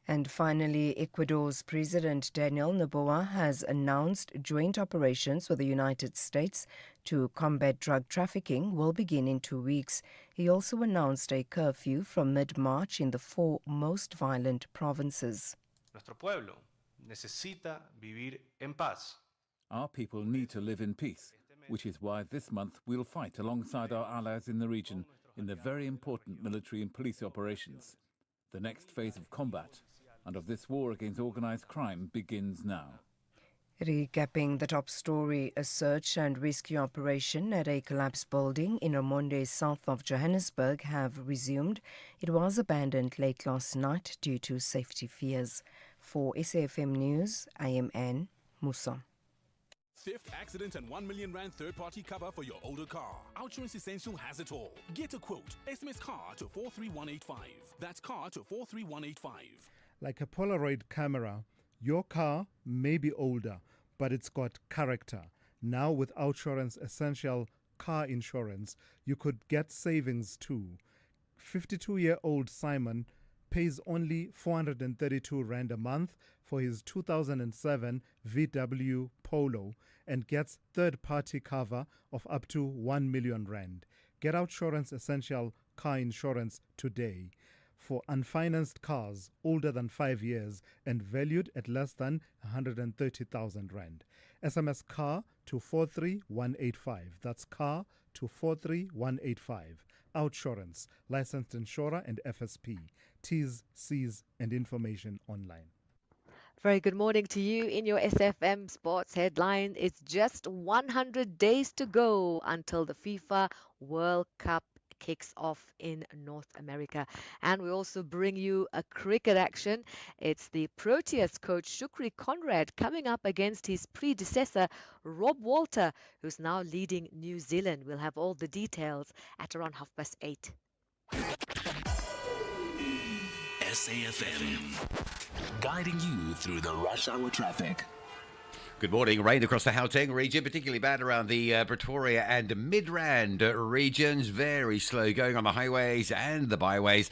And finally, Ecuador's President Daniel Noboa has announced joint operations with the United States to combat drug trafficking will begin in 2 weeks. He also announced a curfew from mid-March in the 4 most violent provinces. Nuestro pueblo necesita vivir en paz. Our people need to live in peace, which is why this month we'll fight alongside our allies in the region in the very important military and police operations. The next phase of combat and of this war against organized crime begins now. Recapping the top story, a search and rescue operation at a collapsed building in Omonde, south of Johannesburg, have resumed. It was abandoned late last night due to safety fears. For SAFM News, I am Anne Musa. Theft, accident, and 1 million rand third-party cover for your older car. Outsurance Essential has it all. Get a quote. SMS car to 43185. That's car to 43185. Like a Polaroid camera, your car may be older, but it's got character. Now with Outsurance Essential car insurance, you could get savings too. 52-year-old Simon pays only 432 Rand a month for his 2007 VW Polo and gets third-party cover of up to 1 million Rand. Get Outsurance Essential car insurance today for unfinanced cars older than 5 years and valued at less than 130,000 Rand. SMS car to 43185. That's car to 43185. Outsurance, licensed insurer and FSP. T's, C's and information online. Very good morning to you in your SFM Sports headline. It's just 100 days to go until the FIFA World Cup kicks off in North America. And we also bring you a cricket action. It's the Proteas coach Shukri Conrad coming up against his predecessor Rob Walter, who's now leading New Zealand. We'll have all the details at around 8:30. SAFM, guiding you through the rush hour traffic. Good morning. Rain across the Gauteng region, particularly bad around the Pretoria and Midrand regions. Very slow going on the highways and the byways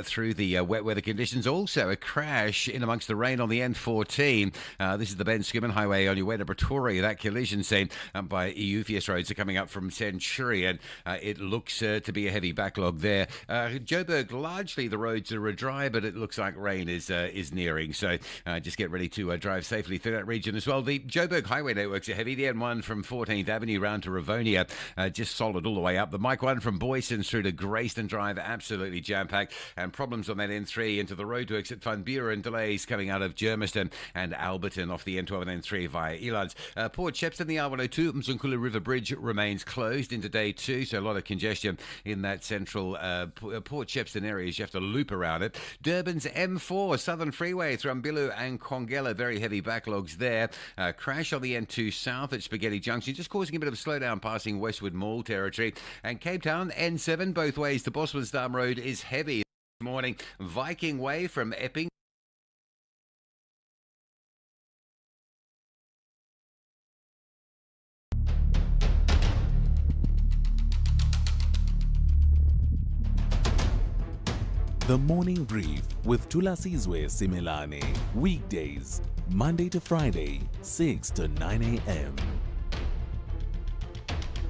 through the wet weather conditions. Also, a crash in amongst the rain on the N14. This is the Ben Skimmon Highway on your way to Pretoria. That collision scene by Eupheus Roads are coming up from Centurion. It looks to be a heavy backlog there. Joburg, largely the roads are dry, but it looks like rain is nearing. So just get ready to drive safely through that region as well. The Joburg highway networks are heavy. The N1 from 14th Avenue round to Rivonia, just solid all the way up. The Mike 1 from Boyson through to Grayston Drive, absolutely jam-packed. And problems on that N3 into the roadworks at Van Buren. Delays coming out of Germiston and Alberton off the N12 and N3 via Elands. Port Shepstone, the R102, Mzunkhulu River Bridge remains closed into day 2, so a lot of congestion in that central Port Shepstone areas. You have to loop around it. Durban's M4, Southern Freeway through Umbilu and Kongela, very heavy backlogs there. crash on the N2 South at Spaghetti Junction, just causing a bit of a slowdown passing Westwood Mall territory. And Cape Town, N7, both ways to Bosmansdam Road is heavy this morning. Viking Way from Epping. The Morning Brief with Thulasizwe Simelane. Weekdays, Monday to Friday, 6 to 9 a.m.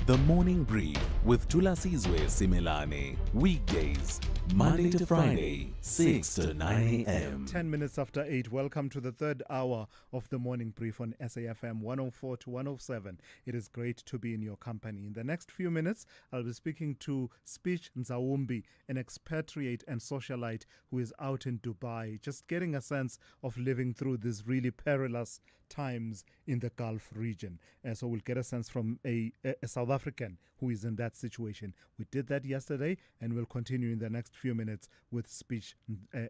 The Morning Brief with Thulasizwe Simelane. Weekdays, Monday to Friday, 6 to 9 a.m. 10 minutes after 8. Welcome to the third hour of the Morning Brief on SAFM 104 to 107. It is great to be in your company. In the next few minutes, I'll be speaking to Speech Nzawumbi, an expatriate and socialite who is out in Dubai, just getting a sense of living through these really perilous times in the Gulf region. So we'll get a sense from a South African who is in that situation. We did that yesterday, and we'll continue in the next few minutes with Speech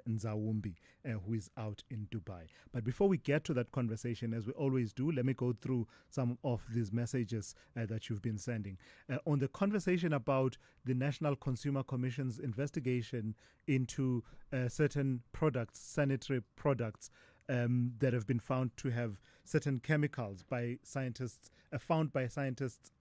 Nzawumbi, who is out in Dubai. But before we get to that conversation, as we always do, let me go through some of these messages that you've been sending. On the conversation about the National Consumer Commission's investigation into certain products, sanitary products, that have been found to have certain chemicals by scientists, found by scientists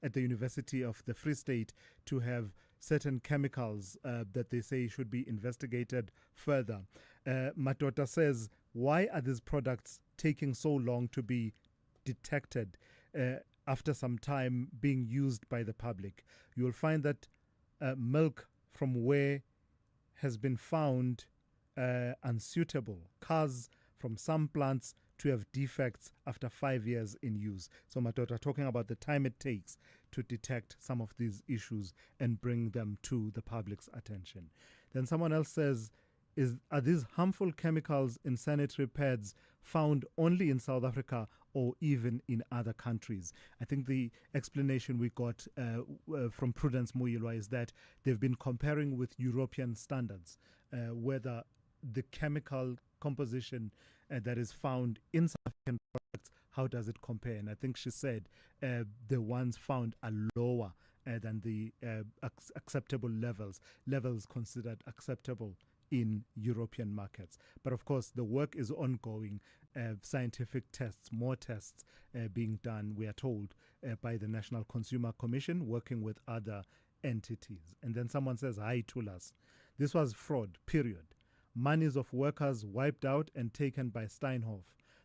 at the University of the Free State to have certain chemicals that they say should be investigated further. Matota says, why are these products taking so long to be detected after some time being used by the public? You will find that milk from where has been found unsuitable, cars from some plants to have defects after 5 years in use. So Matota talking about the time it takes to detect some of these issues and bring them to the public's attention. Then someone else says, are these harmful chemicals in sanitary pads found only in South Africa or even in other countries? I think the explanation we got from Prudence Muyilwa is that they've been comparing with European standards, whether the chemical composition that is found in South African products, how does it compare? And I think she said the ones found are lower than the acceptable levels considered acceptable in European markets. But of course, the work is ongoing. Scientific tests, more tests being done, we are told, by the National Consumer Commission, working with other entities. And then someone says, hi, Thulas. This was fraud, period. Monies of workers wiped out and taken by Steinhoff.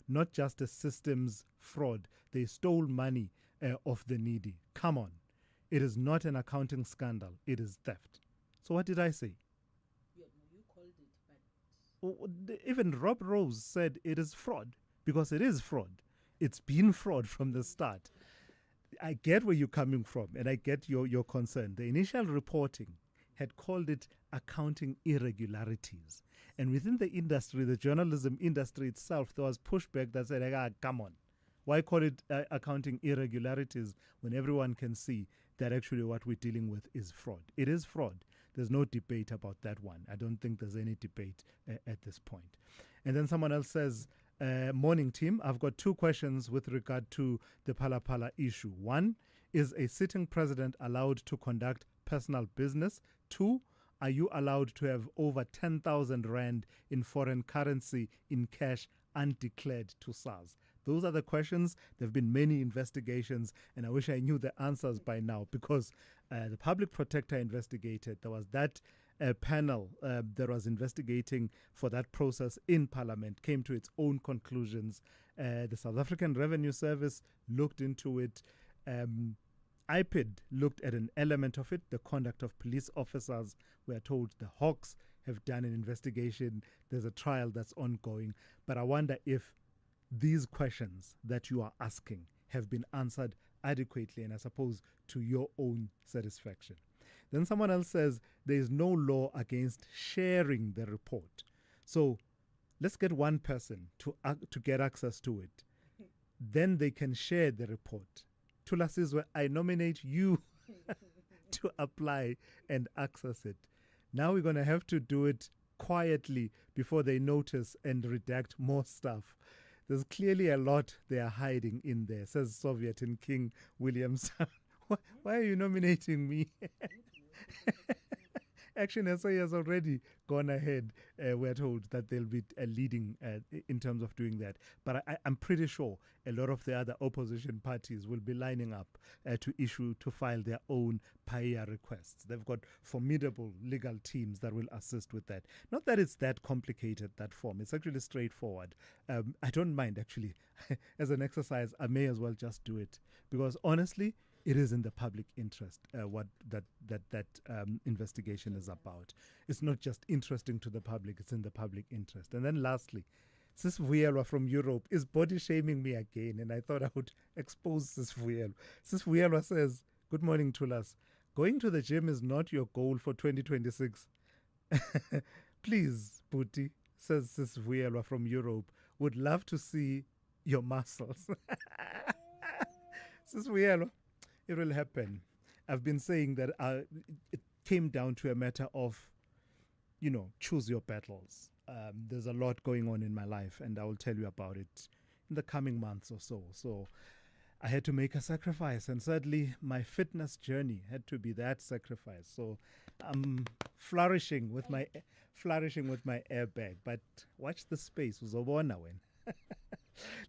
Not just a systems fraud. They stole money of the needy. Come on. It is not an accounting scandal. It is theft. So what did I say? You called it, but... Even Rob Rose said it is fraud because it is fraud. It's been fraud from the start. I get where you're coming from and I get your concern. The initial reporting had called it accounting irregularities. And within the industry, the journalism industry itself, there was pushback that said, come on, why call it accounting irregularities when everyone can see that actually what we're dealing with is fraud? It is fraud. There's no debate about that one. I don't think there's any debate at this point. And then someone else says, morning team, I've got two questions with regard to the Phala issue. One, is a sitting president allowed to conduct personal business? Two, are you allowed to have over 10,000 rand in foreign currency in cash undeclared to SARS? Those are the questions. There have been many investigations, and I wish I knew the answers by now because the public protector investigated. There was that panel that was investigating for that process in Parliament, came to its own conclusions. The South African Revenue Service looked into it. IPID looked at an element of it, the conduct of police officers. We are told the Hawks have done an investigation. There's a trial that's ongoing. But I wonder if these questions that you are asking have been answered adequately and I suppose to your own satisfaction. Then someone else says there is no law against sharing the report. So let's get one person to get access to it. Then they can share the report. Thulasizwe, I nominate you to apply and access it. Now we're going to have to do it quietly before they notice and redact more stuff. There's clearly a lot they are hiding in there, says Soviet in King Williamstown. Why are you nominating me? Action SA has already gone ahead. We're told that they'll be leading in terms of doing that. But I'm pretty sure a lot of the other opposition parties will be lining up to file their own PAIA requests. They've got formidable legal teams that will assist with that. Not that it's that complicated, that form. It's actually straightforward. I don't mind, actually. As an exercise, I may as well just do it. Because honestly, it is in the public interest what that investigation is about. It's not just interesting to the public, it's in the public interest. And then lastly, Sis Vuyelwa from Europe is body shaming me again, and I thought I would expose Sis Vuyelwa. Sis Vuyelwa says, good morning, Thulas. Going to the gym is not your goal for 2026. Please, Puti, says Sis Vuyelwa from Europe, would love to see your muscles. Sis Vuyelwa, it will happen. I've been saying that it came down to a matter of, choose your battles. There's a lot going on in my life, and I will tell you about it in the coming months or so. So I had to make a sacrifice, and sadly, my fitness journey had to be that sacrifice. So I'm flourishing with my airbag. But watch the space. Uzobona when.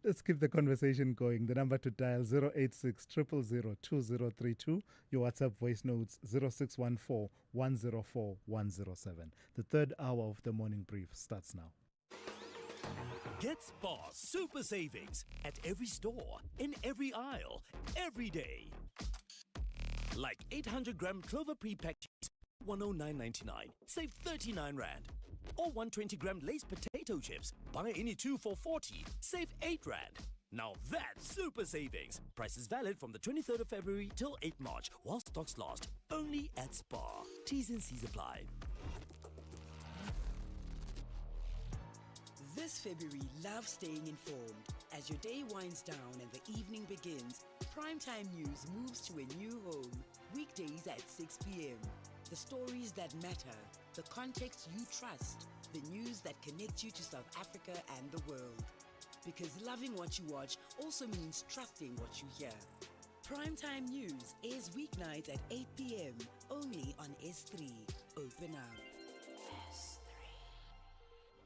Let's keep the conversation going. The number to dial 086 000 2032. Your WhatsApp voice notes 0614 104 107. The third hour of the morning brief starts now. Get Spar super savings at every store, in every aisle, every day. Like 800-gram Clover pre-packed cheese, 109.99, save 39 Rand. Or 120-gram Lay's potato chips, buy any 2 for 40, save 8 Rand. Now that's super savings. Prices valid from the 23rd of February till 8 March, while stocks last. Only at Spar. T's and C's apply. This February, love staying informed. As your day winds down and the evening begins, Primetime News moves to a new home. Weekdays at 6 p.m. The stories that matter, the context you trust, the news that connects you to South Africa and the world. Because loving what you watch also means trusting what you hear. Primetime News airs weeknights at 8 p.m. only on S3. Open up.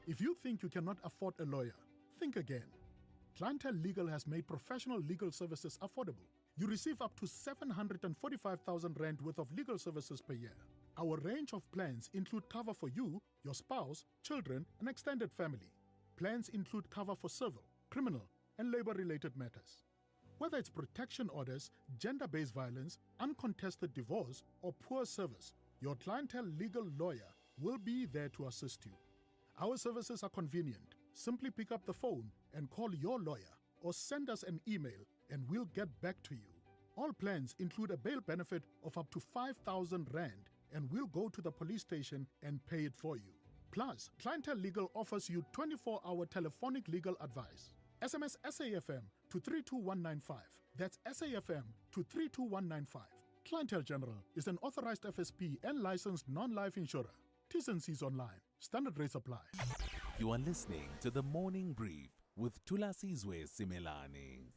If you think you cannot afford a lawyer, think again. Clientele Legal has made professional legal services affordable. You receive up to 745,000 Rand worth of legal services per year. Our range of plans include cover for you, your spouse, children, and extended family. Plans include cover for civil, criminal, and labor-related matters. Whether it's protection orders, gender-based violence, uncontested divorce, or poor service, your Clientele Legal lawyer will be there to assist you. Our services are convenient. Simply pick up the phone and call your lawyer or send us an email and we'll get back to you. All plans include a bail benefit of up to 5,000 Rand and we'll go to the police station and pay it for you. Plus, Clientele Legal offers you 24-hour telephonic legal advice. SMS SAFM to 32195. That's SAFM to 32195. Clientele General is an authorized FSP and licensed non-life insurer. T's and C's online. Standard rates apply. You are listening to the Morning Brief with Thulasizwe Simelane.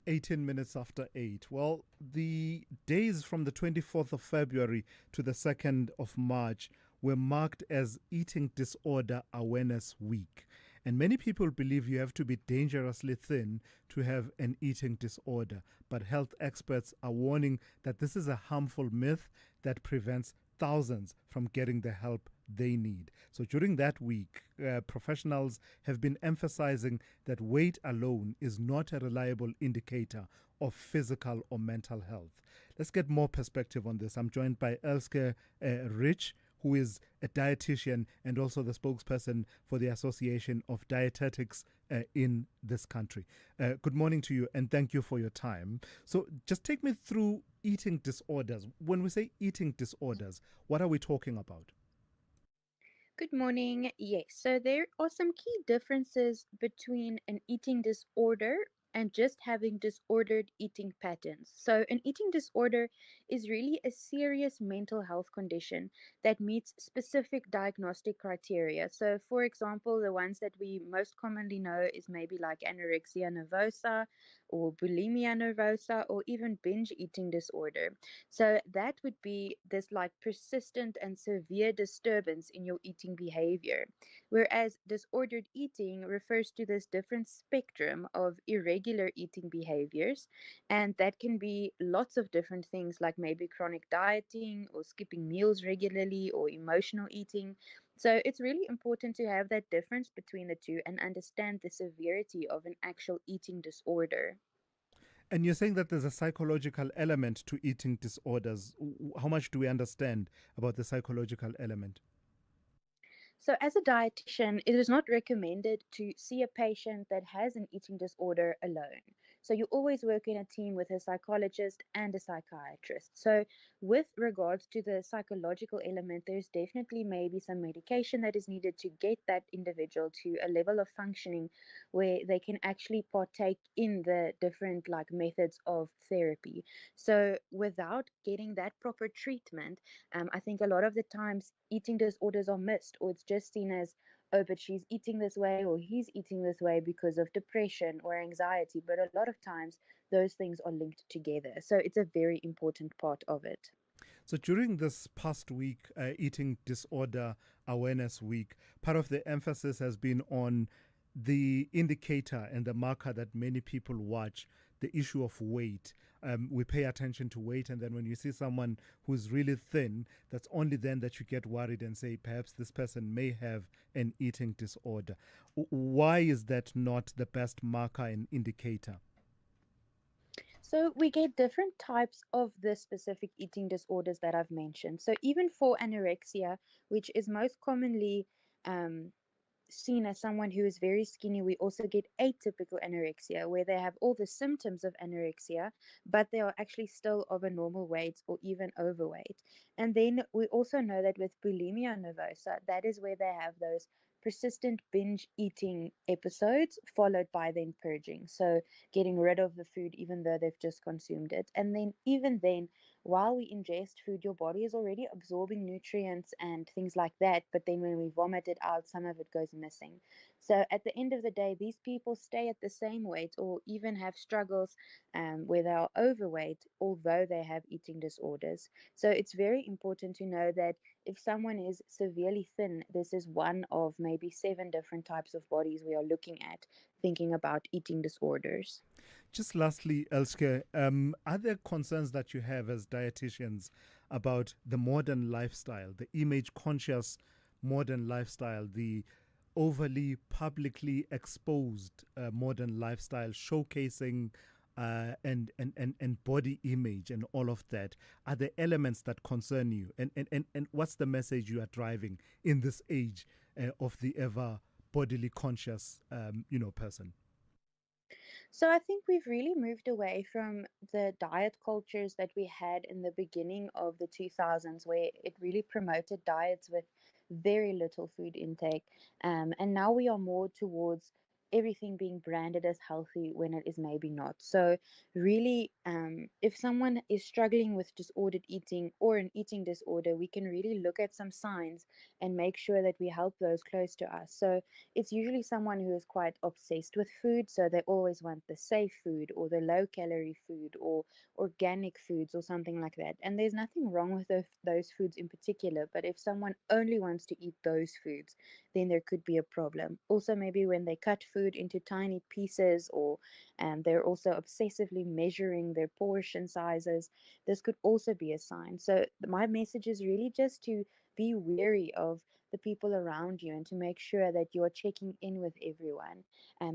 18 minutes after 8. Well, the days from the 24th of February to the 2nd of March were marked as Eating Disorder Awareness Week. And many people believe you have to be dangerously thin to have an eating disorder. But health experts are warning that this is a harmful myth that prevents thousands from getting the help they need. So during that week, professionals have been emphasizing that weight alone is not a reliable indicator of physical or mental health. Let's get more perspective on this. I'm joined by Elske Rich, who is a dietitian and also the spokesperson for the Association of Dietetics in this country. Good morning to you and thank you for your time. So just take me through eating disorders. When we say eating disorders, what are we talking about? Good morning. Yes, so there are some key differences between an eating disorder and just having disordered eating patterns. So, an eating disorder is really a serious mental health condition that meets specific diagnostic criteria. So, for example, the ones that we most commonly know is maybe like anorexia nervosa or bulimia nervosa or even binge eating disorder. So, that would be this like persistent and severe disturbance in your eating behavior. Whereas disordered eating refers to this different spectrum of irregular eating behaviors, and that can be lots of different things like maybe chronic dieting or skipping meals regularly or emotional eating. So it's really important to have that difference between the two and understand the severity of an actual eating disorder. And you're saying that there's a psychological element to eating disorders. How much do we understand about the psychological element? So, as a dietitian, it is not recommended to see a patient that has an eating disorder alone. So, you always work in a team with a psychologist and a psychiatrist. So, with regards to the psychological element, there's definitely maybe some medication that is needed to get that individual to a level of functioning where they can actually partake in the different like methods of therapy. So, without getting that proper treatment, I think a lot of the times eating disorders are missed, or it's just seen as, oh, but she's eating this way or he's eating this way because of depression or anxiety. But a lot of times those things are linked together. So it's a very important part of it. So during this past week, Eating Disorder Awareness Week, part of the emphasis has been on the indicator and the marker that many people watch, the issue of weight. We pay attention to weight, and then when you see someone who's really thin, that's only then that you get worried and say, perhaps this person may have an eating disorder. Why is that not the best marker and indicator? So we get different types of the specific eating disorders that I've mentioned. So even for anorexia, which is most commonly seen as someone who is very skinny, we also get atypical anorexia, where they have all the symptoms of anorexia, but they are actually still of a normal weight or even overweight. And then we also know that with bulimia nervosa, that is where they have those persistent binge eating episodes followed by then purging. So getting rid of the food even though they've just consumed it. And then even then, while we ingest food, your body is already absorbing nutrients and things like that. But then when we vomit it out, some of it goes missing. So at the end of the day, these people stay at the same weight or even have struggles where they are overweight, although they have eating disorders. So it's very important to know that if someone is severely thin, this is one of maybe 7 different types of bodies we are looking at thinking about eating disorders. Just lastly, Elske, are there concerns that you have as dietitians about the modern lifestyle, the image-conscious modern lifestyle, the overly publicly exposed modern lifestyle, showcasing and body image and all of that? Are there elements that concern you? And what's the message you are driving in this age of the ever bodily conscious person? So I think we've really moved away from the diet cultures that we had in the beginning of the 2000s, where it really promoted diets with very little food intake. And now we are more towards everything being branded as healthy when it is maybe not. So really, if someone is struggling with disordered eating or an eating disorder, we can really look at some signs and make sure that we help those close to us. So it's usually someone who is quite obsessed with food, so they always want the safe food or the low calorie food or organic foods or something like that. And there's nothing wrong with those foods in particular, but if someone only wants to eat those foods, then there could be a problem. Also, maybe when they cut food into tiny pieces, or they're also obsessively measuring their portion sizes, this could also be a sign. So my message is really just to be wary of the people around you and to make sure that you're checking in with everyone.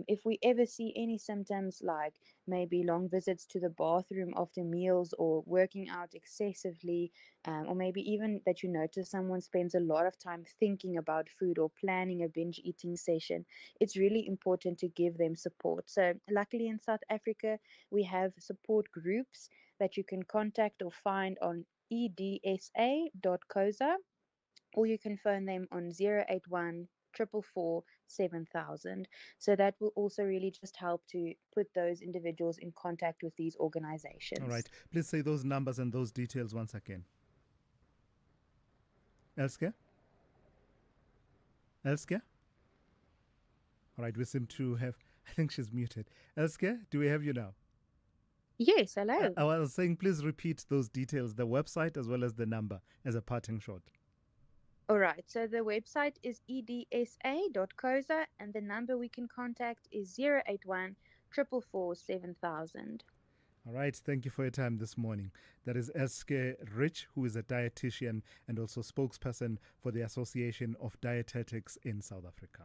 If we ever see any symptoms like maybe long visits to the bathroom after meals or working out excessively, or maybe even that you notice someone spends a lot of time thinking about food or planning a binge eating session, it's really important to give them support. So luckily in South Africa, we have support groups that you can contact or find on edsa.coza, or you can phone them on 081 444 7000. So that will also really just help to put those individuals in contact with these organizations. All right. Please say those numbers and those details once again. Elske? Elske? All right, we seem to have, I think she's muted. Elske, do we have you now? Yes, hello. I was saying, please repeat those details, the website as well as the number as a parting shot. All right, so the website is edsa.coza and the number we can contact is 081 444 7000. All right, thank you for your time this morning. That is Elske Rich, who is a dietitian and also spokesperson for the Association of Dietetics in South Africa.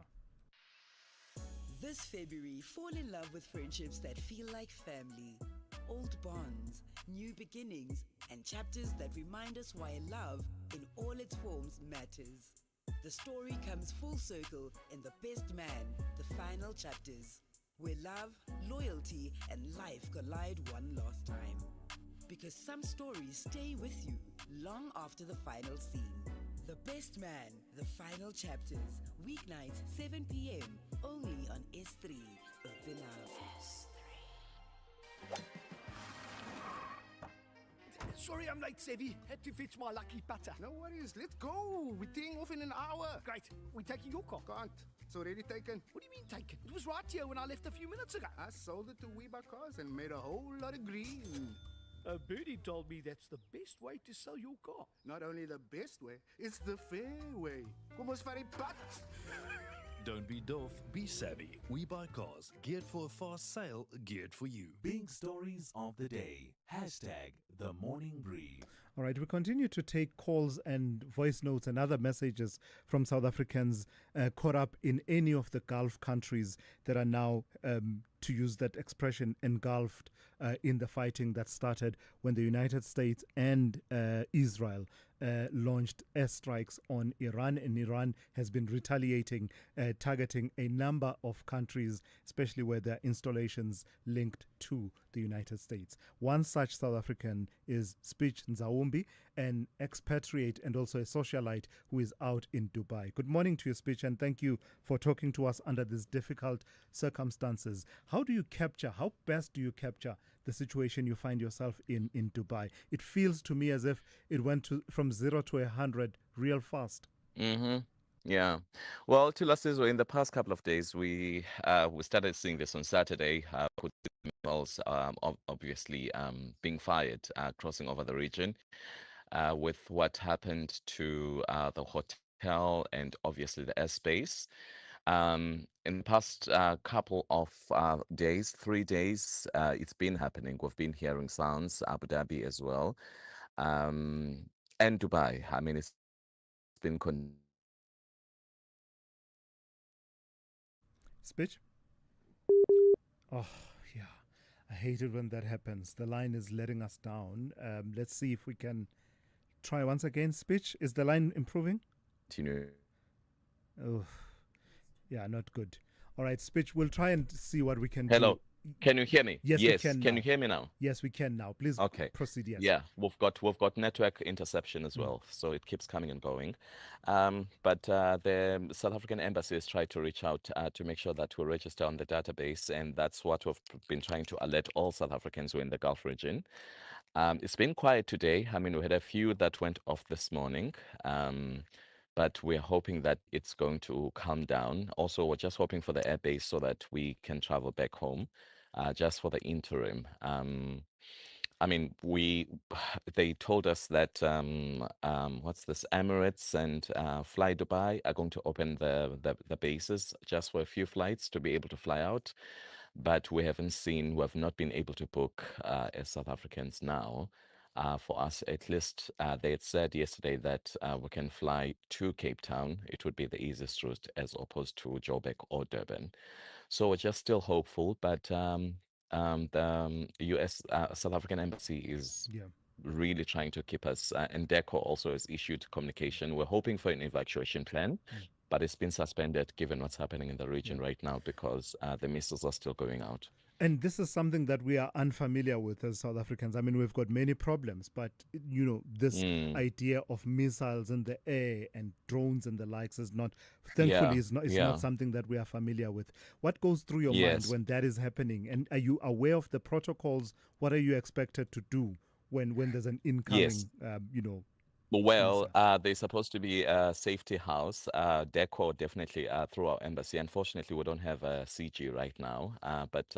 This February, fall in love with friendships that feel like family. Old bonds, new beginnings, and chapters that remind us why love, in all its forms, matters. The story comes full circle in The Best Man, the final chapters, where love, loyalty, and life collide one last time. Because some stories stay with you long after the final scene. The Best Man, the final chapters, weeknights 7 p.m. only on S3. Sorry I'm late, Sevi. Had to fetch my lucky putter. No worries, let's go. We're teeing off in an hour. Great. We're taking your car. Can't. It's already taken. What do you mean taken? It was right here when I left a few minutes ago. I sold it to WeBuy Cars and made a whole lot of green. Birdie told me that's the best way to sell your car. Not only the best way, it's the fair way. Kom ons vat die pad. Don't be doof, be savvy. We buy cars geared for a fast sale, geared for you. Big stories of the day. Hashtag the morning brief. All right, we continue to take calls and voice notes and other messages from South Africans caught up in any of the Gulf countries that are now, to use that expression, engulfed in the fighting that started when the United States and Israel launched airstrikes on Iran, and Iran has been retaliating, targeting a number of countries, especially where there are installations linked to the United States. One such South African is Speech Nzawumbi, an expatriate and also a socialite who is out in Dubai. Good morning to you, Speech, and thank you for talking to us under these difficult circumstances. How best do you capture the situation you find yourself in Dubai? It feels to me as if it went from 0 to 100 real fast. Mm-hmm. Yeah. Well, Thulasizwe, in the past couple of days, we started seeing this on Saturday, with missiles obviously being fired, crossing over the region, with what happened to the hotel and obviously the airspace. In the past couple of days, 3 days, it's been happening. We've been hearing sounds, Abu Dhabi as well, and Dubai. I mean, it's been Speech? Oh, yeah. I hate it when that happens. The line is letting us down. Let's see if we can try once again. Speech, is the line improving? continue. Oh, yeah, not good. All right, Speech, we'll try and see what we can Hello. do. Can you hear me? Yes, we can Can now. you hear me now? Yes, we can now. Please proceed. Yes. Yeah, we've got network interception as well, so it keeps coming and going. But the South African embassy has tried to reach out to make sure that we register on the database, and that's what we've been trying to alert all South Africans who are in the Gulf region. It's been quiet today. I mean, we had a few that went off this morning. But we're hoping that it's going to calm down. Also, we're just hoping for the airbase so that we can travel back home, just for the interim. I mean, they told us that Emirates and Fly Dubai are going to open the bases just for a few flights to be able to fly out, but we have not been able to book as South Africans now. For us, at least, they had said yesterday that we can fly to Cape Town. It would be the easiest route as opposed to Joburg or Durban. So we're just still hopeful, but the U.S. South African Embassy is really trying to keep us, and DECO also has issued communication. We're hoping for an evacuation plan, but it's been suspended given what's happening in the region right now because the missiles are still going out. And this is something that we are unfamiliar with as South Africans. I mean, we've got many problems, but, this idea of missiles in the air and drones and the likes is not, thankfully, is not something that we are familiar with. What goes through your mind when that is happening? And are you aware of the protocols? What are you expected to do when there's an incoming, Well, there's supposed to be a safety house, DECO definitely through our embassy. Unfortunately, we don't have a CG right now, but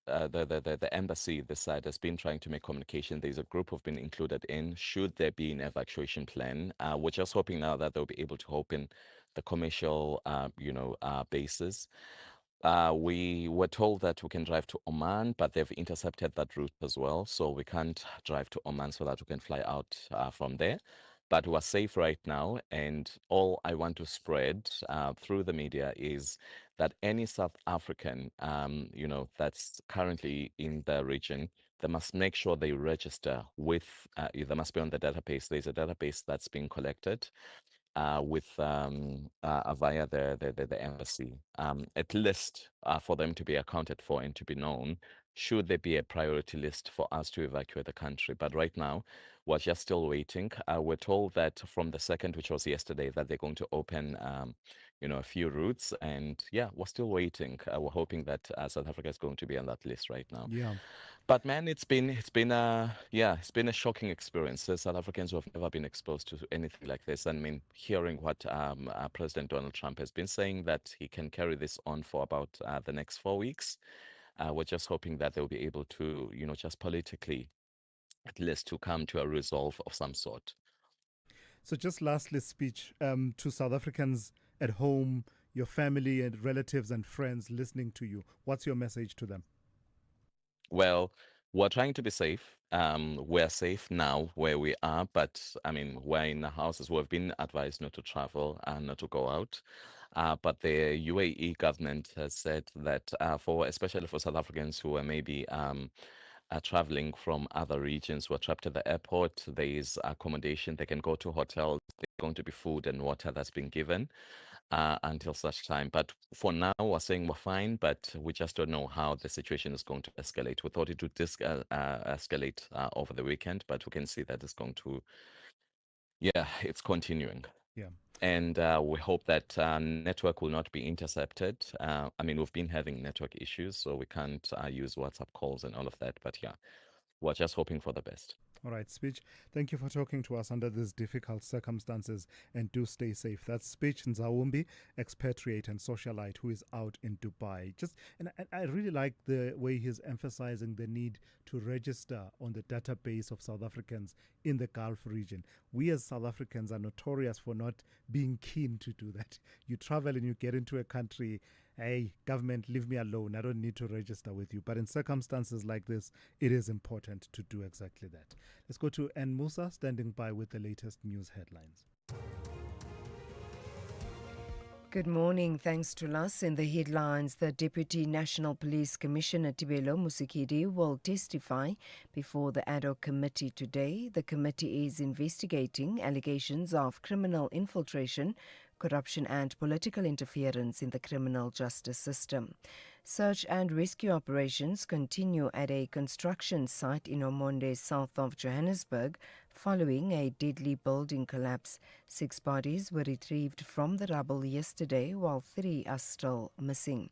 the embassy this side has been trying to make communication. There's a group who've been included in, should there be an evacuation plan. We're just hoping now that they'll be able to open the commercial, bases. We were told that we can drive to Oman, but they've intercepted that route as well. So we can't drive to Oman so that we can fly out from there. But we're safe right now. And all I want to spread through the media is that any South African, that's currently in the region, they must make sure they register with, they must be on the database. There's a database that's being collected via the embassy, at least for them to be accounted for and to be known, should there be a priority list for us to evacuate the country. But right now, we're just still waiting. We're told that from the 2nd, which was yesterday, that they're going to open, a few routes. And we're still waiting. We're hoping that South Africa is going to be on that list right now. Yeah. But man, it's been a shocking experience. South Africans who have never been exposed to anything like this. I mean, hearing what President Donald Trump has been saying, that he can carry this on for about the next 4 weeks. We're just hoping that they'll be able to, just politically, at least to come to a resolve of some sort. So just lastly, speech to South Africans at home, your family and relatives and friends listening to you. What's your message to them? Well, we're trying to be safe. We're safe now where we are, but I mean, we're in the houses. We've been advised not to travel and not to go out. But the UAE government has said that especially for South Africans who are maybe traveling from other regions who are trapped at the airport, there is accommodation. They can go to hotels. There's going to be food and water that's been given until such time. But for now, we're saying we're fine, but we just don't know how the situation is going to escalate. We thought it would escalate over the weekend, but we can see that it's going to, it's continuing. Yeah. And we hope that network will not be intercepted. I mean, we've been having network issues, so we can't use WhatsApp calls and all of that. But we're just hoping for the best. All right, Speech, thank you for talking to us under these difficult circumstances, and do stay safe. That's Speech Nzawumbi, expatriate and socialite who is out in Dubai. And I really like the way he's emphasizing the need to register on the database of South Africans in the Gulf region. We as South Africans are notorious for not being keen to do that. You travel and you get into a country, hey, government, leave me alone. I don't need to register with you. But in circumstances like this, it is important to do exactly that. Let's go to N. Musa, standing by with the latest news headlines. Good morning. Thanks to us. In the headlines, the Deputy National Police Commissioner Tibelo Musikidi will testify before the ad hoc committee today. The committee is investigating allegations of criminal infiltration, corruption and political interference in the criminal justice system. Search and rescue operations continue at a construction site in Omonde, south of Johannesburg, following a deadly building collapse. 6 bodies were retrieved from the rubble yesterday, while 3 are still missing.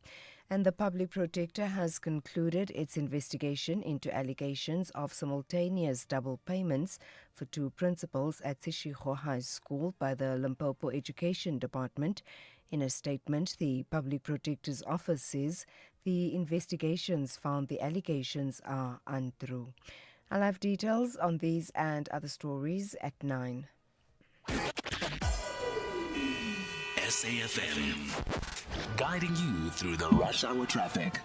And the public protector has concluded its investigation into allegations of simultaneous double payments for 2 principals at Sishego High School by the Limpopo Education Department. In a statement, the public protector's office says the investigations found the allegations are untrue. I'll have details on these and other stories at 9. SAFM, guiding you through the rush hour traffic.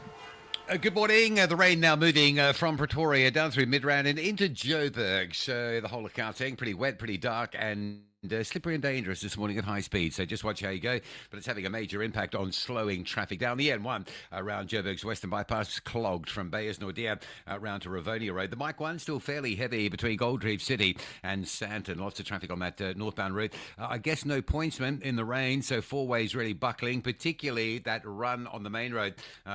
Good morning. The rain now moving from Pretoria down through Midrand and into Joburg. So the whole of Gauteng, pretty wet, pretty dark, and slippery and dangerous this morning at high speed, so just watch how you go. But it's having a major impact on slowing traffic down the N1 around Joburg's Western Bypass, clogged from Bayers Nordia round to Ravonia Road. The Mike 1 still fairly heavy between Gold Reef City and Sandton. Lots of traffic on that northbound route. I guess no pointsman in the rain, so four ways really buckling, particularly that run on the main road.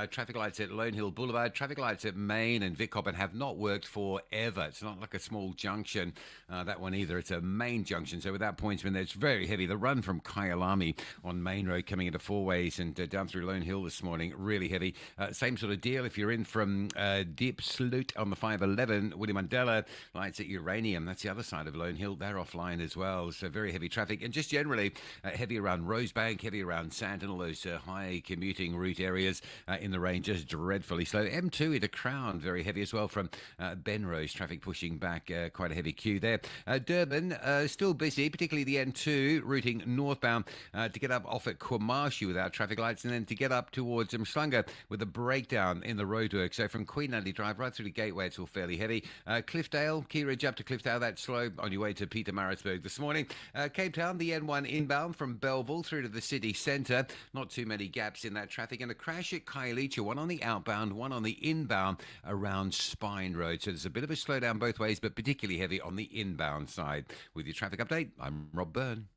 Traffic lights at Lone Hill Boulevard, traffic lights at Main and Vic Coppin have not worked forever. It's not like a small junction, that one either. It's a main junction, so without pointsman, it's very heavy. The run from Kyalami on Main Road coming into four ways and down through Lone Hill this morning, really heavy. Same sort of deal if you're in from Deep Sloot on the 511, Willie Mandela, lights at Uranium. That's the other side of Lone Hill. They're offline as well, so very heavy traffic. And just generally heavy around Rosebank, heavy around Sandton, all those high commuting route areas in the rain, just dreadfully slow. M2 into Crown, very heavy as well from Benrose. Traffic pushing back, quite a heavy queue there. Durban, still busy, particularly the N2 routing northbound to get up off at Kwamashu without traffic lights, and then to get up towards Mhlanga with a breakdown in the roadwork. So from Queen Annesley Drive right through to Gateway, it's all fairly heavy. Cliffdale, Key Ridge up to Cliffdale, that's slow on your way to Pietermaritzburg this morning. Cape Town, the N1 inbound from Belleville through to the city centre. Not too many gaps in that traffic. And a crash at Khayelitsha, one on the outbound, one on the inbound around Spine Road. So there's a bit of a slowdown both ways, but particularly heavy on the inbound side. With your traffic update, I'm Rob Byrne.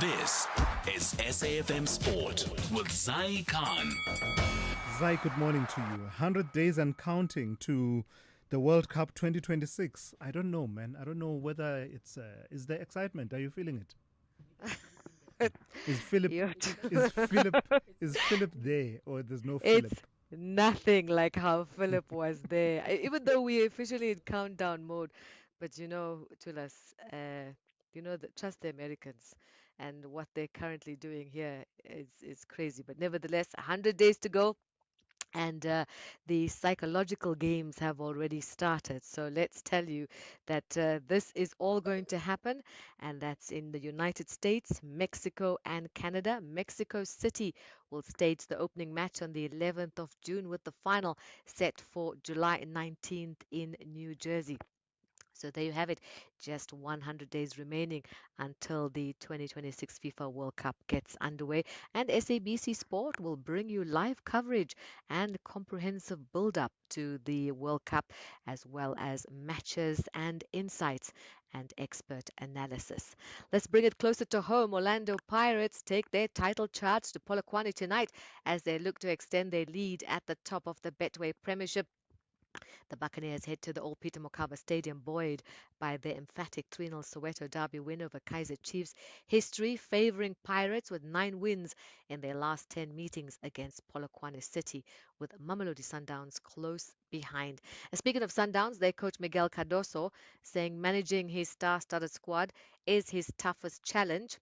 This is SAFM Sport with Zai Khan. Zai, good morning to you. 100 days and counting to the World Cup 2026. I don't know, man. I don't know whether it's... is there excitement? Are you feeling it? Is Philip there, or there's no Philip? It's nothing like how Philip was there. Even though we officially in countdown mode, but Tulas, trust the Americans, and what they're currently doing here is crazy. But nevertheless, 100 days to go. And the psychological games have already started. So let's tell you that this is all going to happen, and that's in the United States, Mexico, and Canada. Mexico City will stage the opening match on the 11th of June, with the final set for July 19th in New Jersey. So there you have it, just 100 days remaining until the 2026 FIFA World Cup gets underway. And SABC Sport will bring you live coverage and comprehensive build-up to the World Cup, as well as matches and insights and expert analysis. Let's bring it closer to home. Orlando Pirates take their title charge to Polokwane tonight as they look to extend their lead at the top of the Betway Premiership. The Buccaneers head to the Old Peter Mokaba Stadium, buoyed by their emphatic 3-0 Soweto derby win over Kaizer Chiefs. History favouring Pirates with 9 wins in their last 10 meetings against Polokwane City, with Mamelodi Sundowns close behind. And speaking of Sundowns, their coach Miguel Cardoso saying managing his star-studded squad is his toughest challenge,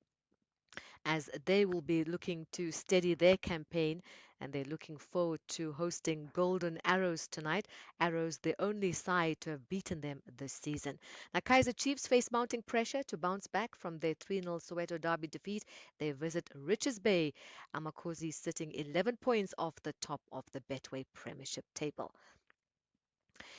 as they will be looking to steady their campaign, and they're looking forward to hosting Golden Arrows tonight. Arrows, the only side to have beaten them this season. Now, Kaizer Chiefs face mounting pressure to bounce back from their 3-0 Soweto derby defeat. They visit Richards Bay. Amakosi sitting 11 points off the top of the Betway Premiership table.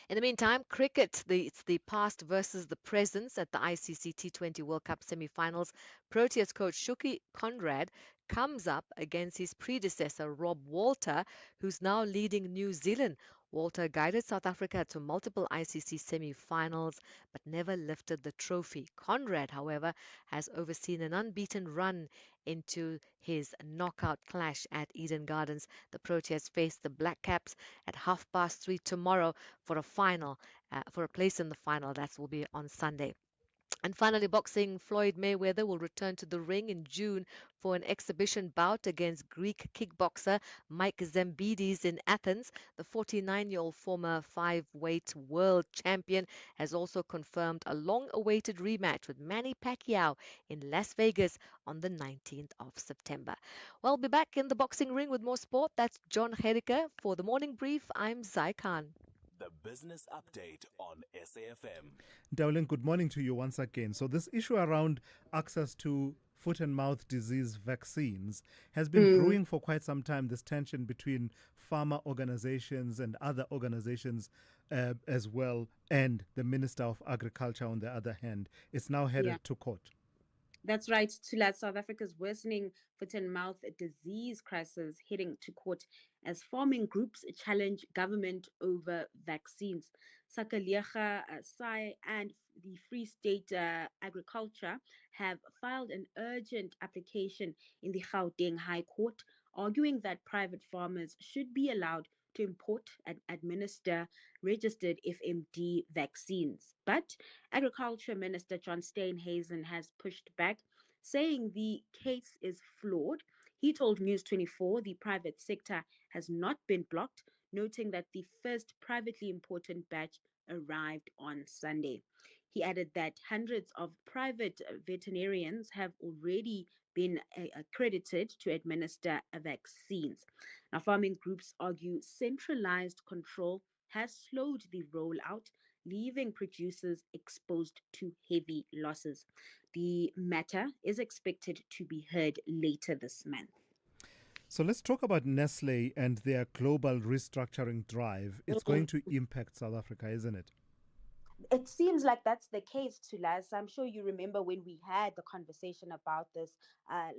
In the meantime, cricket, it's the past versus the present at the ICC T20 World Cup semi-finals. Proteas coach Shuki Conrad comes up against his predecessor, Rob Walter, who's now leading New Zealand. Walter guided South Africa to multiple ICC semi-finals, but never lifted the trophy. Conrad, however, has overseen an unbeaten run into his knockout clash at Eden Gardens. The Proteas face the Black Caps at 3:30 tomorrow for a place in the final. That will be on Sunday. And finally, boxing, Floyd Mayweather will return to the ring in June for an exhibition bout against Greek kickboxer Mike Zambidis in Athens. The 49-year-old former 5-weight world champion has also confirmed a long-awaited rematch with Manny Pacquiao in Las Vegas on the 19th of September. Well, I'll be back in the boxing ring with more sport. That's John Heriker. For the Morning Brief, I'm Zai Khan. The Business Update on SAFM. Dowling, good morning to you once again. So this issue around access to foot and mouth disease vaccines has been brewing for quite some time, this tension between pharma organizations and other organizations as well, and the Minister of Agriculture on the other hand. It's now headed to court. That's right, Tulat. South Africa's worsening foot and mouth disease crisis heading to court as farming groups challenge government over vaccines. Sakaliaga, Sai, and the Free State Agriculture have filed an urgent application in the Gauteng High Court, arguing that private farmers should be allowed to import and administer registered FMD vaccines. But Agriculture Minister John Steenhuisen has pushed back, saying the case is flawed. He told News 24 the private sector has not been blocked, noting that the first privately imported batch arrived on Sunday. He added that hundreds of private veterinarians have already been accredited to administer vaccines. Now, farming groups argue centralized control has slowed the rollout, leaving producers exposed to heavy losses. The matter is expected to be heard later this month. So let's talk about Nestle and their global restructuring drive. It's going to impact South Africa, isn't it? It seems like that's the case, Tulas. I'm sure you remember when we had the conversation about this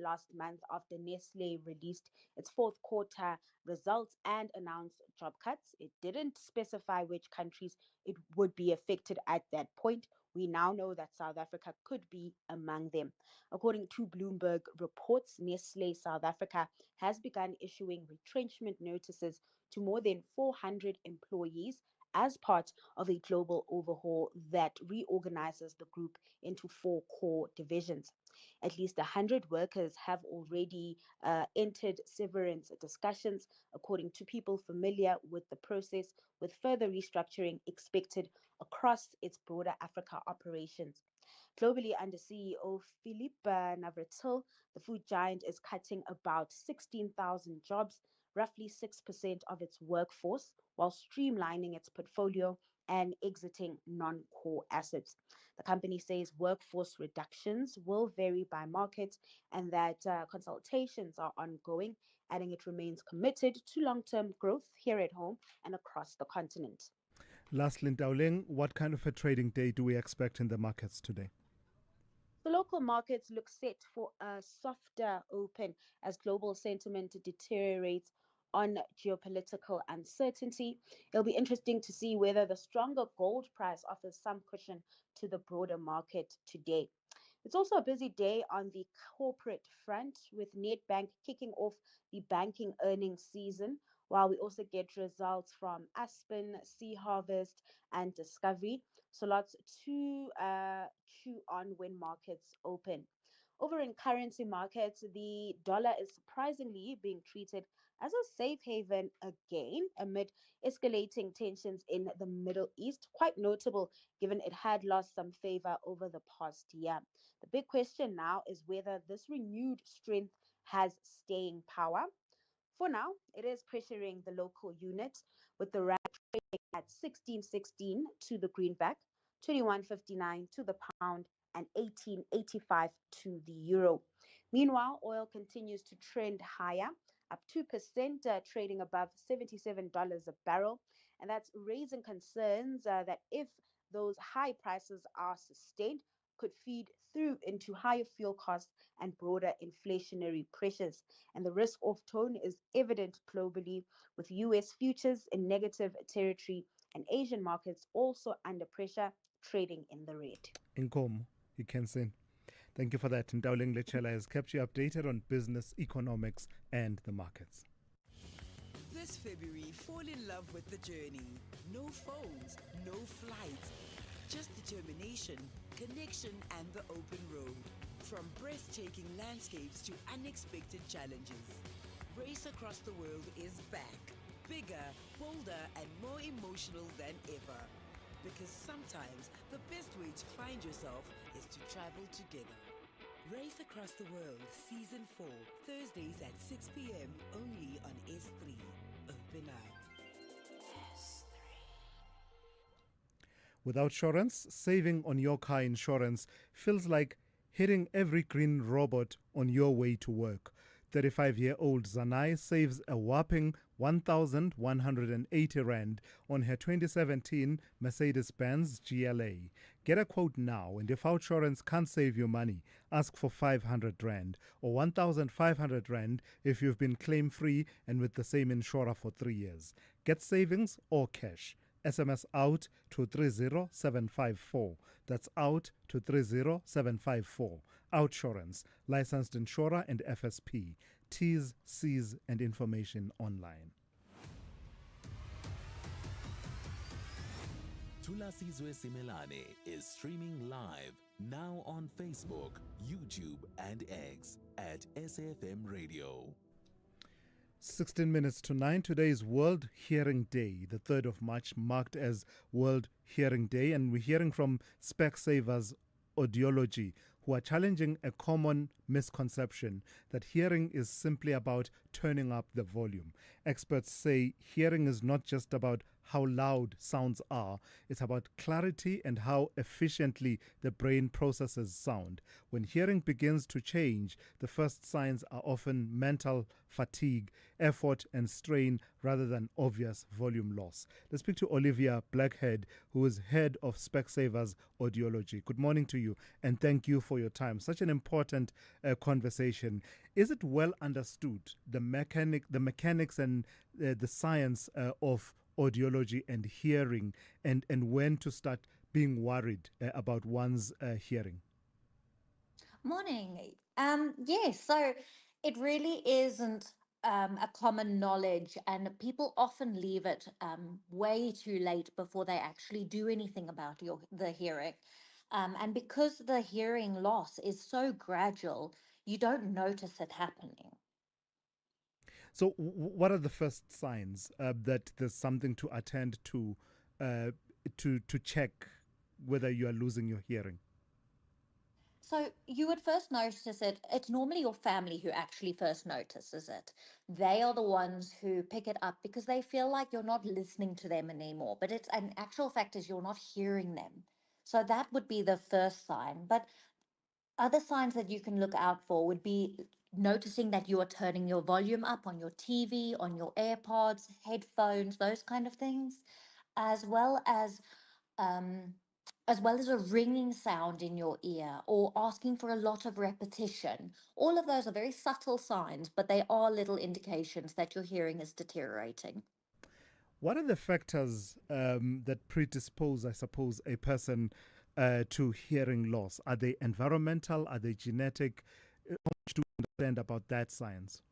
last month after Nestle released its fourth quarter results and announced job cuts. It didn't specify which countries it would be affected at that point. We now know that South Africa could be among them. According to Bloomberg reports, Nestle South Africa has begun issuing retrenchment notices to more than 400 employees as part of a global overhaul that reorganizes the group into four core divisions. At least 100 workers have already entered severance discussions, according to people familiar with the process, with further restructuring expected across its broader Africa operations. Globally, under CEO Philippe Navratil, the food giant is cutting about 16,000 jobs, roughly 6% of its workforce, while streamlining its portfolio and exiting non-core assets. The company says workforce reductions will vary by market and that consultations are ongoing, adding it remains committed to long-term growth here at home and across the continent. Lastly, Dowling, what kind of a trading day do we expect in the markets today? The local markets look set for a softer open as global sentiment deteriorates on geopolitical uncertainty. It'll be interesting to see whether the stronger gold price offers some cushion to the broader market today. It's also a busy day on the corporate front, with Nedbank kicking off the banking earnings season, while we also get results from Aspen, Sea Harvest, and Discovery. So lots to chew on when markets open. Over in currency markets, the dollar is surprisingly being treated as a safe haven again amid escalating tensions in the Middle East. Quite notable given it had lost some favor over the past year. The big question now is whether this renewed strength has staying power. For now, it is pressuring the local unit, with the rand trading at 16.16 to the greenback, 21.59 to the pound, and 18.85 to the euro. Meanwhile, oil continues to trend higher, up 2%, trading above $77 a barrel. And that's raising concerns that if those high prices are sustained, could feed through into higher fuel costs and broader inflationary pressures. And the risk off tone is evident globally, with US futures in negative territory and Asian markets also under pressure, trading in the red. Inkom, you can say. Thank you for that. Ndauling Lechela has kept you updated on business, economics, and the markets. This February, fall in love with the journey. No phones, no flights, just determination, connection, and the open road. From breathtaking landscapes to unexpected challenges, Race Across the World is back. Bigger, bolder, and more emotional than ever. Because sometimes the best way to find yourself is to travel together. Race Across the World Season 4, Thursdays at 6 p.m. only on S3. Open up. Without insurance, saving on your car insurance feels like hitting every green robot on your way to work. 35-year-old Zanai saves a whopping 1,180 Rand on her 2017 Mercedes-Benz GLA. Get a quote now, and if OUTsurance can't save you money, ask for 500 Rand or 1,500 Rand if you've been claim-free and with the same insurer for 3 years. Get savings or cash. SMS out to 30754. That's out to 30754. OUTsurance, licensed insurer and FSP. T's, C's, and information online. Thulasizwe Simelane is streaming live now on Facebook, YouTube, and X at SFM Radio. 16 minutes to 9. Today is World Hearing Day, the 3rd of March, marked as World Hearing Day. And we're hearing from Specsavers Audiology, who are challenging a common misconception that hearing is simply about turning up the volume. Experts say hearing is not just about how loud sounds are, it's about clarity and how efficiently the brain processes sound. When hearing begins to change, the first signs are often mental fatigue, effort, and strain rather than obvious volume loss. Let's speak to Olivia Blackhead, who is head of Specsavers Audiology. Good morning to you, and thank you for your time. Such an important conversation. Is it well understood, the mechanics and the science of audiology and hearing, and when to start being worried about one's hearing? Morning. Yes, so it really isn't a common knowledge, and people often leave it way too late before they actually do anything about the hearing. And because the hearing loss is so gradual, you don't notice it happening. So what are the first signs that there's something to attend to check whether you are losing your hearing? So you would first notice it. It's normally your family who actually first notices it. They are the ones who pick it up because they feel like you're not listening to them anymore. But it's an actual fact is you're not hearing them. So that would be the first sign. But other signs that you can look out for would be noticing that you are turning your volume up on your TV, on your AirPods, headphones, those kind of things, as well as a ringing sound in your ear or asking for a lot of repetition. All of those are very subtle signs, but they are little indications that your hearing is deteriorating. What are the factors that predispose, I suppose, a person to hearing loss? Are they environmental? Are they genetic? How much do you understand about that science?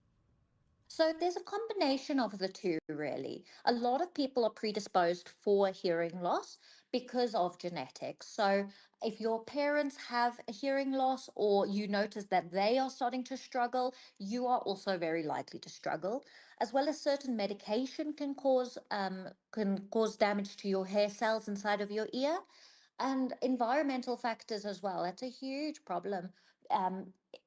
So there's a combination of the two, really. A lot of people are predisposed for hearing loss because of genetics. So if your parents have a hearing loss or you notice that they are starting to struggle, you are also very likely to struggle. As well as certain medication can cause damage to your hair cells inside of your ear, and environmental factors as well. That's a huge problem.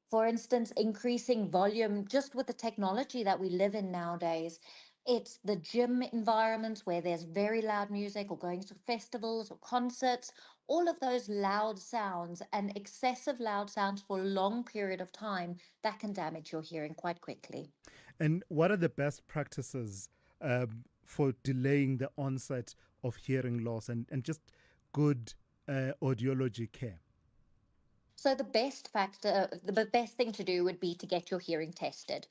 For instance, increasing volume just with the technology that we live in nowadays. It's the gym environments where there's very loud music, or going to festivals or concerts, all of those loud sounds and excessive loud sounds for a long period of time that can damage your hearing quite quickly. And what are the best practices for delaying the onset of hearing loss and just good audiology care? So the best thing to do would be to get your hearing tested.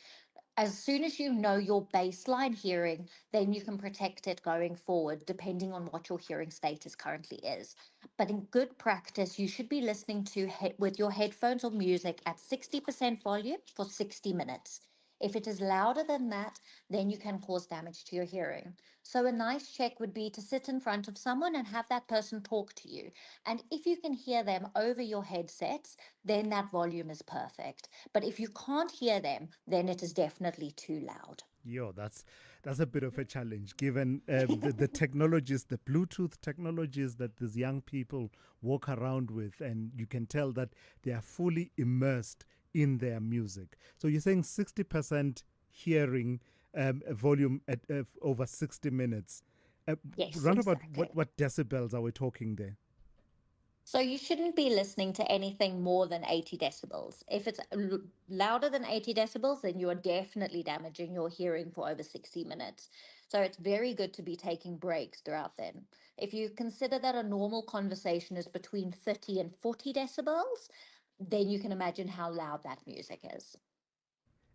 As soon as you know your baseline hearing, then you can protect it going forward, depending on what your hearing status currently is. But in good practice, you should be listening to with your headphones or music at 60% volume for 60 minutes. If it is louder than that, then you can cause damage to your hearing. So a nice check would be to sit in front of someone and have that person talk to you. And if you can hear them over your headsets, then that volume is perfect. But if you can't hear them, then it is definitely too loud. Yo, that's a bit of a challenge, given the technologies, the Bluetooth technologies that these young people walk around with, and you can tell that they are fully immersed in their music. So you're saying 60% hearing volume at over 60 minutes. Yes, Round about exactly. what decibels are we talking there? So you shouldn't be listening to anything more than 80 decibels. If it's louder than 80 decibels, then you are definitely damaging your hearing for over 60 minutes. So it's very good to be taking breaks throughout then. If you consider that a normal conversation is between 30 and 40 decibels, then you can imagine how loud that music is.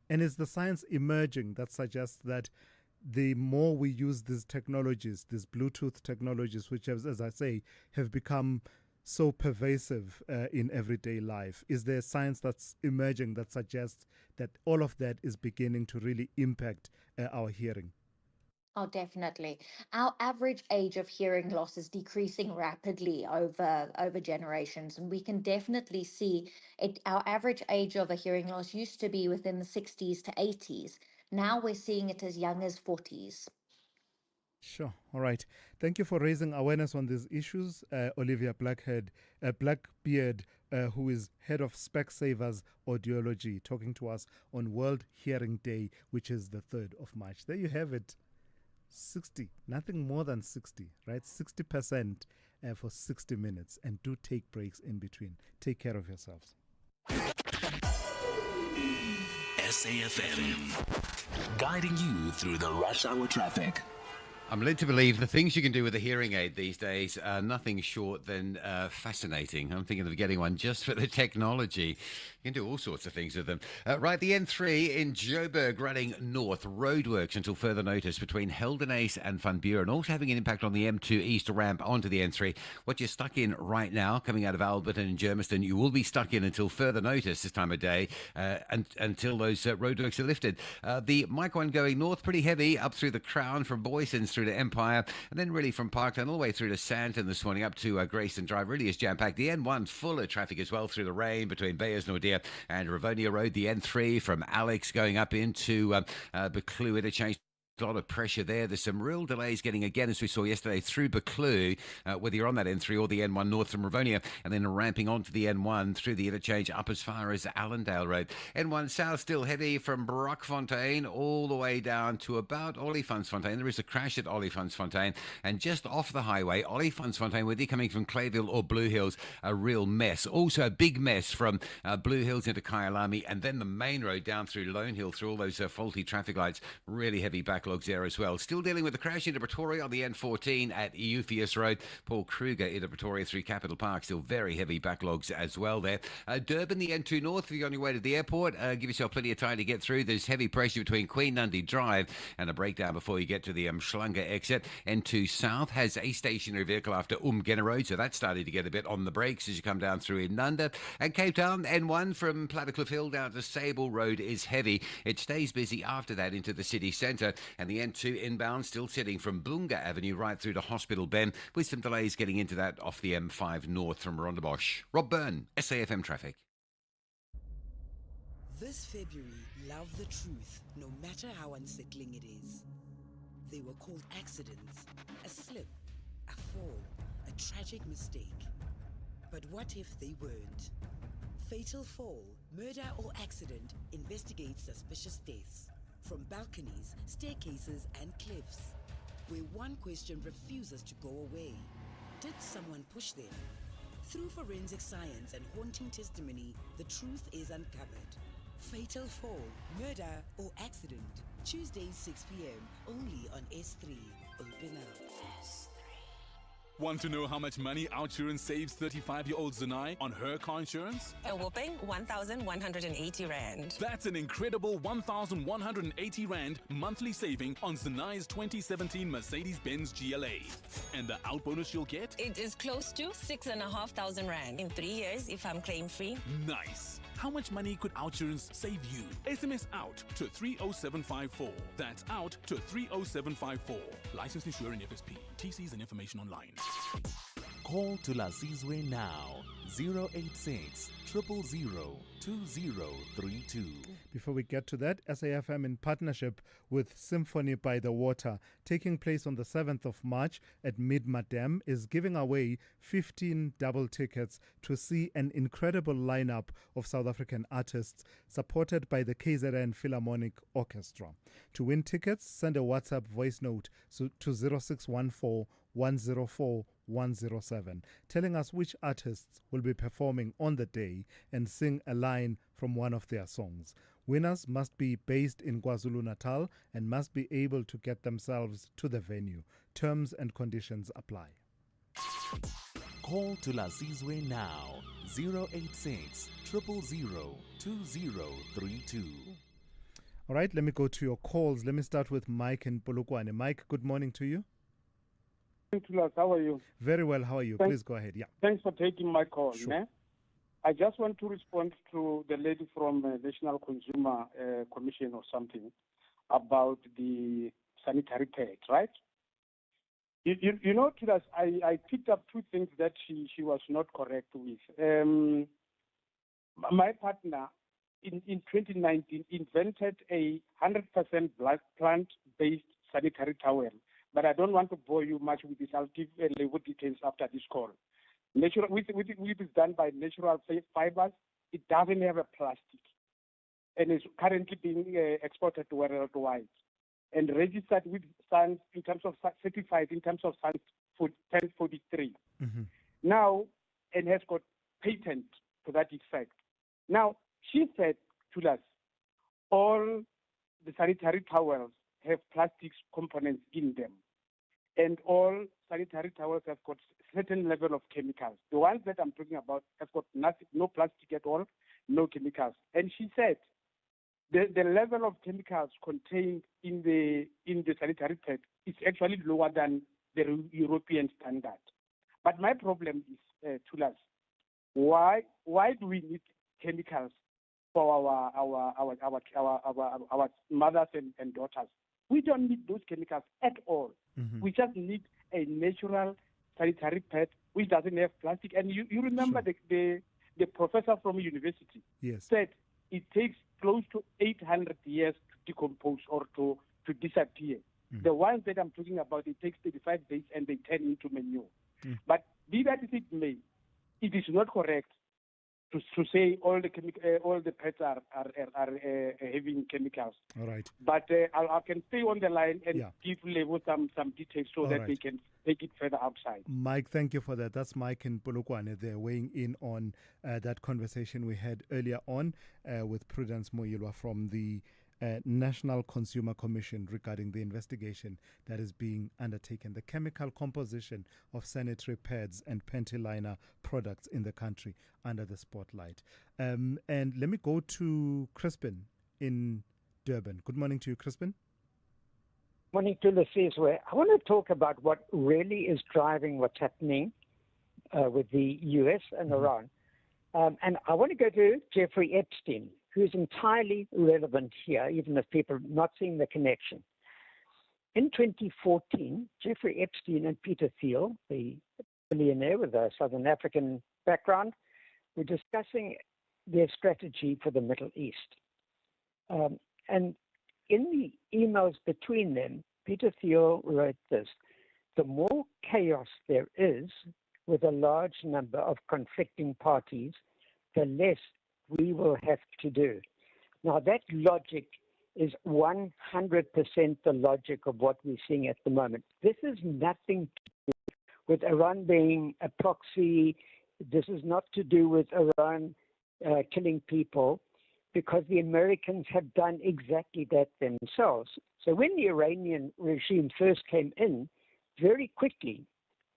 And is the science emerging that suggests that the more we use these technologies, these Bluetooth technologies, which, as I say, have become so pervasive in everyday life, is there science that's emerging that suggests that all of that is beginning to really impact our hearing? Oh, definitely. Our average age of hearing loss is decreasing rapidly over generations, and we can definitely see it. Our average age of a hearing loss used to be within the 60s to 80s. Now we're seeing it as young as 40s. Sure. All right. Thank you for raising awareness on these issues, Olivia Blackbeard, who is head of Specsavers Audiology, talking to us on World Hearing Day, which is the 3rd of March. There you have it. 60, nothing more than 60, right? 60% for 60 minutes, and do take breaks in between. Take care of yourselves. SAFM, guiding you through the rush hour traffic. I'm led to believe the things you can do with a hearing aid these days are nothing short than fascinating. I'm thinking of getting one just for the technology. You can do all sorts of things with them. Right, the N3 in Joburg running north. Roadworks until further notice between Heldenace and Van Buren. Also having an impact on the M2 East ramp onto the N3. What you're stuck in right now, coming out of Alberton and Germiston, you will be stuck in until further notice this time of day until those roadworks are lifted. The Mike 1 going north, pretty heavy, up through the Crown from Boysons through to Empire, and then really from Parktown all the way through to Santon this morning up to Grayson Drive. Really is jam-packed. The N1 full of traffic as well through the rain between Bayers Nordia and Rivonia Road. The N3 from Alex going up into Buccleuch interchange. A lot of pressure there. There's some real delays getting, again, as we saw yesterday, through Buccleuch, whether you're on that N3 or the N1 north from Rivonia, and then ramping onto the N1 through the interchange up as far as Allendale Road. N1 south still heavy from Brockfontein all the way down to about Olifantsfontein. There is a crash at Olifantsfontein, and just off the highway, Olifantsfontein, whether you're coming from Clayville or Blue Hills, a real mess. Also a big mess from Blue Hills into Kyalami, and then the main road down through Lone Hill through all those faulty traffic lights. Really heavy backlogs there as well. Still dealing with the crash into Pretoria on the N14 at Eupheus Road. Paul Kruger into Pretoria through Capital Park. Still very heavy backlogs as well there. Durban, the N2 North, if you're on your way to the airport, give yourself plenty of time to get through. There's heavy pressure between Queen Nundy Drive and a breakdown before you get to the Mhlanga exit. N2 South has a stationary vehicle after Umgena Road, so that's starting to get a bit on the brakes as you come down through Inanda. And Cape Town, N1 from Plattekloof Hill down to Sable Road is heavy. It stays busy after that into the city centre. And the N2 inbound still sitting from Bunga Avenue right through to Hospital Bend, with some delays getting into that off the M5 north from Rondebosch. Rob Byrne, SAFM Traffic. This February, love the truth, no matter how unsettling it is. They were called accidents, a slip, a fall, a tragic mistake. But what if they weren't? Fatal fall, murder or accident, investigate suspicious deaths. From balconies, staircases and cliffs, where one question refuses to go away. Did someone push them? Through forensic science and haunting testimony, the truth is uncovered. Fatal fall, murder or accident. Tuesdays 6 p.m. only on S3. Open up. Want to know how much money OUTsurance saves 35-year-old Zanai on her car insurance? A whopping 1,180 Rand. That's an incredible 1,180 Rand monthly saving on Zanai's 2017 Mercedes-Benz GLA. And the out bonus she'll get? It is close to 6,500 Rand in 3 years if I'm claim-free. Nice. How much money could OUTsurance save you? SMS OUT to 30754. That's OUT to 30754. Licensed insurer in FSP. TCs and information online. Call Thulasizwe now. 086 000 2032. Before we get to that, SAFM in partnership with Symphony by the Water, taking place on the 7th of March at Mid-Madam, is giving away 15 double tickets to see an incredible lineup of South African artists supported by the KZN Philharmonic Orchestra. To win tickets, send a WhatsApp voice note to 0614 104 107, telling us which artists will be performing on the day and sing a line from one of their songs. Winners must be based in KwaZulu-Natal and must be able to get themselves to the venue. Terms and conditions apply. Call Thulasizwe now, 086 000 2032. All right, let me go to your calls. Let me start with Mike in Polokwane. Mike, good morning to you. How are you? Very well, how are you? Please go ahead. Yeah. Thanks for taking my call. Sure. Ne? I just want to respond to the lady from National Consumer Commission or something about the sanitary pads, right? You know, to us, I picked up two things that she was not correct with. My partner in 2019 invented a 100% plant-based sanitary towel, but I don't want to bore you much with this. I'll give level details after this call. Natural, which is done by natural fibers. It doesn't have a plastic, and is currently being exported worldwide and registered with science in terms of certified in terms of science food 1043. Now, and has got patent to that effect. Now, she said to us, all the sanitary towels have plastics components in them, and all sanitary towels have got certain level of chemicals. The ones that I'm talking about have got nothing, no plastic at all, no chemicals. And she said the level of chemicals contained in the sanitary pad is actually lower than the European standard. But my problem is, Thulas, why do we need chemicals for our mothers and daughters? We don't need those chemicals at all. We just need a natural sanitary pad which doesn't have plastic. And you remember the professor from university said it takes close to 800 years to decompose or to disappear. The ones that I'm talking about, it takes 35 days and they turn into manure. But be that as it may, it is not correct to say all the pads are having chemicals. All right. But I can stay on the line and give Levo some details so that they can take it further outside. Mike, thank you for that. That's Mike in Polokwane there weighing in on that conversation we had earlier on with Prudence Moyilwa from the National Consumer Commission regarding the investigation that is being undertaken, the chemical composition of sanitary pads and panty liner products in the country under the spotlight. And let me go to Crispin in Durban. Good morning to you, Crispin. Morning to Thulasizwe. I want to talk about what really is driving what's happening with the US and Iran. And I want to go to Jeffrey Epstein, who's entirely relevant here, even if people are not seeing the connection. In 2014, Jeffrey Epstein and Peter Thiel, the billionaire with a Southern African background, were discussing their strategy for the Middle East. And in the emails between them, Peter Thiel wrote this: the more chaos there is with a large number of conflicting parties, the less we will have to do. Now, that logic is 100% the logic of what we're seeing at the moment. This is nothing to do with Iran being a proxy. This is not to do with Iran killing people, because the Americans have done exactly that themselves. So when the Iranian regime first came in, very quickly,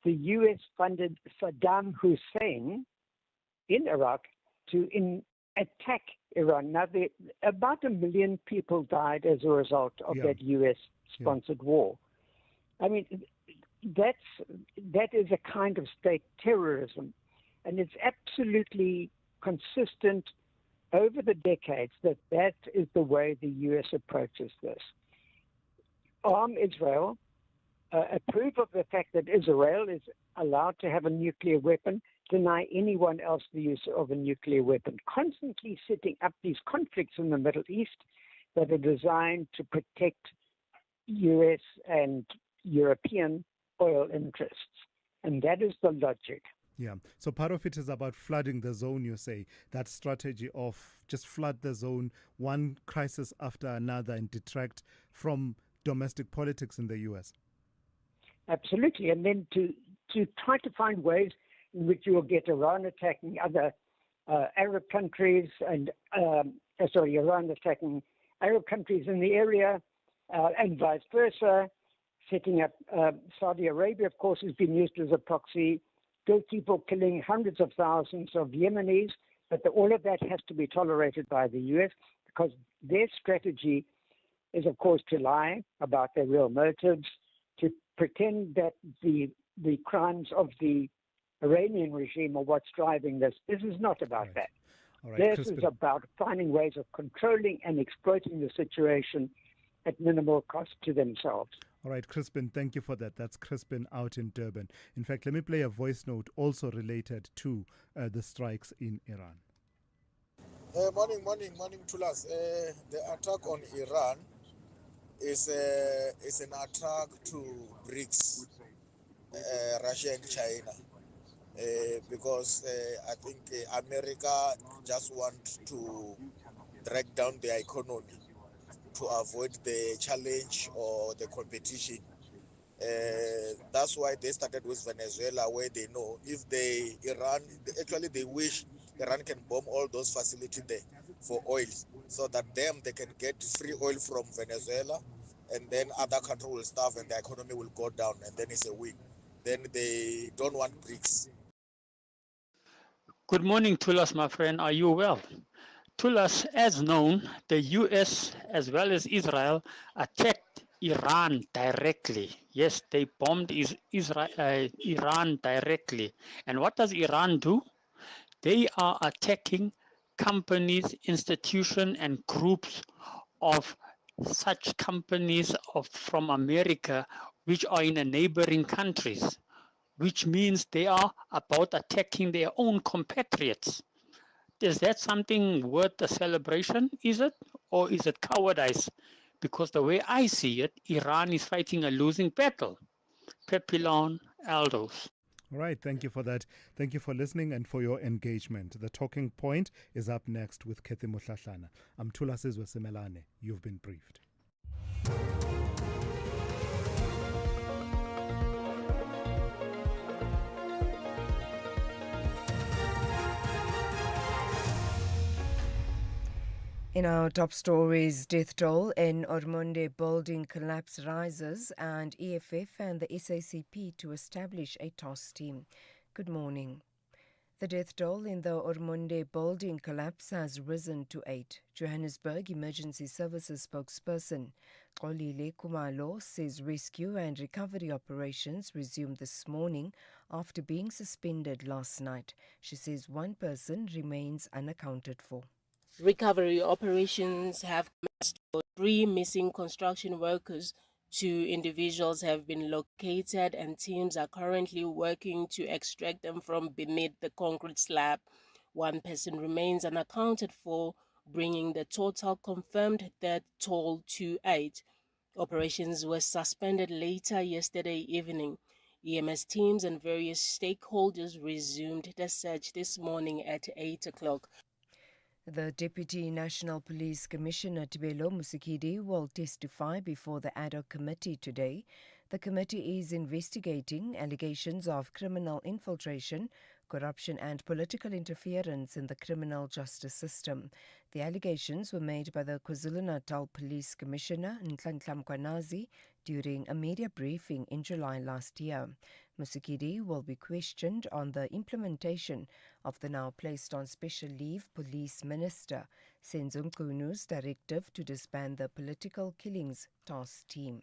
the U.S. funded Saddam Hussein in Iraq to attack Iran. Now, about 1 million people died as a result of that U.S.-sponsored war. I mean, that is a kind of state terrorism, and it's absolutely consistent over the decades that is the way the U.S. approaches this. Arm Israel, approve of the fact that Israel is allowed to have a nuclear weapon, deny anyone else the use of a nuclear weapon, constantly setting up these conflicts in the Middle East that are designed to protect U.S. and European oil interests. And that is the logic. Yeah. So part of it is about flooding the zone, you say, that strategy of just flood the zone, one crisis after another, and detract from domestic politics in the U.S. Absolutely. And then to to try to find ways in which you will get Iran attacking other Arab countries and, Iran attacking Arab countries in the area and vice versa. Setting up Saudi Arabia, of course, has been used as a proxy. Those people killing hundreds of thousands of Yemenis, but all of that has to be tolerated by the U.S. because their strategy is, of course, to lie about their real motives, to pretend that the crimes of the Iranian regime are what's driving this. This is not about that. All right, This Crispin. is about finding ways of controlling and exploiting the situation at minimal cost to themselves. All right, Crispin, thank you for that. That's Crispin out in Durban. In fact, let me play a voice note also related to the strikes in Iran. Morning, Thulas. The attack on Iran is an attack to BRICS, Russia and China, because I think America just want to drag down their economy to avoid the challenge or the competition. That's why they started with Venezuela, where they know if they wish Iran can bomb all those facilities there for oil, so that they can get free oil from Venezuela, and then other countries will starve and the economy will go down, and then it's a win. Then they don't want BRICS. Good morning, Thulas, my friend. Are you well? Thulas, as known, the US as well as Israel attacked Iran directly. Yes, they bombed Iran directly. And what does Iran do? They are attacking companies, institutions, and groups of such companies from America which are in the neighboring countries, which means they are about attacking their own compatriots. Is that something worth a celebration, is it? Or is it cowardice? Because the way I see it, Iran is fighting a losing battle. Pepilon Aldos. All right, thank you for that. Thank you for listening and for your engagement. The Talking Point is up next with Kathy Motlatlana. I'm Thulasizwe Simelane. You've been briefed. In our top stories, death toll in Ormonde building collapse rises and EFF and the SACP to establish a task team. Good morning. The death toll in the Ormonde building collapse has risen to 8. Johannesburg Emergency Services spokesperson Xolile Kumalo says rescue and recovery operations resumed this morning after being suspended last night. She says one person remains unaccounted for. Recovery operations have commenced for 3 missing construction workers. 2 individuals have been located and teams are currently working to extract them from beneath the concrete slab. 1 person remains unaccounted for, bringing the total confirmed death toll to 8. Operations were suspended later yesterday evening. EMS teams and various stakeholders resumed the search this morning at 8 o'clock. The Deputy National Police Commissioner Tibelo Musikidi will testify before the ad hoc committee today. The committee is investigating allegations of criminal infiltration, corruption and political interference in the criminal justice system. The allegations were made by the KwaZulu-Natal Police Commissioner Nhlanhla Mkhwanazi during a media briefing in July last year. Musikidi will be questioned on the implementation of the now placed on special leave Police Minister Senzo Mkunu's directive to disband the Political Killings Task Team.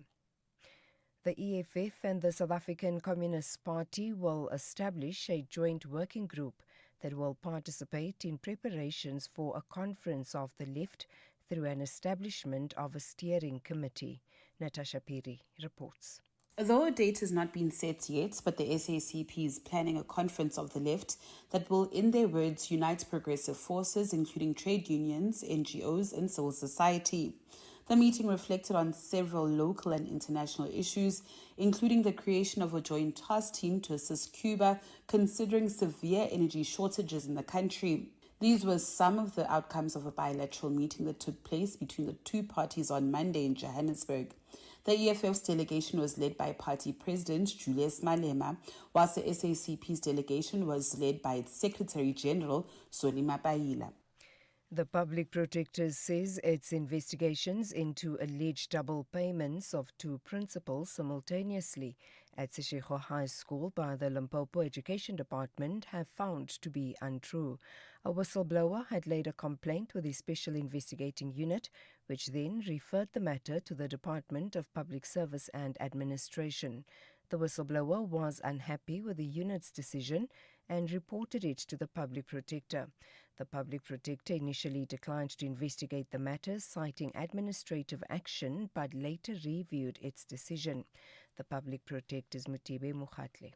The EFF and the South African Communist Party will establish a joint working group that will participate in preparations for a conference of the left through an establishment of a steering committee. Natasha Piri reports. Though a date has not been set yet, but the SACP is planning a conference of the left that will, in their words, unite progressive forces, including trade unions, NGOs, and civil society. The meeting reflected on several local and international issues, including the creation of a joint task team to assist Cuba, considering severe energy shortages in the country. These were some of the outcomes of a bilateral meeting that took place between the two parties on Monday in Johannesburg. The EFF's delegation was led by party president Julius Malema, whilst the SACP's delegation was led by its Secretary General Solima Paila. The Public Protector says its investigations into alleged double payments of two principals simultaneously at Seshego High School by the Limpopo Education Department have found to be untrue. A whistleblower had laid a complaint with the Special Investigating Unit, which then referred the matter to the Department of Public Service and Administration. The whistleblower was unhappy with the unit's decision and reported it to the Public Protector. The Public Protector initially declined to investigate the matter, citing administrative action, but later reviewed its decision. The Public Protector's Mutibe Mukhatle.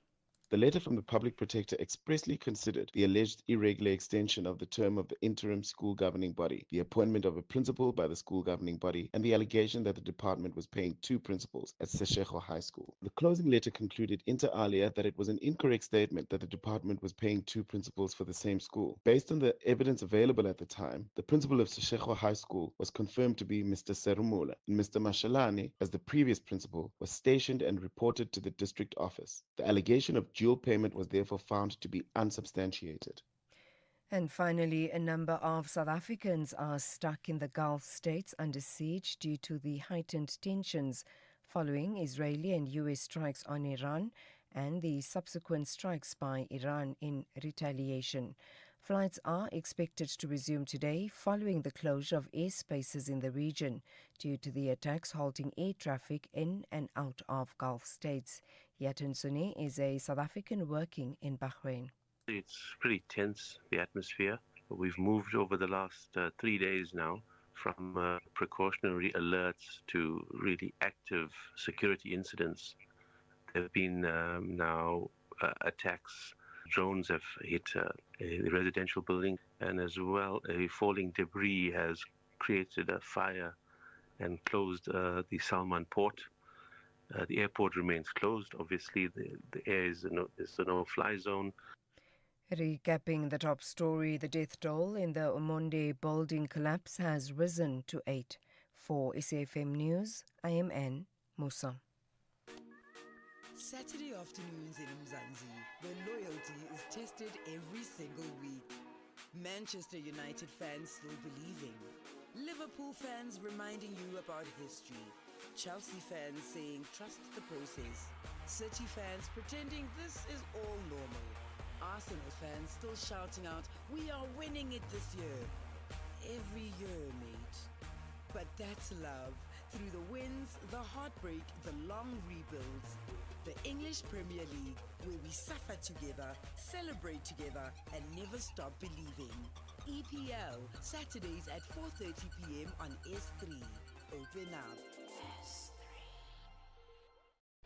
The letter from the Public Protector expressly considered the alleged irregular extension of the term of the interim school governing body, the appointment of a principal by the school governing body, and the allegation that the department was paying two principals at Seshego High School. The closing letter concluded inter alia that it was an incorrect statement that the department was paying two principals for the same school. Based on the evidence available at the time, the principal of Seshego High School was confirmed to be Mr. Serumula, and Mr. Mashalane, as the previous principal, was stationed and reported to the district office. The allegation of dual payment was therefore found to be unsubstantiated. And finally, a number of South Africans are stuck in the Gulf states under siege due to the heightened tensions following Israeli and US strikes on Iran and the subsequent strikes by Iran in retaliation. Flights are expected to resume today following the closure of airspaces in the region due to the attacks halting air traffic in and out of Gulf states. Yatin Sunni is a South African working in Bahrain. It's pretty tense, the atmosphere. We've moved over the last 3 days now from precautionary alerts to really active security incidents. There have been now attacks. Drones have hit a residential building, and as well a falling debris has created a fire and closed the Salman port. The airport remains closed. Obviously, the air is a no-fly zone. Recapping the top story, the death toll in the Omonde building collapse has risen to 8. For SAFM News, I am Ann Musa. Saturday afternoons in Mzansi, the loyalty is tested every single week. Manchester United fans still believing. Liverpool fans reminding you about history. Chelsea fans saying trust the process. City fans pretending this is all normal. Arsenal fans still shouting out, we are winning it this year. Every year, mate. But that's love. Through the wins, the heartbreak, the long rebuilds. The English Premier League, where we suffer together, celebrate together, and never stop believing. EPL, Saturdays at 4:30 p.m. on S3. Open up.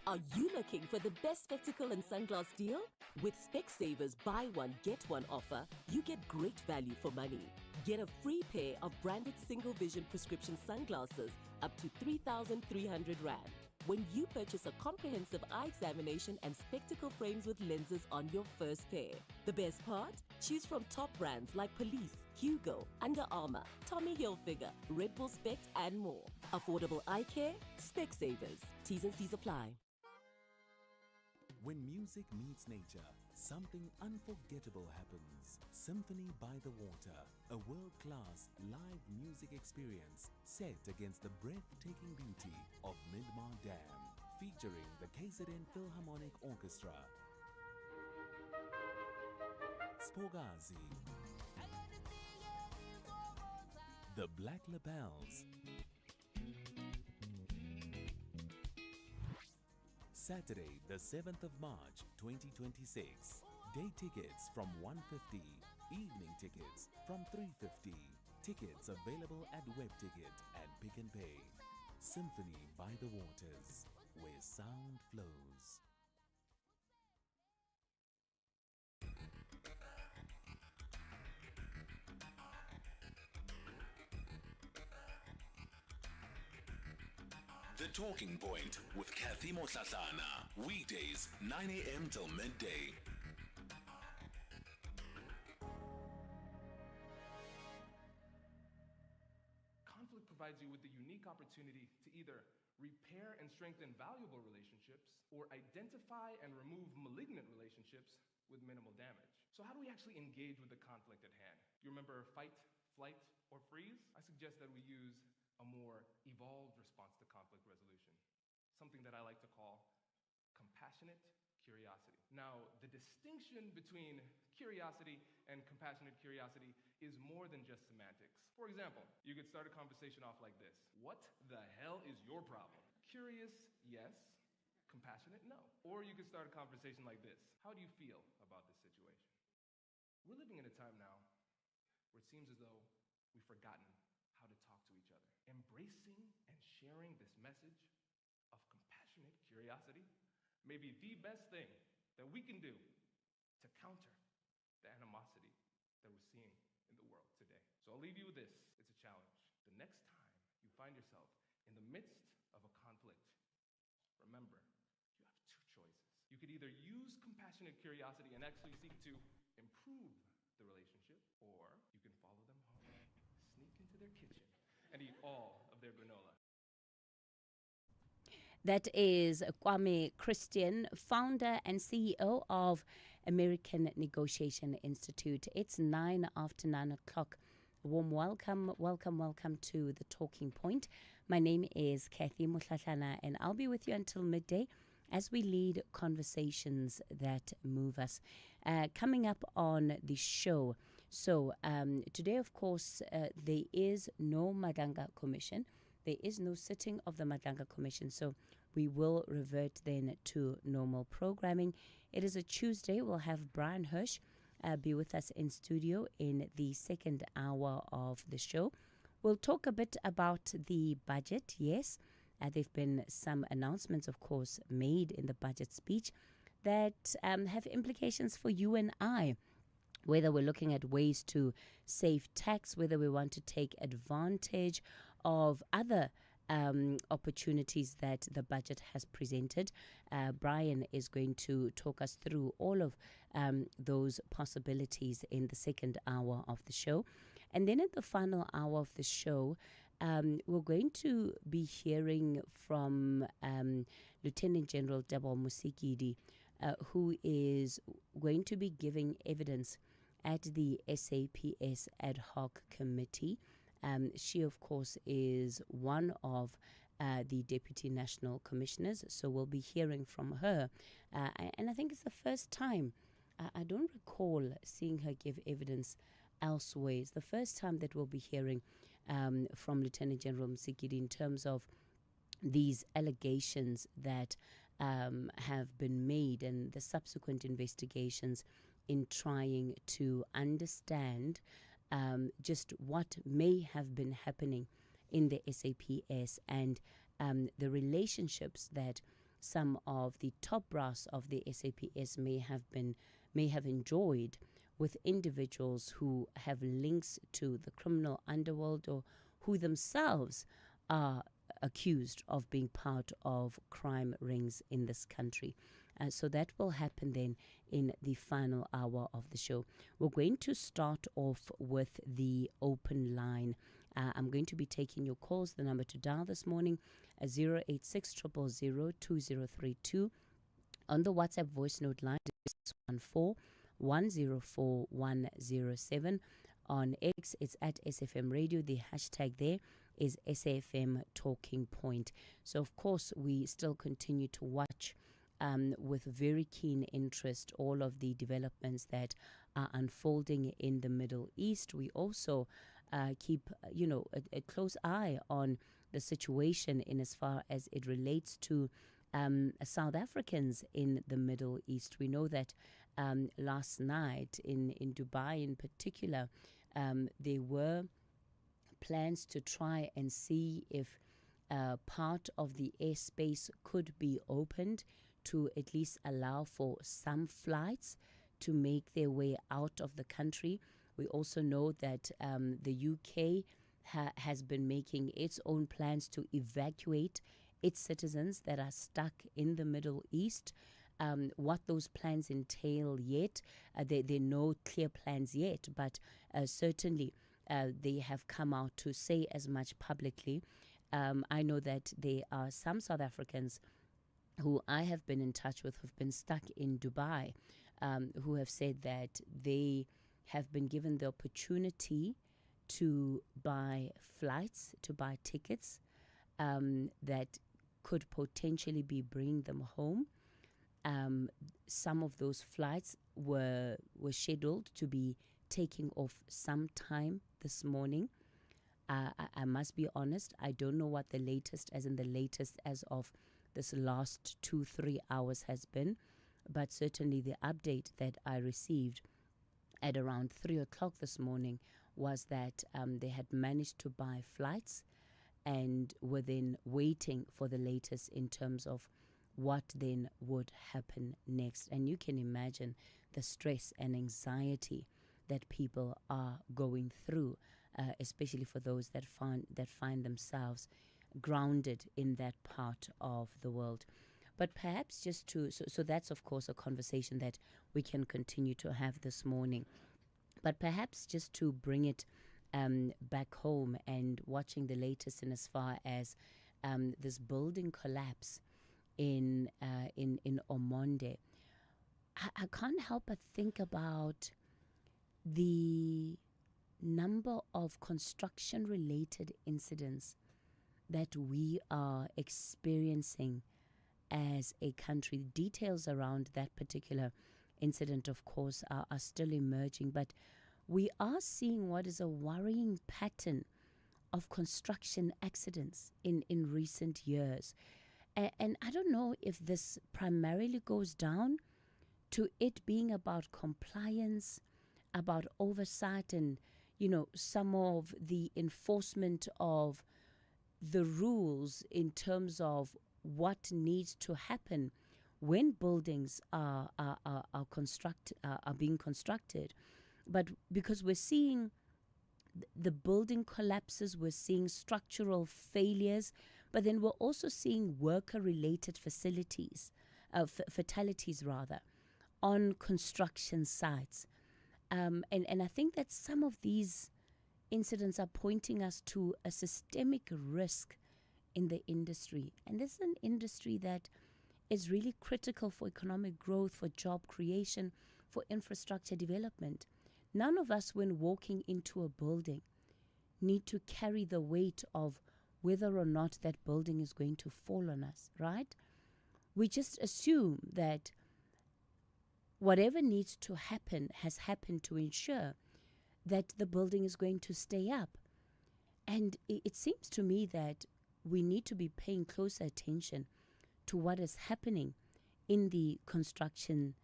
Are you looking for the best spectacle and sunglass deal? With Specsavers Buy One, Get One offer, you get great value for money. Get a free pair of branded single vision prescription sunglasses up to 3,300 Rand when you purchase a comprehensive eye examination and spectacle frames with lenses on your first pair. The best part? Choose from top brands like Police, Hugo, Under Armour, Tommy Hilfiger, Red Bull Spect, and more. Affordable eye care? Specsavers. T's and C's apply. When music meets nature, something unforgettable happens. Symphony by the Water, a world-class live music experience set against the breathtaking beauty of Midmar Dam, featuring the KZN Philharmonic Orchestra, Spogazi, the Black Lapels, Saturday, the 7th of March, 2026. Day tickets from 150, evening tickets from 350. Tickets available at WebTicket and Pick n Pay. Symphony by the Waters, where sound flows. The Talking Point with Kathy Motlatlana. Weekdays, 9 a.m. till midday. the unique opportunity to either repair and strengthen valuable relationships or identify and remove malignant relationships with minimal damage. So how do we actually engage with the conflict at hand? You remember fight, flight, or freeze? I suggest that we use a more evolved response to conflict resolution, something that I like to call compassionate curiosity. Now, the distinction between curiosity and compassionate curiosity is more than just semantics. For example, you could start a conversation off like this. What the hell is your problem? Curious, yes. Compassionate, no. Or you could start a conversation like this. How do you feel about this situation? We're living in a time now where it seems as though we've forgotten how to talk to each other. Embracing and sharing this message of compassionate curiosity may be the best thing that we can do to counter the animosity that we're seeing in the world today. So I'll leave you with this. It's a challenge. The next time you find yourself in the midst of a conflict, remember, you have two choices. You could either use compassionate curiosity and actually seek to improve the relationship, or you can follow them home, sneak into their kitchen, and eat all of their granola. That is Kwame Christian, founder and CEO of American Negotiation Institute. It's 9 after 9 o'clock. A warm welcome to the Talking Point. My name is Kathy Mutlatlana, and I'll be with you until midday as we lead conversations that move us. Coming up on the show. So today, of course, there is no Madanga Commission. There is no sitting of the Madanga Commission, so we will revert then to normal programming. It is a Tuesday. We'll have Brian Hirsch be with us in studio in the second hour of the show. We'll talk a bit about the budget, yes. There have been some announcements, of course, made in the budget speech that have implications for you and I, whether we're looking at ways to save tax, whether we want to take advantage of other opportunities that the budget has presented. Brian is going to talk us through all of those possibilities in the second hour of the show. And then at the final hour of the show, we're going to be hearing from Lieutenant General Debo Musikidi, who is going to be giving evidence at the SAPS ad hoc committee. She, of course, is one of the Deputy National Commissioners, so we'll be hearing from her. And I think it's the first time, I don't recall seeing her give evidence elsewhere. It's the first time that we'll be hearing from Lieutenant General Msikidi in terms of these allegations that have been made and the subsequent investigations in trying to understand just what may have been happening in the SAPS and the relationships that some of the top brass of the SAPS may have enjoyed with individuals who have links to the criminal underworld or who themselves are accused of being part of crime rings in this country. So that will happen then in the final hour of the show. We're going to start off with the open line. I'm going to be taking your calls. The number to dial this morning, 086 000 2032. On the WhatsApp voice note line, 614 104 107. On X, it's at SFM Radio. The hashtag there is SFM Talking Point. So, of course, we still continue to watch with very keen interest all of the developments that are unfolding in the Middle East. We also keep, a close eye on the situation in as far as it relates to South Africans in the Middle East. We know that last night in Dubai in particular, there were plans to try and see if part of the airspace could be opened to at least allow for some flights to make their way out of the country. We also know that the UK has been making its own plans to evacuate its citizens that are stuck in the Middle East. What those plans entail yet, there are no clear plans yet, but certainly they have come out to say as much publicly. I know that there are some South Africans who I have been in touch with who've been stuck in Dubai, who have said that they have been given the opportunity to buy flights, to buy tickets that could potentially be bringing them home. Some of those flights were scheduled to be taking off sometime this morning. I must be honest, I don't know what the latest, as in the latest as of this last 2-3 hours has been, but certainly the update that I received at around 3 o'clock this morning was that they had managed to buy flights and were then waiting for the latest in terms of what then would happen next. And you can imagine the stress and anxiety that people are going through, especially for those that find themselves grounded in that part of the world. But perhaps just to, so that's of course a conversation that we can continue to have this morning. But perhaps just to bring it back home and watching the latest in as far as this building collapse in Omonde, I can't help but think about the number of construction-related incidents that we are experiencing as a country. Details around that particular incident, of course, are still emerging, but we are seeing what is a worrying pattern of construction accidents in recent years. And I don't know if this primarily goes down to it being about compliance, about oversight, and, you know, some of the enforcement of the rules in terms of what needs to happen when buildings are being constructed. But because we're seeing the building collapses, we're seeing structural failures, but then we're also seeing worker-related fatalities on construction sites. And I think that some of these incidents are pointing us to a systemic risk in the industry. And this is an industry that is really critical for economic growth, for job creation, for infrastructure development. None of us, when walking into a building, need to carry the weight of whether or not that building is going to fall on us, right? We just assume that whatever needs to happen has happened to ensure that the building is going to stay up. And it seems to me that we need to be paying closer attention to what is happening in the construction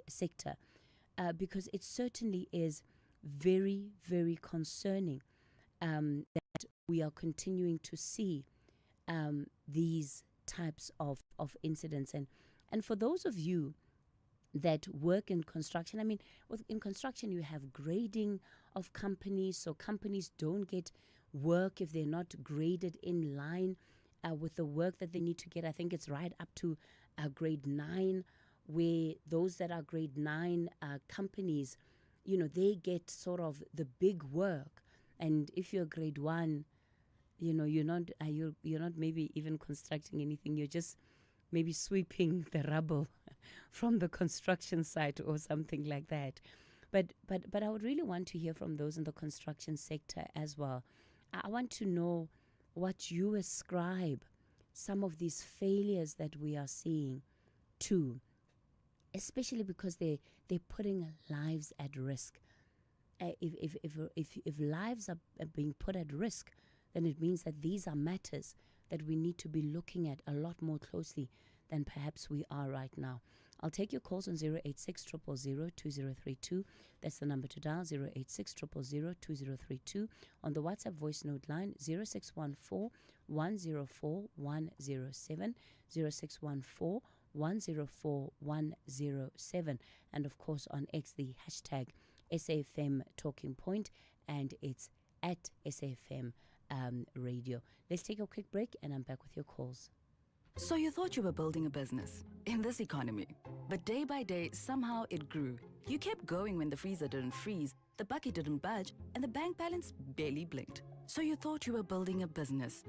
sector, because it certainly is very, very concerning that we are continuing to see these types of incidents. And for those of you that work in construction, I mean, in construction you have grading of companies, so companies don't get work if they're not graded in line with the work that they need to get. I think it's right up to grade 9, where those that are grade 9 companies, you know, they get sort of the big work. And if you're grade 1, you know, you're not maybe even constructing anything. You're just maybe sweeping the rubble from the construction site or something like that. But I would really want to hear from those in the construction sector as well. I want to know what you ascribe some of these failures that we are seeing to, especially because they're putting lives at risk. If lives are being put at risk, then it means that these are matters that we need to be looking at a lot more closely than perhaps we are right now. I'll take your calls on 086 000 2032. That's the number to dial, 086 000 2032. On the WhatsApp voice note line, 0614 104 107, 0614 104 107. And of course on X, the hashtag SAFM Talking Point, and it's at SAFM Radio. Let's take a quick break and I'm back with your calls. So you thought you were building a business in this economy, but day by day, somehow it grew. You kept going when the freezer didn't freeze, the The bucket didn't budge, and the bank balance barely blinked. So you thought you were building a business.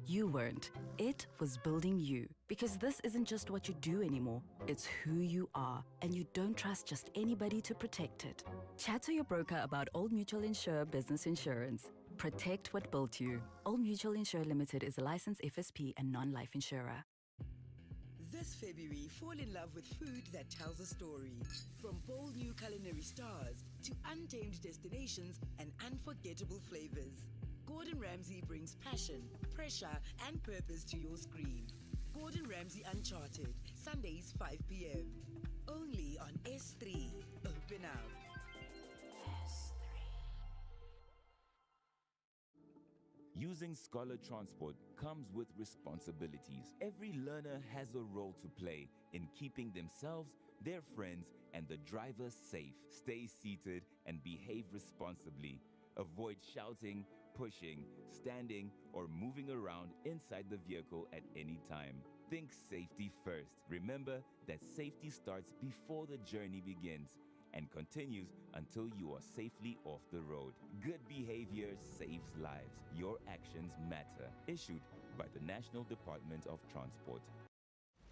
You weren't. It was building you. Because this isn't just what you do anymore. It's who you are. And you don't trust just anybody to protect it. Chat to your broker about Old Mutual Insure Business Insurance. Protect what built you. Old Mutual Insure Limited is a licensed FSP and non-life insurer. This February, fall in love with food that tells a story. From bold new culinary stars to untamed destinations and unforgettable flavors. Gordon Ramsay brings passion, pressure, and purpose to your screen. Gordon Ramsay Uncharted, Sundays 5 p.m. Only on S3. Open up. Using Scholar Transport comes with responsibilities. Every learner has a role to play in keeping themselves, their friends, and the driver safe. Stay seated and behave responsibly. Avoid shouting, pushing, standing, or moving around inside the vehicle at any time. Think safety first. Remember that safety starts before the journey begins and continues until you are safely off the road. Good behavior saves lives. Your actions matter. Issued by the National Department of Transport.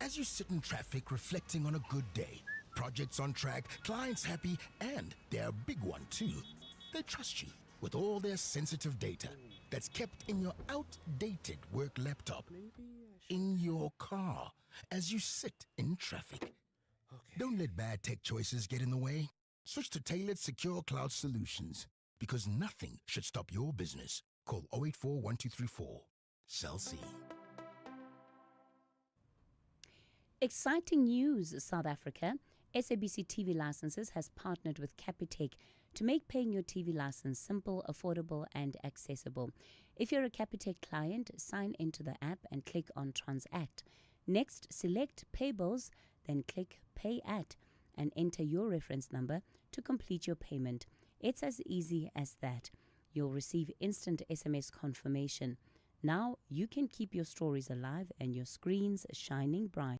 As you sit in traffic reflecting on a good day, projects on track, clients happy, and they're a big one too. They trust you with all their sensitive data that's kept in your outdated work laptop, in your car, as you sit in traffic. Don't let bad tech choices get in the way. Switch to tailored secure cloud solutions because nothing should stop your business. Call 084 1234. Cell C. Exciting news, South Africa. SABC TV Licenses has partnered with Capitec to make paying your TV license simple, affordable, and accessible. If you're a Capitec client, sign into the app and click on Transact. Next, select Pay Bills, then click Pay At and enter your reference number to complete your payment. It's as easy as that. You'll receive instant SMS confirmation. Now you can keep your stories alive and your screens shining bright.